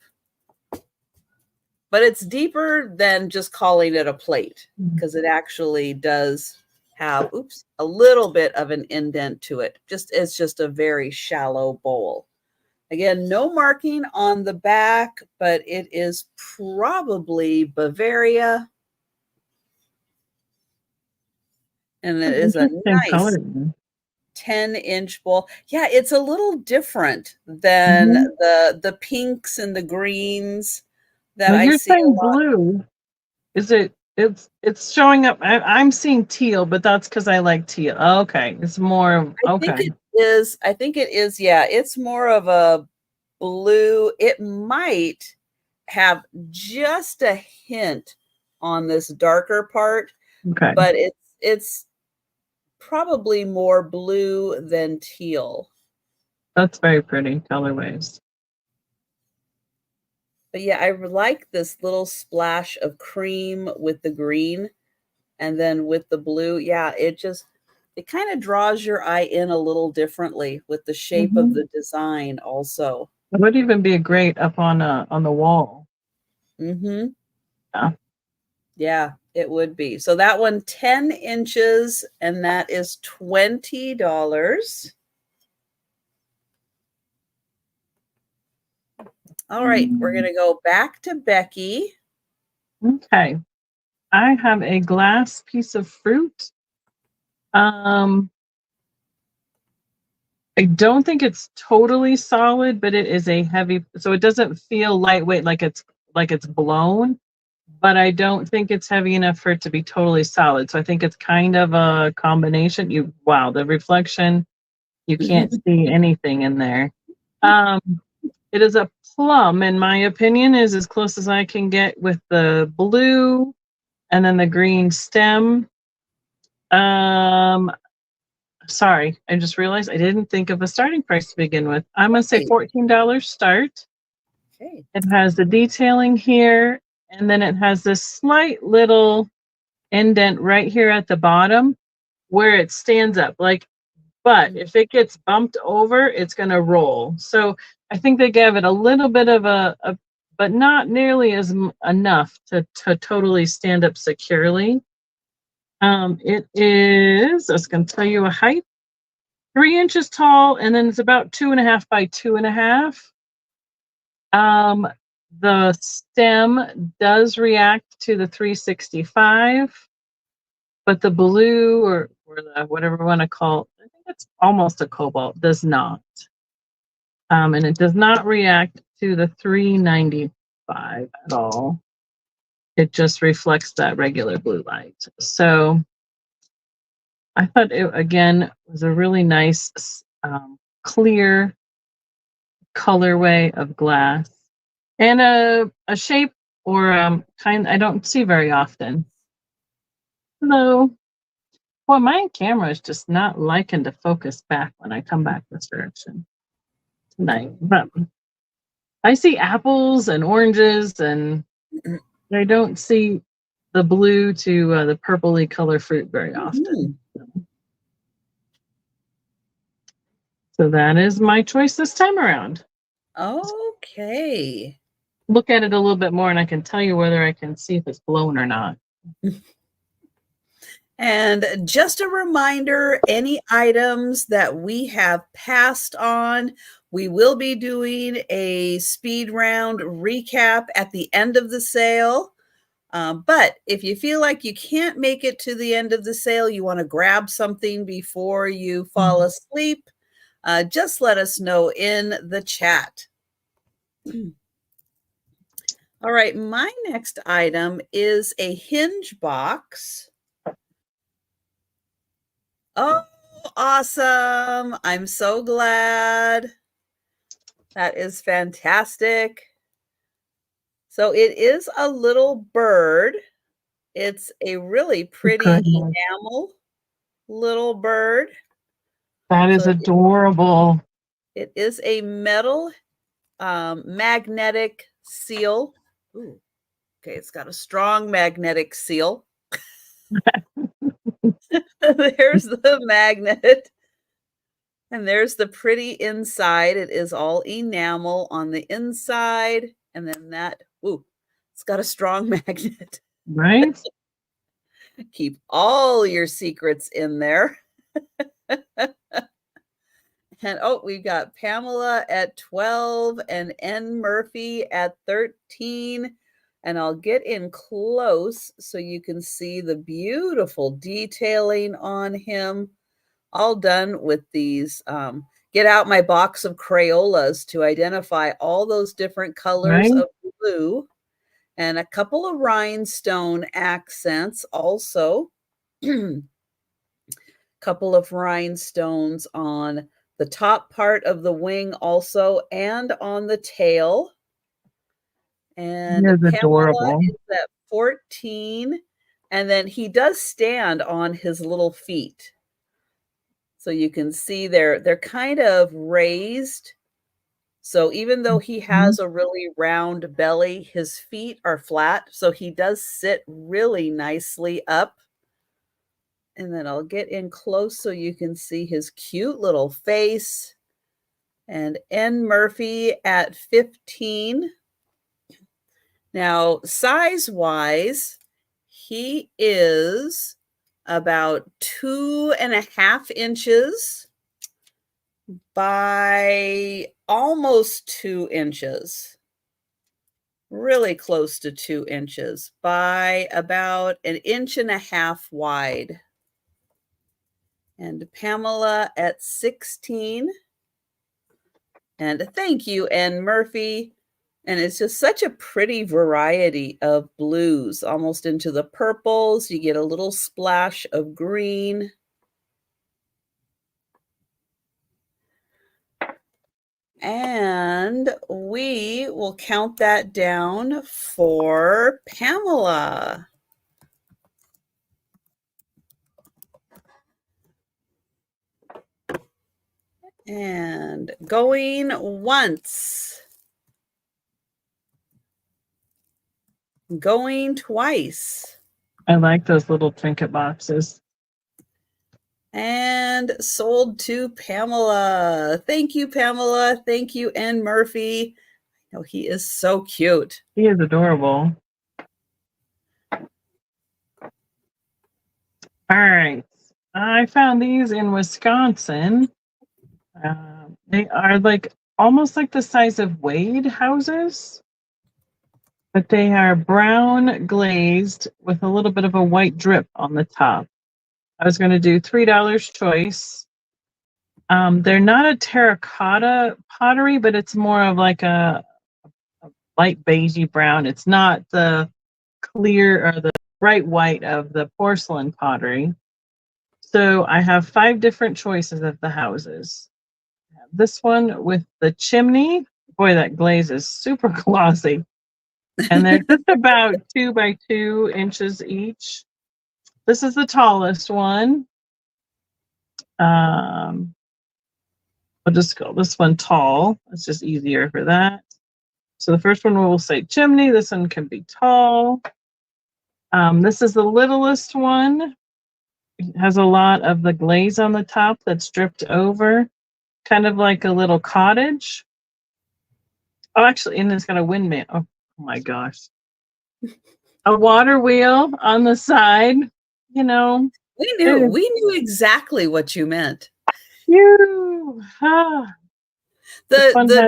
But it's deeper than just calling it a plate because it actually does have, a little bit of an indent to it. It's just a very shallow bowl. Again, no marking on the back, but it is probably Bavaria. And it is a nice 10-inch bowl. Yeah, it's a little different than the pinks and the greens that I see a lot. Blue. Is it? It's showing up. I'm seeing teal, but that's because I like teal. Okay, it's more. Okay. I think it is. Yeah, it's more of a blue. It might have just a hint on this darker part, but it's probably more blue than teal. That's very pretty colorways. But yeah, I like this little splash of cream with the green and then with the blue. Yeah, it kind of draws your eye in a little differently with the shape of the design also. It would even be great up on the wall. Yeah, it would be. So that one, 10 inches, and that is $20. All right, we're going to go back to Becky. Okay. I have a glass piece of fruit. I don't think it's totally solid, but it is a heavy, so it doesn't feel lightweight like it's blown, but I don't think it's heavy enough for it to be totally solid. So I think it's kind of a combination. Wow, the reflection, you can't see anything in there. It is a plum, in my opinion, is as close as I can get with the blue And then the green stem. Sorry, I just realized I didn't think of a starting price to begin with. I'm going to say $14 start. Okay. It has the detailing here, and then it has this slight little indent right here at the bottom where it stands up. But if it gets bumped over, it's going to roll. So I think they gave it a little bit of but not nearly as enough to totally stand up securely. It is, I was going to tell you a height, 3 inches tall, and then it's about 2.5 by 2.5. The stem does react to the 365, but the blue or the whatever we want to call it, I think it's almost a cobalt, does not. And it does not react to the 395 at all. It just reflects that regular blue light. So I thought it, again, was a really nice, clear colorway of glass and a shape or kind I don't see very often. Hello. Well, my camera is just not liking to focus back when I come back this direction tonight. But I see apples and oranges, and I don't see the blue to the purpley color fruit very often. So that is my choice this time around. Okay. Look at it a little bit more, and I can tell you whether I can see if it's blown or not. And just a reminder, any items that we have passed on, we will be doing a speed round recap at the end of the sale. But if you feel like you can't make it to the end of the sale, you want to grab something before you fall asleep, just let us know in the chat. All right, my next item is a hinge box. Oh, awesome. I'm so glad. That is fantastic. So it is a little bird. It's a really pretty enamel little bird. That is adorable. It is a metal magnetic seal. Ooh, okay, it's got a strong magnetic seal. There's the magnet. And there's the pretty inside. It is all enamel on the inside. And then that, ooh, it's got a strong magnet. Right? Keep all your secrets in there. And oh, we've got Pamela at 12 and N. Murphy at 13. And I'll get in close so you can see the beautiful detailing on him. All done with these. Get out my box of Crayolas to identify all those different colors of blue. And a couple of rhinestone accents also. Couple of rhinestones on the top part of the wing also, and on the tail. And Pamela is at 14. And then he does stand on his little feet. So you can see they're kind of raised. So even though he has a really round belly, his feet are flat. So he does sit really nicely up. And then I'll get in close so you can see his cute little face. And N. Murphy at 15. Now, size-wise, he is about 2.5 inches by almost 2 inches. Really close to 2 inches by about 1.5 inches wide. And Pamela at 16. And thank you, Ann Murphy. And it's just such a pretty variety of blues, almost into the purples. You get a little splash of green. And we will count that down for Pamela. And going once. Going twice. I like those little trinket boxes. And sold to Pamela. Thank you, Pamela. Thank you, N. Murphy. Oh, he is so cute. He is adorable. All right. I found these in Wisconsin. They are like almost like the size of Wade houses, but they are brown glazed with a little bit of a white drip on the top. I was going to do $3 choice. They're not a terracotta pottery, but it's more of like a light beigey brown. It's not the clear or the bright white of the porcelain pottery. So I have 5 different choices of the houses. I have this one with the chimney. Boy, that glaze is super glossy. And they're just about 2 by 2 inches each. This is the tallest one. I'll just call this one tall. It's just easier for that. So the first one will say chimney. This one can be tall. This is the littlest one. It has a lot of the glaze on the top that's dripped over, kind of like a little cottage. Oh, actually, and it's got a windmill. Oh my gosh. A water wheel on the side, you know. We knew exactly what you meant. The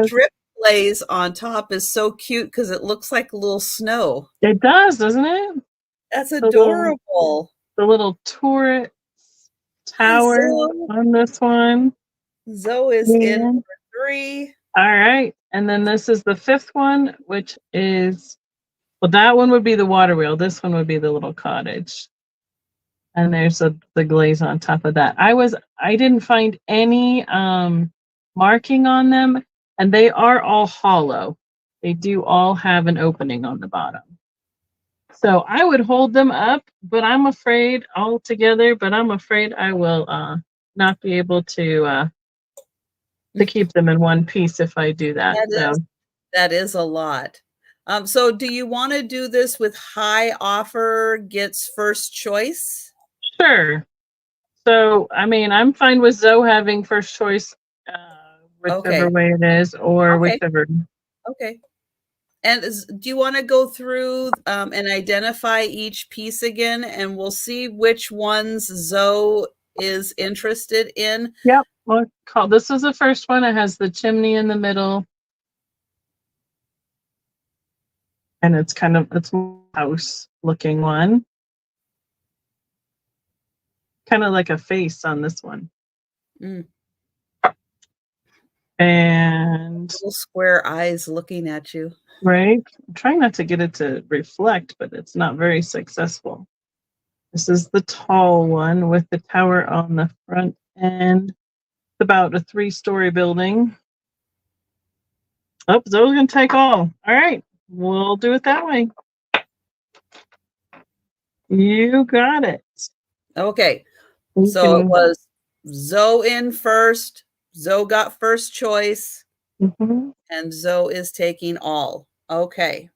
drip glaze on top is so cute because it looks like a little snow. It does, doesn't it? That's adorable. The little turret tower on this one. Zoe is in for 3. All right. And then this is the 5th one, which is, well, that one would be the water wheel. This one would be the little cottage. And there's the glaze on top of that. I didn't find any marking on them, and they are all hollow. They do all have an opening on the bottom. So I would hold them up, but I'm afraid all together, but I'm afraid I will not be able to keep them in one piece if I do that. That is a lot. So do you want to do this with high offer gets first choice? Sure. So, I mean, I'm fine with Zoe having first choice, whichever way it is, or whichever. Okay. And do you want to go through and identify each piece again, and we'll see which ones Zoe is interested in? Yep. Well, this is the first one. It has the chimney in the middle. And it's kind of, it's a house looking one. Kind of like a face on this one. And little square eyes looking at you. Right. I'm trying not to get it to reflect, but it's not very successful. This is the tall one with the tower on the front end. It's about a 3-story building. Oh, Zoe's going to take all. All right. We'll do it that way. You got it. Okay. So it was Zoe in first. Zoe got first choice. And Zoe is taking all. Okay.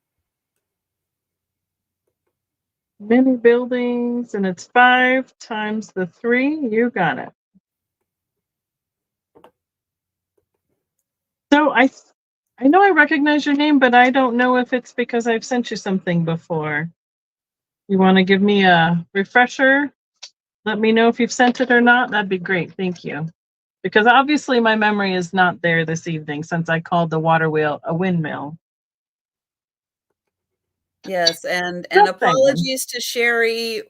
Many buildings, and it's 5 times the 3. You got it. So I know I recognize your name, but I don't know if it's because I've sent you something before. You want to give me a refresher? Let me know if you've sent it or not. That'd be great. Thank you. Because obviously my memory is not there this evening since I called the water wheel a windmill. Yes, and apologies to Sherry.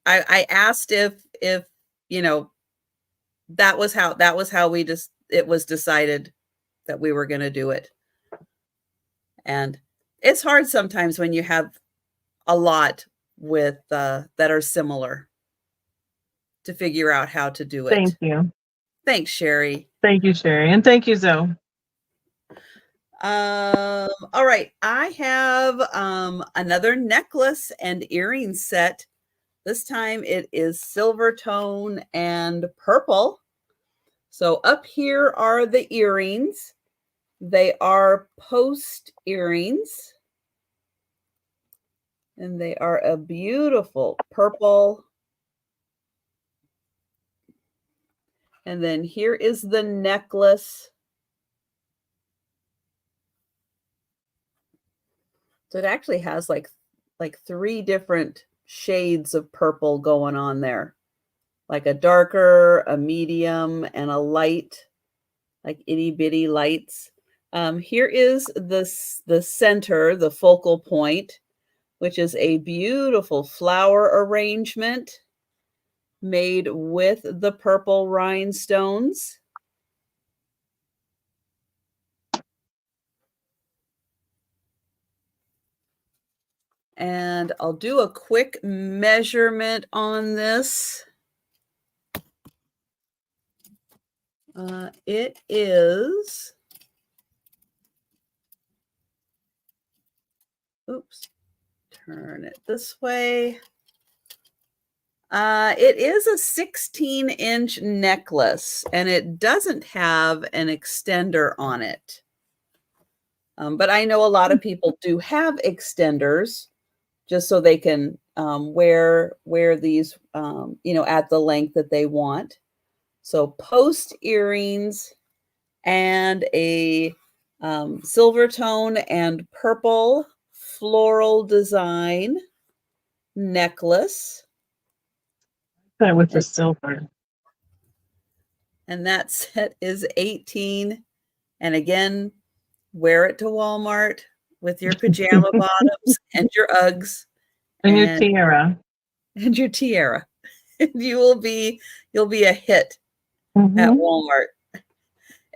I asked if you know that was how it was decided that we were going to do it. And it's hard sometimes when you have a lot with that are similar to figure out how to do it. Thank you. Thanks, Sherry. Thank you, Sherry. And thank you, Zoe. All right. I have another necklace and earring set. This time it is silver tone and purple. So up here are the earrings. They are post earrings. And they are a beautiful purple. And then here is the necklace. So it actually has like 3 different shades of purple going on there. Like a darker, a medium, and a light, like itty bitty lights. Here is the center, the focal point, which is a beautiful flower arrangement made with the purple rhinestones. And I'll do a quick measurement on this. It is, oops, turn it this way. It is a 16-inch necklace, and it doesn't have an extender on it. But I know a lot of people do have extenders just so they can wear these, at the length that they want. So post earrings and a silver tone and purple floral design necklace. That with the silver. And that set is $18. And again, wear it to Walmart with your pajama bottoms and your Uggs. And your tiara. And your tiara. You'll be a hit at Walmart.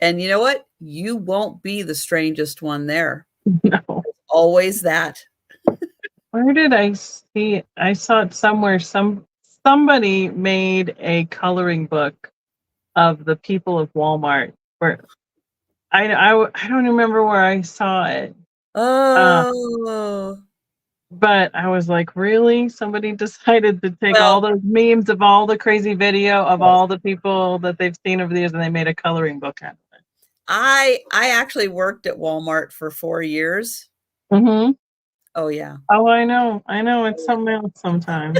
And you know what? You won't be the strangest one there. No. There's always that. Where did I see it? I saw it somewhere. Somebody made a coloring book of the people of Walmart. Where I don't remember where I saw it. Oh. But I was like, really? Somebody decided to take all those memes of all the crazy video of all the people that they've seen over the years, and they made a coloring book out of it. I actually worked at Walmart for 4 years. Mm-hmm. Oh, yeah. Oh, I know. It's something else sometimes.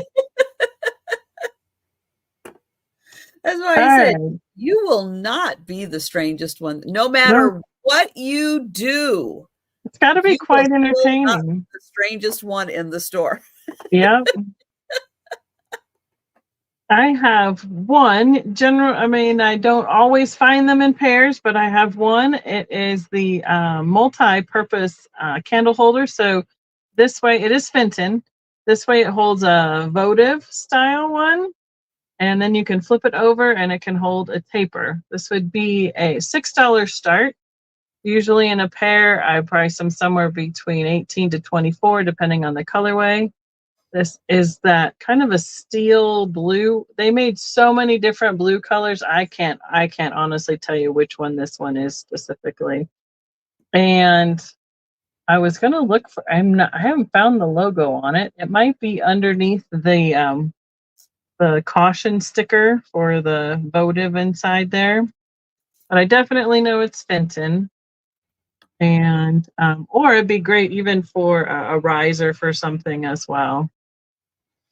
That's why I said, you will not be the strangest one. No matter what you do. It's got to be quite entertaining. The strangest one in the store. Yep. I have one I don't always find them in pairs, but I have one. It is the multi-purpose candle holder. So this way, it is Fenton. This way it holds a votive style one. And then you can flip it over and it can hold a taper. This would be a $6 start. Usually in a pair, I price them somewhere between 18 to 24, depending on the colorway. This is that kind of a steel blue. They made so many different blue colors. I can't honestly tell you which one this one is specifically. And I was gonna look for. I haven't found the logo on it. It might be underneath the caution sticker for the votive inside there. But I definitely know it's Fenton. And or it'd be great even for a riser for something as well.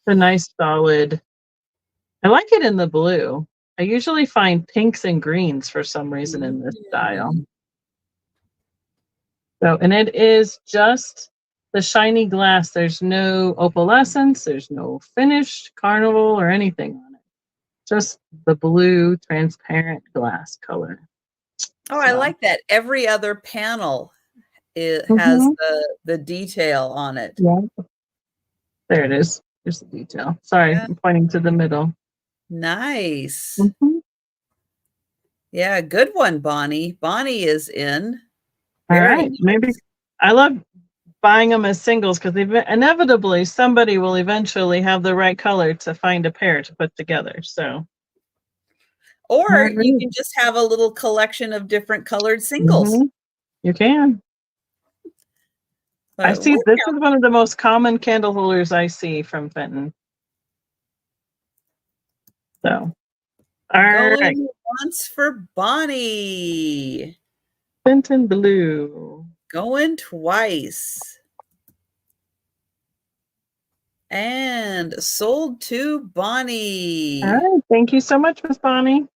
It's a nice solid. I like it in the blue. I usually find pinks and greens for some reason in this style. So, and it is just the shiny glass. There's no opalescence. There's no finished carnival or anything on it. Just the blue transparent glass color. Oh, I like that. Every other panel has the detail on it. Yeah. There it is. Here's the detail. Sorry, I'm pointing to the middle. Nice. Yeah, good one, Bonnie. Bonnie is in. All right. Nice. Maybe I love buying them as singles because inevitably somebody will eventually have the right color to find a pair to put together. So, or you can just have a little collection of different colored singles. You can. I see this is one of the most common candle holders I see from Fenton. So All right. Going once for Bonnie. Benton Blue. Going twice. And sold to Bonnie. All right. Thank you so much, Miss Bonnie.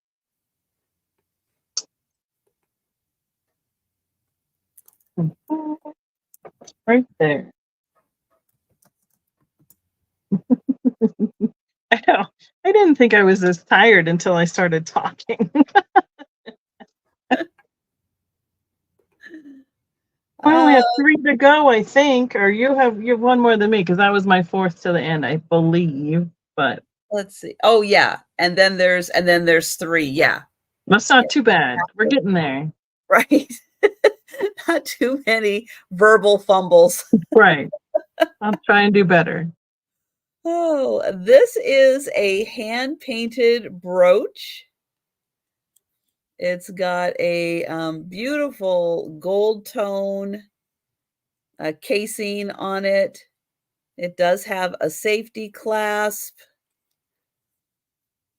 Right there. I didn't think I was this tired until I started talking. I only have 3 to go, I think, or you have one more than me because that was my 4th to the end, I believe. But let's see. Oh yeah, and then there's 3. Yeah, that's not too bad. We're getting there. right. Not too many verbal fumbles. Right. I'll try and do better. Oh, this is a hand-painted brooch. It's got a beautiful gold tone casing on it. It does have a safety clasp.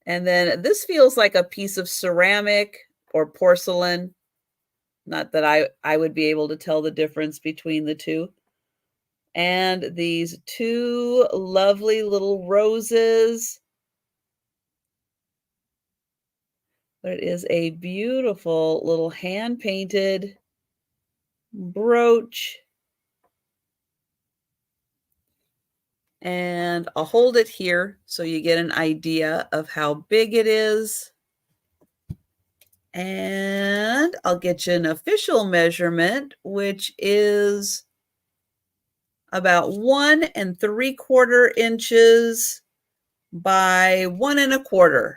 And then this feels like a piece of ceramic or porcelain. Not that I would be able to tell the difference between the two. And these 2 lovely little roses. It is a beautiful little hand-painted brooch. And I'll hold it here so you get an idea of how big it is. And I'll get you an official measurement, which is about 1 3/4 inches by 1 1/4.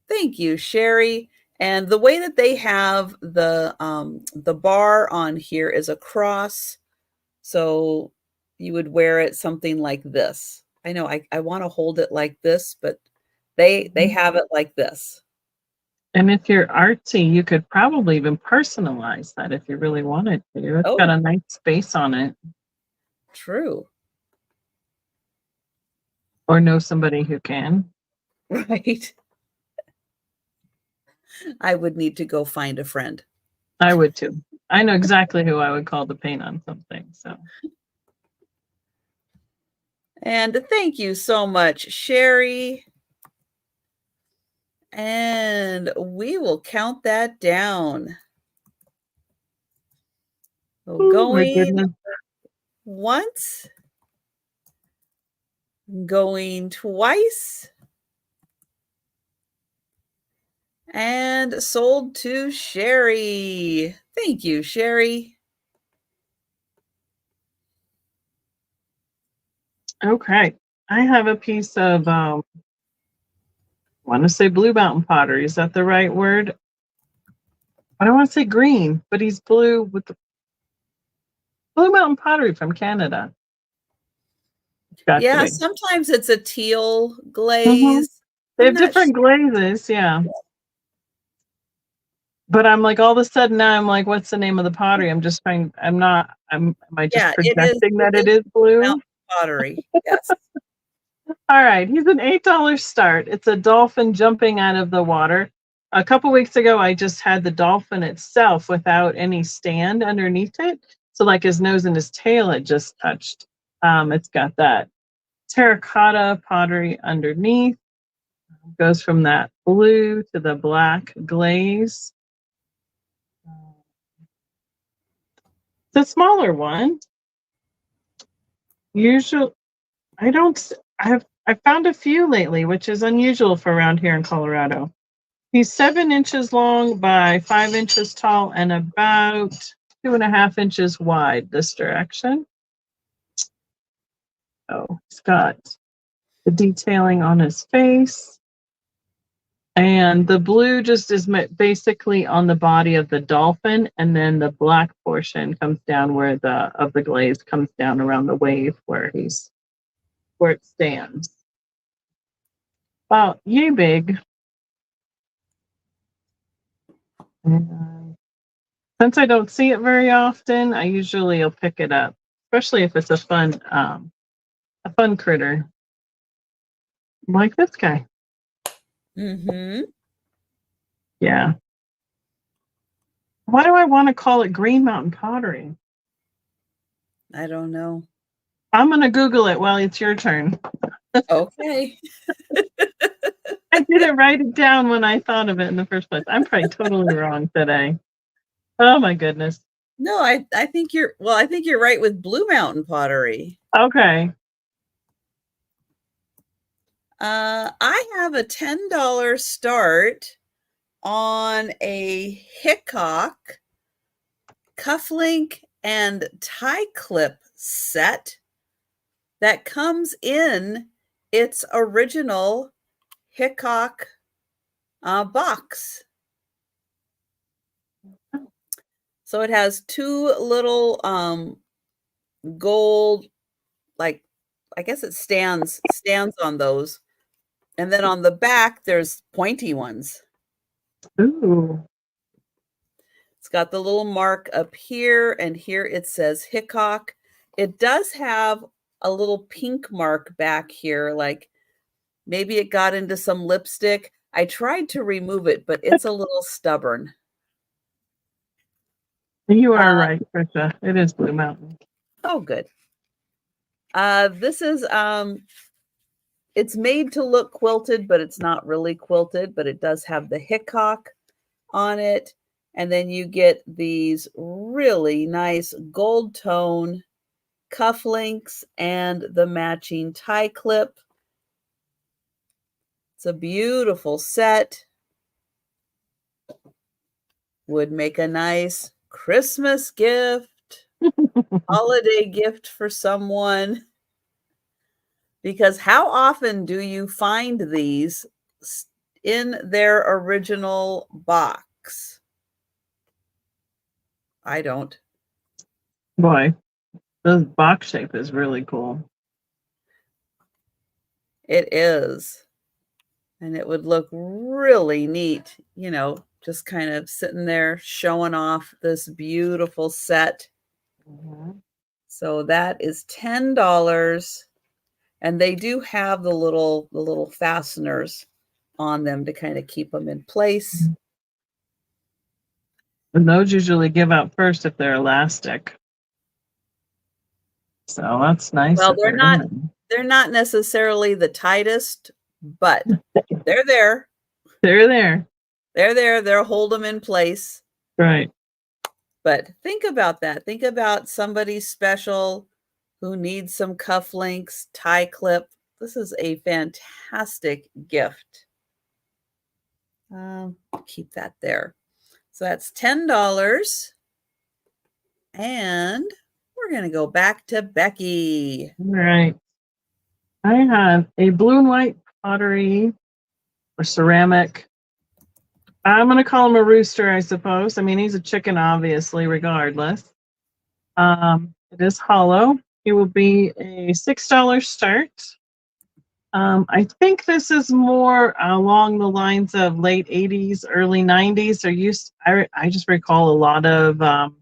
Thank you, Sherry. And the way that they have the bar on here is a cross. So you would wear it something like this. I know I want to hold it like this, but they have it like this. And if you're artsy, you could probably even personalize that if you really wanted to. It's got Oh, a nice space on it. true. Or know somebody who can. Right. I would need to go find a friend. I would too. I know exactly who I would call to paint on something. So. And thank you so much, Sherry. And we will count that down. So My going goodness. once, going twice, and sold to Sherry. Thank you, Sherry. Okay. I have a piece of I want to say blue mountain pottery. Is that the right word? I don't want to say green, but he's blue with the blue mountain pottery from Canada. Got to Yeah, be. sometimes it's a teal Mhm. glaze. They I'm have not different glazes, yeah. But I'm like, all of a sudden now I'm like, what's the name of the pottery? I'm just trying. Am I just Yeah, it is projecting that it is blue? mountain pottery. Yes. All right, he's an $8 start. It's a dolphin jumping out of the water. A couple weeks ago, I just had the dolphin itself without any stand underneath it. So like his nose and his tail had just touched. It's got that terracotta pottery underneath. Goes from that blue to the black glaze. It's a smaller one. Usually, I don't. I found a few lately, which is unusual for around here in Colorado. He's 7 inches long by 5 inches tall and about 2.5 inches wide this direction. Oh, he's got the detailing on his face. And the blue just is basically on the body of the dolphin, and then the black portion comes down where the glaze comes down around the wave where it stands. About yay big. And since I don't see it very often, I usually will pick it up, especially if it's a fun critter like this guy. Mm-hmm. Yeah. Why do I want to call it Green Mountain Pottery? I don't know. I'm going to Google it while it's your turn. Okay. I didn't write it down when I thought of it in the first place. I'm probably totally wrong today. Oh my goodness. No, I think you're right with Blue Mountain Pottery. Okay. I have a $10 start on a Hickok cufflink and tie clip set that comes in its original Hickok box. So it has two little gold, like, I guess it stands on those. And then on the back, there's pointy ones. Ooh. It's got the little mark up here, and here it says Hickok. It does have a little pink mark back here, like maybe it got into some lipstick. I tried to remove it, but it's a little stubborn. You are right, Trisha. It is Blue Mountain. Oh, good. This is it's made to look quilted, but it's not really quilted, but it does have the Hickok on it. And then you get these really nice gold tone cufflinks and the matching tie clip. It's a beautiful set. Would make a nice Christmas gift, holiday gift for someone. Because how often do you find these in their original box? I don't. Boy, this box shape is really cool. It is. And it would look really neat, just kind of sitting there showing off this beautiful set. Mm-hmm. So that is $10. And they do have the little fasteners on them to kind of keep them in place. And those usually give out first if they're elastic. So that's nice. Well, they're not necessarily the tightest, but they're there. They're there. They're there. They'll hold them in place. Right. But think about that. Think about somebody special who needs some cufflinks, tie clip. This is a fantastic gift. Keep that there. So that's $10. And we're going to go back to Becky. All right. I have a blue and white pottery or ceramic. I'm going to call him a rooster, I suppose. I mean, he's a chicken, obviously, regardless. It is hollow. It will be a $6 start. I think this is more along the lines of late 80s, early 90s. I just recall a lot of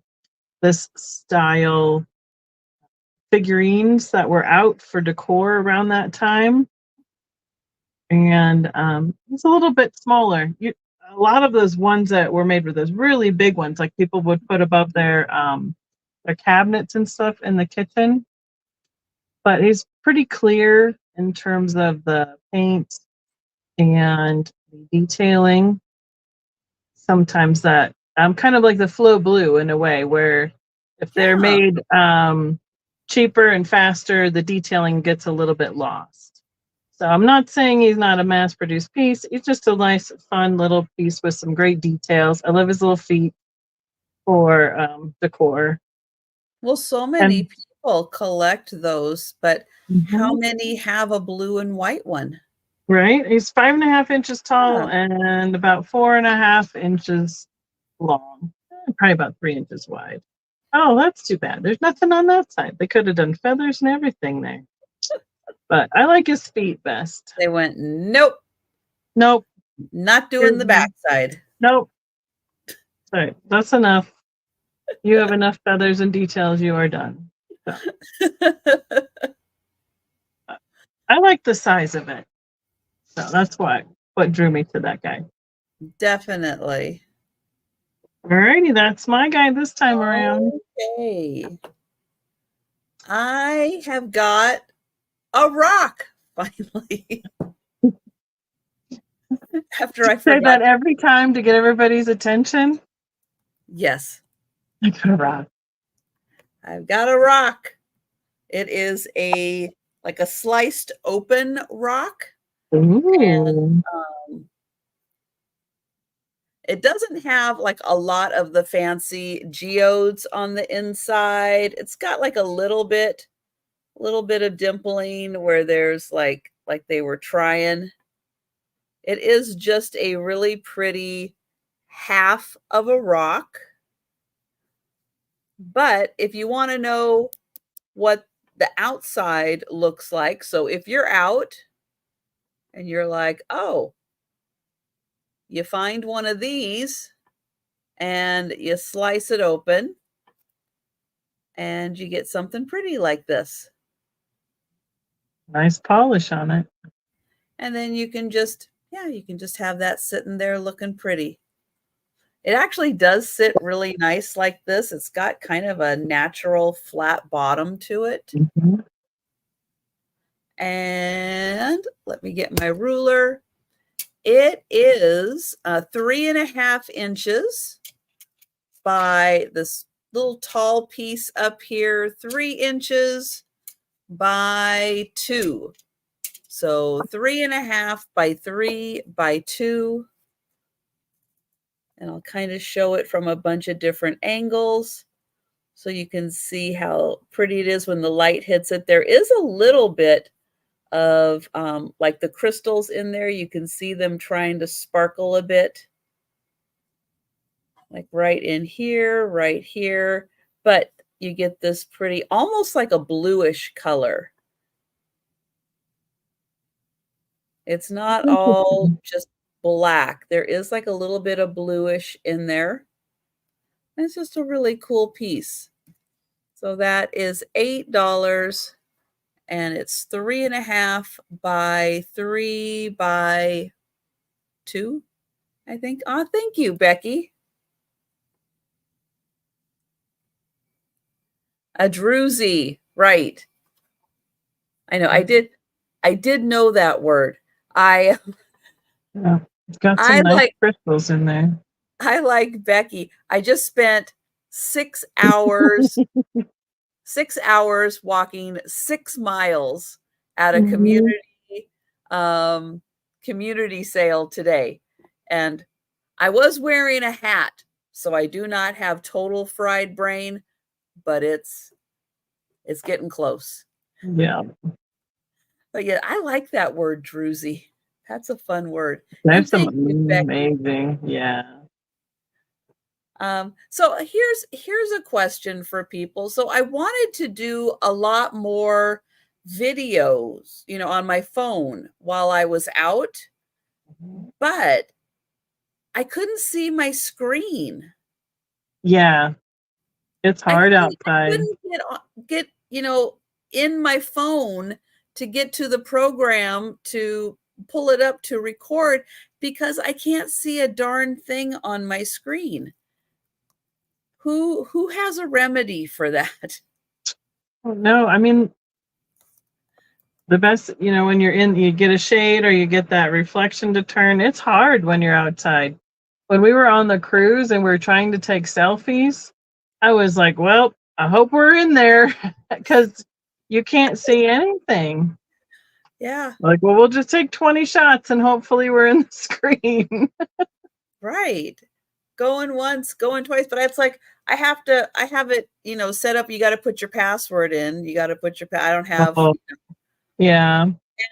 this style figurines that were out for decor around that time. And it's a little bit smaller. A lot of those ones that were made with those really big ones, like people would put above their cabinets and stuff in the kitchen. But it's pretty clear in terms of the paint and the detailing. Sometimes that kind of like the Flow Blue in a way, where if they're made cheaper and faster, the detailing gets a little bit lost. So I'm not saying he's not a mass-produced piece. It's just a nice, fun little piece with some great details. I love his little feet for decor. Well, so many people collect those, but how many have a blue and white one? Right? He's 5.5 inches tall and about 4.5 inches long. Probably about 3 inches wide. Oh, that's too bad. There's nothing on that side. They could have done feathers and everything there. But I like his feet best. They went, nope. Nope. Not doing the backside. Nope. Sorry, that's enough. You have enough feathers and details. You are done. So. I like the size of it. So that's why. what drew me to that guy. Definitely. Alrighty, that's my guy this time around. Okay. I have got a rock finally. After I Say forgot. that every time to get everybody's attention. Yes. I got a rock. I've got a rock. It is like a sliced open rock. Ooh. And it doesn't have like a lot of the fancy geodes on the inside. It's got like a little bit of dimpling where there's like they were trying. It is just a really pretty half of a rock. But if you want to know what the outside looks like, so if you're out and you're like, oh, you find one of these and you slice it open and you get something pretty like this. Nice polish on it. And then you can just have that sitting there looking pretty. It actually does sit really nice like this. It's got kind of a natural flat bottom to it. Mm-hmm. And let me get my ruler. It is 3.5 inches by this little tall piece up here, 3 inches by 2. So 3.5 by 3 by 2. And I'll kind of show it from a bunch of different angles so you can see how pretty it is when the light hits it. There is a little bit of like the crystals in there. You can see them trying to sparkle a bit. Like right in here, right here. But you get this pretty, almost like a bluish color. It's not all just black. There is like a little bit of bluish in there. And it's just a really cool piece. So that is $8. And it's 3.5 by 3 by 2, I think. Oh, thank you, Becky. A druzy, right. I know, I did know that word. Yeah, it's got some nice crystals in there. I like Becky. I just spent 6 hours 6 hours walking 6 miles at a community sale today. And I was wearing a hat, so I do not have total fried brain, but it's getting close. Yeah. But yeah, I like that word, druzy. That's a fun word. That's some amazing. Yeah. So here's a question for people. So I wanted to do a lot more videos, on my phone while I was out, but I couldn't see my screen. Yeah. It's hard outside. I couldn't get in my phone to get to the program to pull it up to record because I can't see a darn thing on my screen. Who has a remedy for that? No, I mean, the best, when you get a shade or you get that reflection to turn, it's hard when you're outside. When we were on the cruise and we were trying to take selfies, I was like, well, I hope we're in there because you can't see anything. Yeah. Like, well, we'll just take 20 shots and hopefully we're in the screen. Right. Going once, going twice, but it's like I have it, set up. You got to put your password in. You got to put I don't have. Yeah.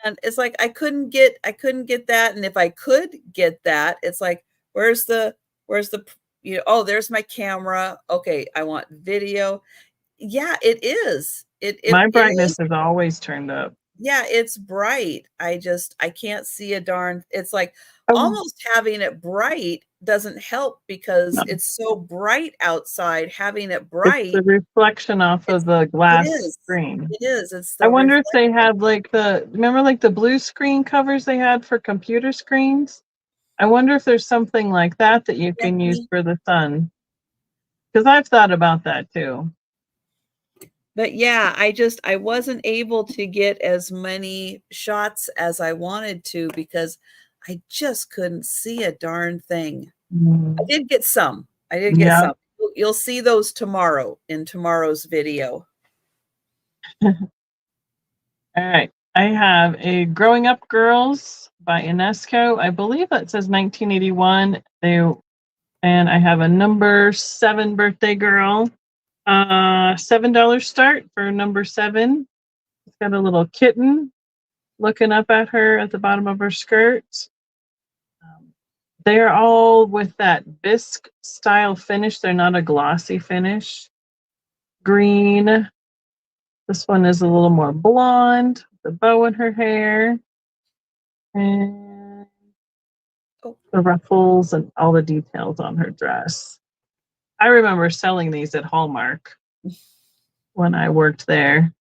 And it's like I couldn't get that. And if I could get that, it's like, where's the oh, there's my camera. Okay, I want video. Yeah, it is. My brightness is always turned up. Yeah, it's bright. I can't see a darn, it's like Oh, almost having it bright doesn't help because no. it's so bright outside. Having it It's bright, the reflection off of it's the it glass is. screen. It is. It's I the wonder if reflect. they have like remember like the blue screen covers they had for computer screens? I wonder if there's something like that that you can use Becky. for the sun. Because I've thought about that too. But yeah, I wasn't able to get as many shots as I wanted to because I just couldn't see a darn thing. I Mm. did get some. I did get Yeah. some. You'll see those tomorrow in tomorrow's video. All right. I have a Growing Up Girls by UNESCO. I believe that says 1981. And I have a number 7 birthday girl. $7 start for number 7. It's got a little kitten looking up at her at the bottom of her skirt. They're all with that bisque style finish. They're not a glossy finish. Green. This one is a little more blonde, the bow in her hair, and Oh, the ruffles and all the details on her dress. I remember selling these at Hallmark when I worked there.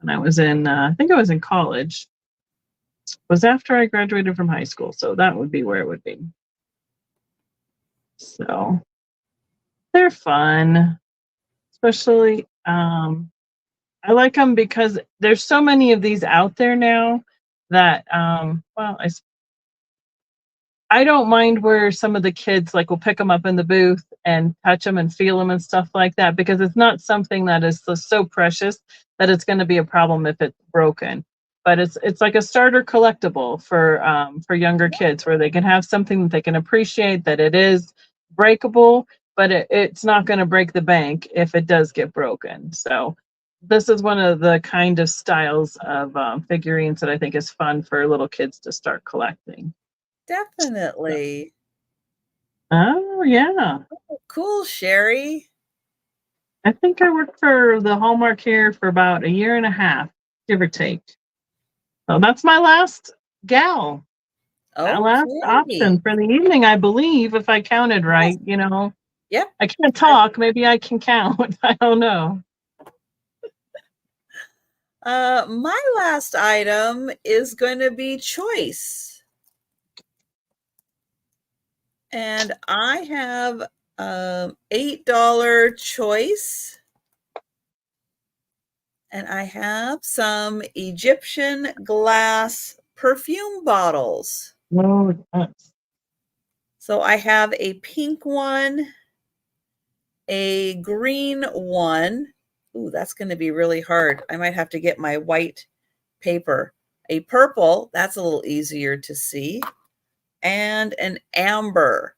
When I was in, I think I was in college. It was after I graduated from high school, so that would be where it would be. So they're fun, especially I like them because there's so many of these out there now that well, I don't mind where some of the kids like will pick them up in the booth and touch them and feel them and stuff like that because it's not something that is so precious that it's going to be a problem if it's broken. But it's like a starter collectible for younger kids where they can have something that they can appreciate that it is breakable, but it's not going to break the bank if it does get broken. So this is one of the kind of styles of figurines that I think is fun for little kids to start collecting. definitely. Oh, yeah. Cool, Sherry. I think I worked for the Hallmark here for about a year and a half, give or take. So that's my last gal, my last Okay. option for the evening, I believe, if I counted Yes. right. You know, Yep. I can't talk. Maybe I can count. I don't know. My last item is going to be choice. And I have $8 choice. And I have some Egyptian glass perfume bottles. Oh, yes. So I have a pink one, a green one. Ooh, that's going to be really hard. I might have to get my white paper. A purple, that's a little easier to see, and an amber.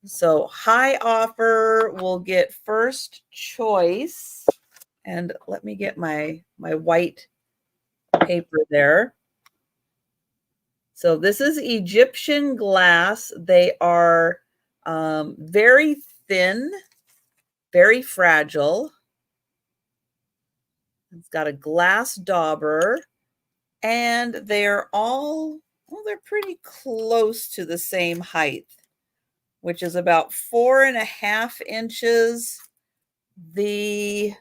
So high offer will get first choice. And let me get my white paper there. So this is Egyptian glass. They are very thin, very fragile. It's got a glass dauber, and they're all, well, they're pretty close to the same height, which is about 4.5 inches. The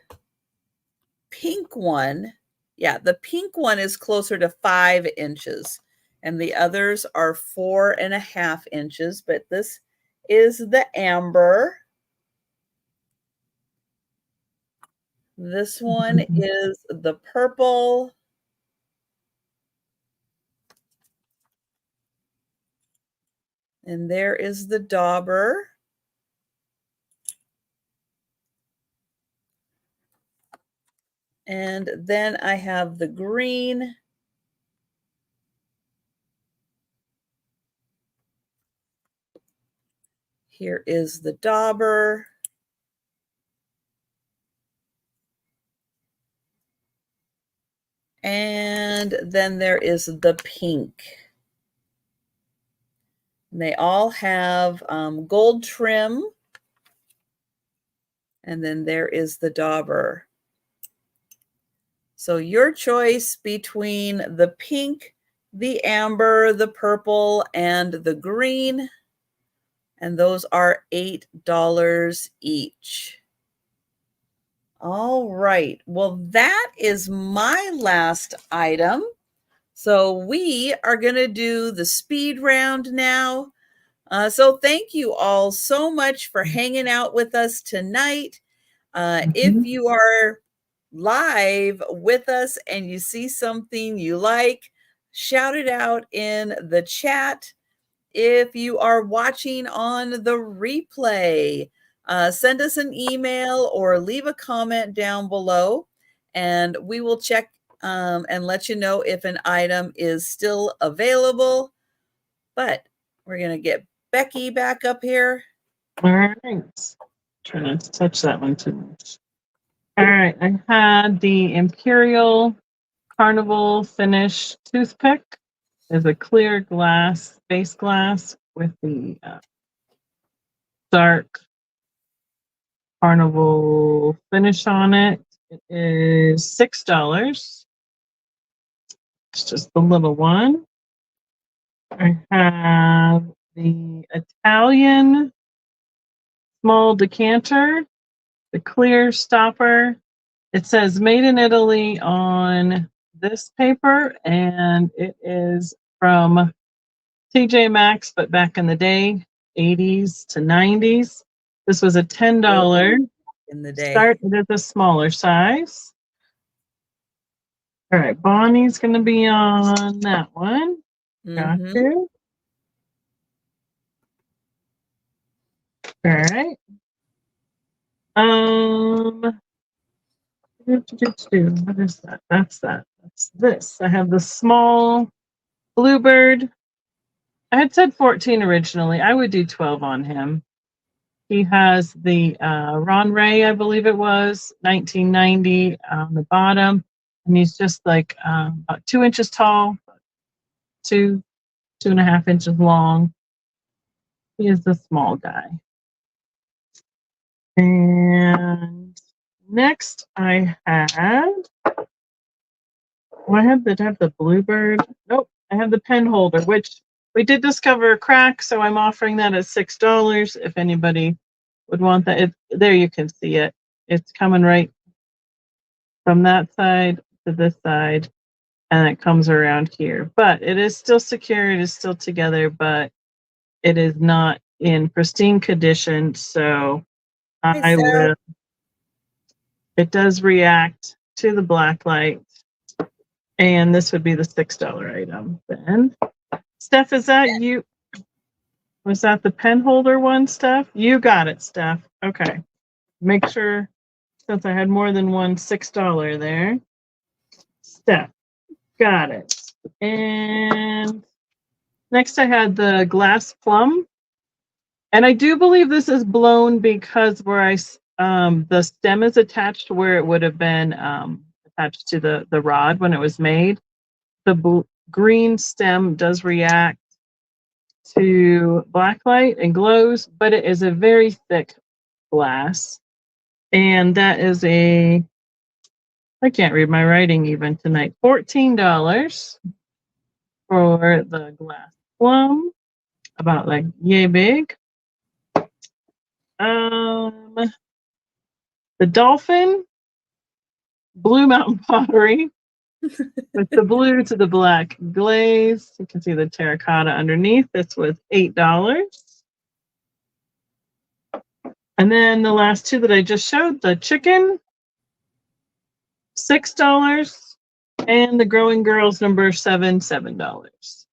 pink one, yeah, the pink one is closer to 5 inches, and the others are 4.5 inches. But this is the amber. This one is the purple. And there is the dauber. And then I have the green. Here is the dauber. And then there is the pink. And they all have gold trim. And then there is the dauber. So your choice between the pink, the amber, the purple, and the green. And those are $8 each. All right. Well, that is my last item. So we are going to do the speed round now. So thank you all so much for hanging out with us tonight. If you are live with us and you see something you like, shout it out in the chat. If you are watching on the replay, send us an email or leave a comment down below, and we will check and let you know if an item is still available. But we're going to get Becky back up here. All right. Try not to touch that one too much. All right. I had the Imperial Carnival Finish toothpick. There's a clear glass, base glass with the dark Carnival finish on it. It is $6. It's just the little one. I have the Italian small decanter, the clear stopper. It says made in Italy on this paper, and it is from TJ Maxx, but back in the day, 80s to 90s. This was a $10 in the day. start. It is a smaller size. All right, Bonnie's going to be on that one. Got you. All right. What is that? That's that. That's this. I have the small Bluebird. I had said 14 originally. I would do 12 on him. He has the Ron Ray, I believe it was, 1990 on the bottom. And he's just like about 2 inches tall, 2.5 inches long. He is the small guy. And next I had, I have the Bluebird. Nope, I have the pen holder, which we did discover a crack, so I'm offering that at $6 if anybody would want that. There you can see it. It's coming right from that side to this side, and it comes around here. But it is still secure, it is still together, but it is not in pristine condition, so I will. It does react to the black light, and this would be the $6 item. Then, Steph, is that you? Was that the pen holder one, Steph? You got it, Steph. Okay. Make sure, since I had more than one $6 there. Steph, got it. And next I had the glass plum. And I do believe this is blown because where the stem is attached to where it would have been attached to the rod when it was made. The green stem does react to black light and glows, but it is a very thick glass. And that is I can't read my writing even tonight, $14 for the glass plum, about like yay big. The dolphin, Blue Mountain Pottery, with the blue to the black glaze. You can see the terracotta underneath. This was $8. And then the last two that I just showed, the chicken, $6, and the Growing Girls number 7, $7.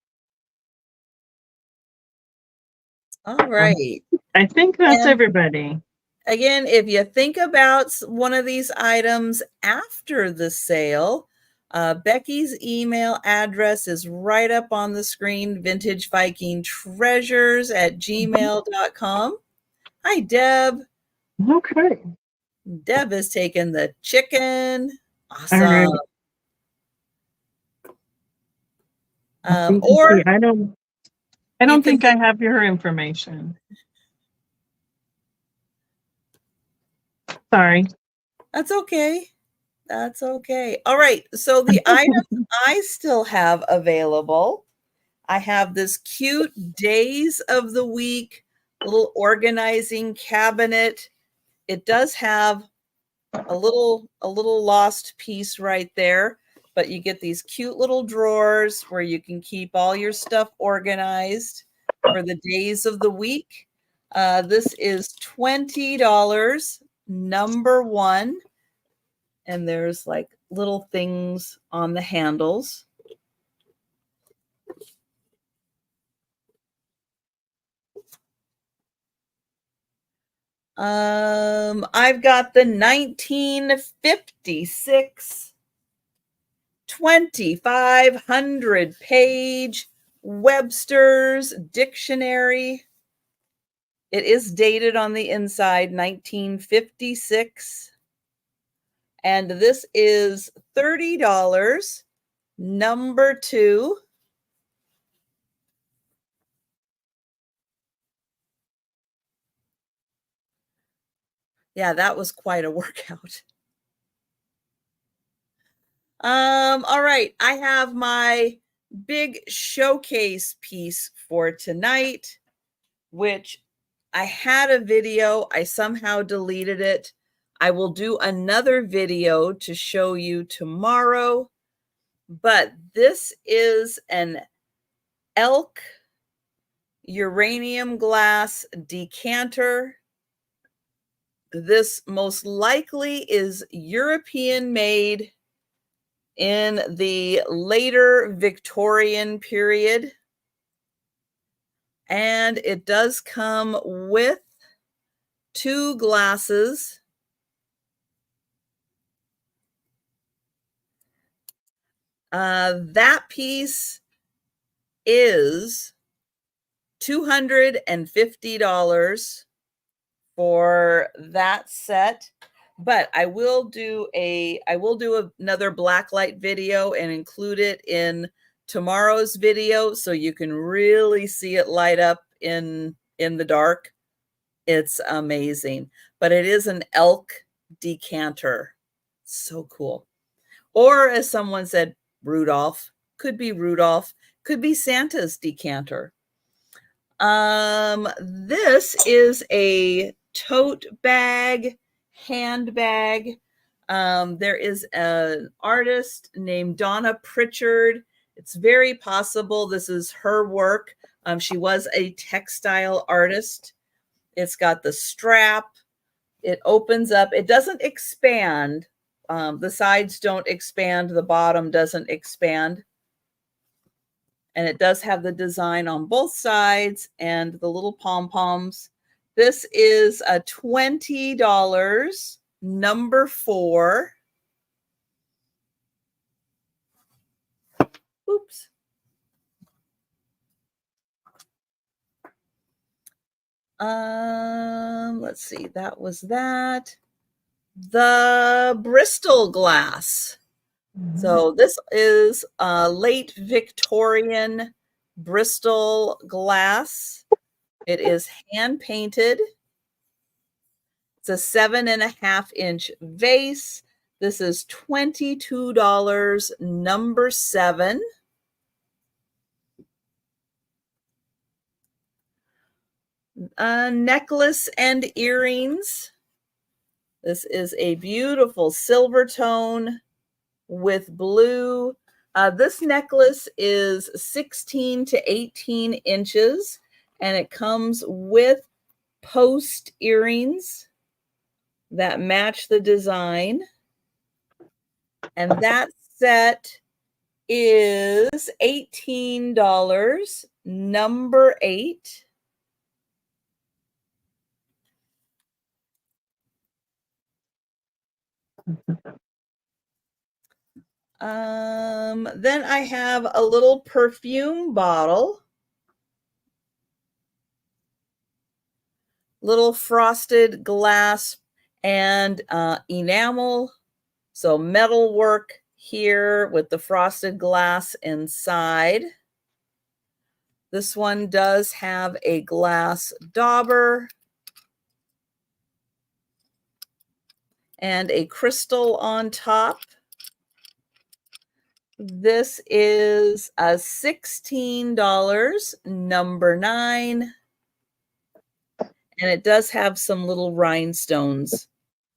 All right. I think that's everybody. Again, if you think about one of these items after the sale, Becky's email address is right up on the screen, vintagevikingtreasures@gmail.com. Hi, Deb. Okay. Deb has taken the chicken. Awesome. Right. Or I don't think I have your information. Sorry. That's okay. That's okay. All right. So the items I still have available, I have this cute days of the week little organizing cabinet. It does have a little lost piece right there, but you get these cute little drawers where you can keep all your stuff organized for the days of the week. This is $20, number one, and there's like little things on the handles. I've got the 1956 2,500 page Webster's Dictionary. It is dated on the inside, 1956. And this is $30, number two. Yeah, that was quite a workout. All right, I have my big showcase piece for tonight, which I had a video, I somehow deleted it. I will do another video to show you tomorrow, but this is an elk uranium glass decanter. This most likely is European made in the later Victorian period. And it does come with two glasses. That piece is $250 for that set. But I will do another blacklight video and include it in tomorrow's video so you can really see it light up in the dark. It's amazing. But it is an elk decanter. So cool. Or as someone said, Rudolph. Could be Rudolph. Could be Santa's decanter. This is a tote bag, handbag. There is an artist named Donna Pritchard. It's very possible this is her work. She was a textile artist. It's got the strap. It opens up. It doesn't expand. The sides don't expand. The bottom doesn't expand. And it does have the design on both sides and the little pom-poms. This is a $20, number four. Oops. Let's see, that was that. The Bristol glass. So this is late Victorian Bristol glass. It is hand painted. It's a 7.5-inch vase. This is $22, number seven. Necklace and earrings. This is a beautiful silver tone with blue. This necklace is 16 to 18 inches, and it comes with post earrings that match the design. And that set is $18, number eight. Then I have a little perfume bottle, little frosted glass and enamel. So metal work here with the frosted glass inside. This one does have a glass dauber. and a crystal on top. This is a $16, number 9. And it does have some little rhinestones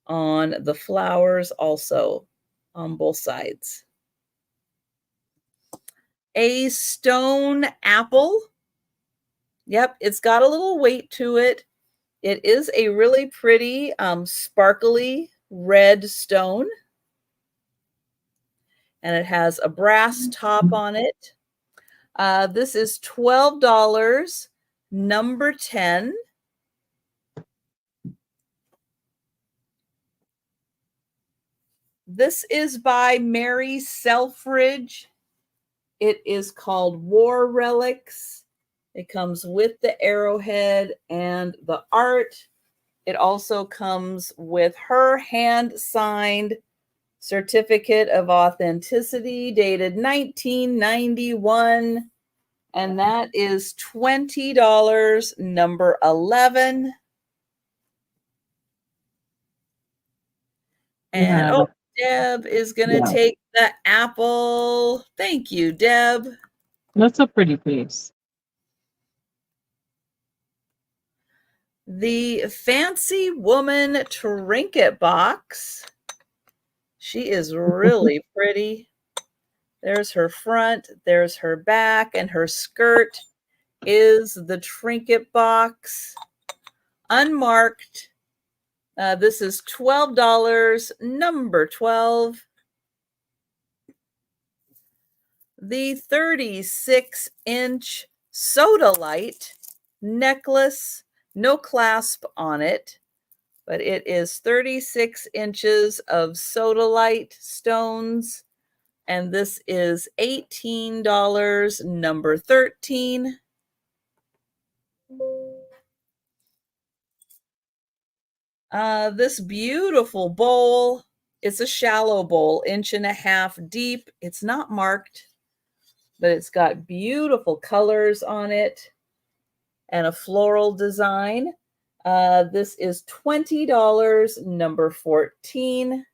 on the flowers also on both sides. A stone apple. Yep, it's got a little weight to it. It is a really pretty, sparkly red stone. And it has a brass top on it. This is $12, number 10. This is by Mary Selfridge. It is called War Relics. It comes with the arrowhead and the art. It also comes with her hand-signed certificate of authenticity dated 1991. And that is $20, number 11. And Yeah. Deb is going to take the apple. Thank you, Deb. That's a pretty piece. The Fancy Woman trinket box. She is really pretty. There's her front, there's her back, and her skirt is the trinket box. Unmarked. This is $12, number 12. The 36-inch Sodalite necklace, no clasp on it, but it is 36 inches of Sodalite stones, and this is $18, number 13. This beautiful bowl, it's a shallow bowl, 1.5 inches deep. It's not marked, but it's got beautiful colors on it and a floral design. This is $20, number 14,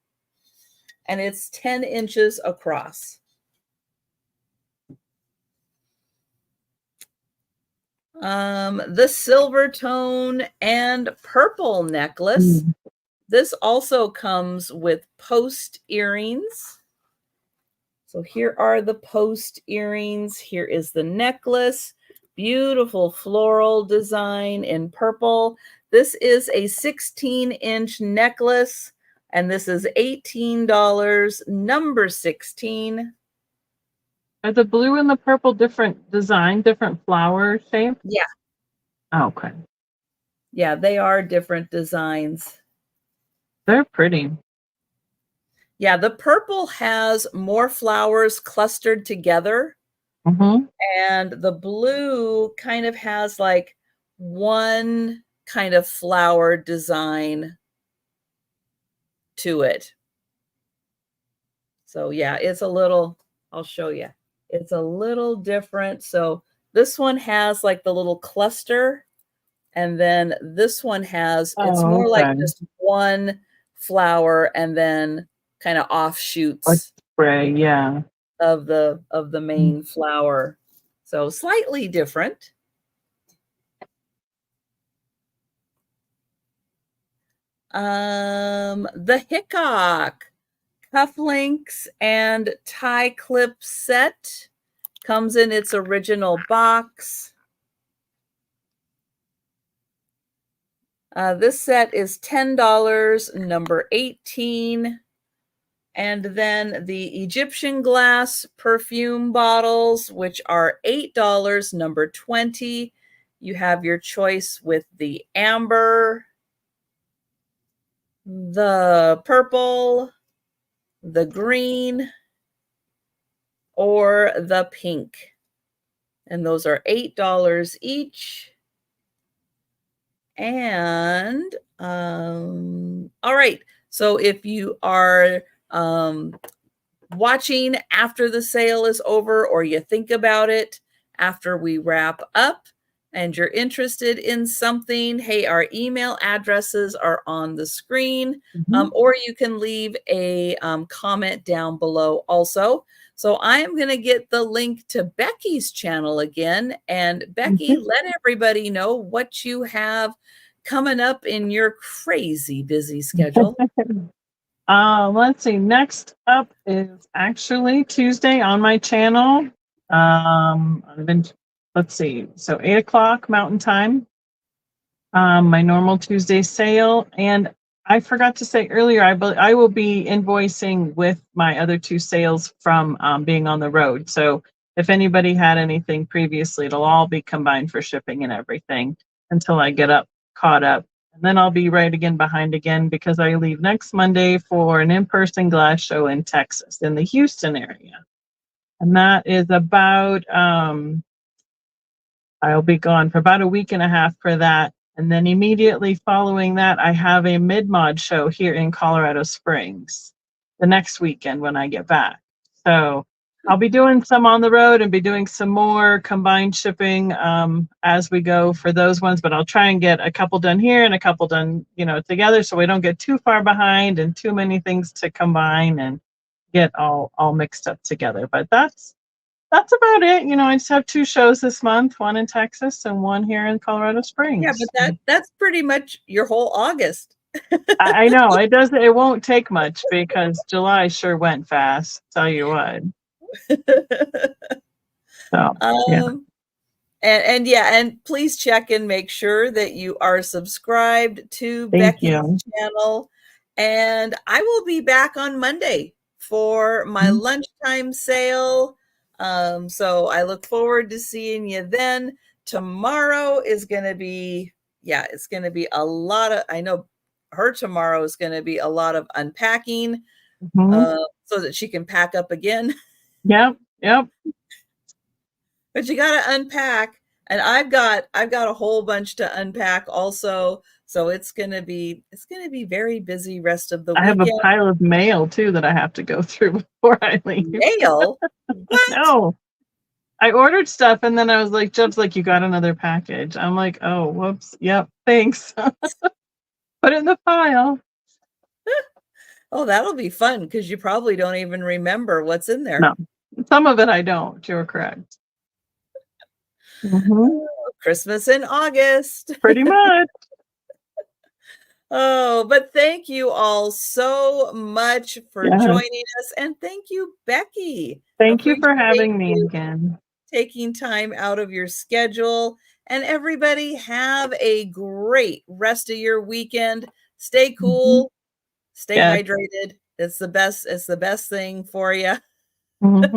and it's 10 inches across. The silver tone and purple necklace. This also comes with post earrings. So here are the post earrings. Here is the necklace. Beautiful floral design in purple. This is a 16-inch necklace, and this is $18, number 16. Are the blue and the purple different design, different flower shape? Yeah. Oh, okay. Yeah, they are different designs. They're pretty. Yeah, the purple has more flowers clustered together. Mm-hmm. And the blue kind of has like one kind of flower design to it. So yeah, it's a little, I'll show you. It's a little different. So this one has like the little cluster, and then this one has, it's more like just one flower and then kind of offshoots spray, yeah, of the main flower. So slightly different. The Hickok cufflinks and tie clip set comes in its original box. This set is $10, number 18. And then the Egyptian glass perfume bottles, which are $8, number 20. You have your choice with the amber, the purple, the green, or the pink. And those are $8 each. And all right, so if you are watching after the sale is over, or you think about it after we wrap up, and you're interested in something, hey, our email addresses are on the screen, or you can leave a comment down below also. So I am going to get the link to Becky's channel again. And Becky, let everybody know what you have coming up in your crazy busy schedule. Let's see. Next up is actually Tuesday on my channel. Let's see. So 8 o'clock Mountain Time. My normal Tuesday sale, and I forgot to say earlier, I will be invoicing with my other two sales from being on the road. So if anybody had anything previously, it'll all be combined for shipping and everything until I get caught up. And then I'll be right again behind again because I leave next Monday for an in-person glass show in Texas, in the Houston area. And that is about, I'll be gone for about a week and a half for that. And then immediately following that, I have a mid-mod show here in Colorado Springs the next weekend when I get back. So I'll be doing some on the road and be doing some more combined shipping as we go for those ones. But I'll try and get a couple done here and a couple done, together, so we don't get too far behind and too many things to combine and get all mixed up together. But that's about it. I just have 2 shows this month, one in Texas and one here in Colorado Springs. Yeah, but that's pretty much your whole August. I know it won't take much because July sure went fast. Tell you what. So, yeah. And please check and make sure that you are subscribed to Becky's channel. And I will be back on Monday for my lunchtime sale. So I look forward to seeing you then. Tomorrow is going to be, it's going to be a lot of, I know her tomorrow is going to be a lot of unpacking so that she can pack up again. Yep. But you got to unpack, and I've got a whole bunch to unpack also. So it's going to be very busy rest of the weekend. I have a pile of mail too that I have to go through before I leave. Mail? What? No. I ordered stuff and then I was like, Jeff's like, you got another package. I'm like, oh, whoops. Yep. Thanks. Put it in the pile. Oh, that'll be fun because you probably don't even remember what's in there. No, some of it I don't. You're correct. Christmas in August. Pretty much. Oh, but thank you all so much for joining us. And thank you, Becky. Thank you for having me again. Taking time out of your schedule. And everybody have a great rest of your weekend. Stay cool. Stay hydrated. It's the best thing for you. But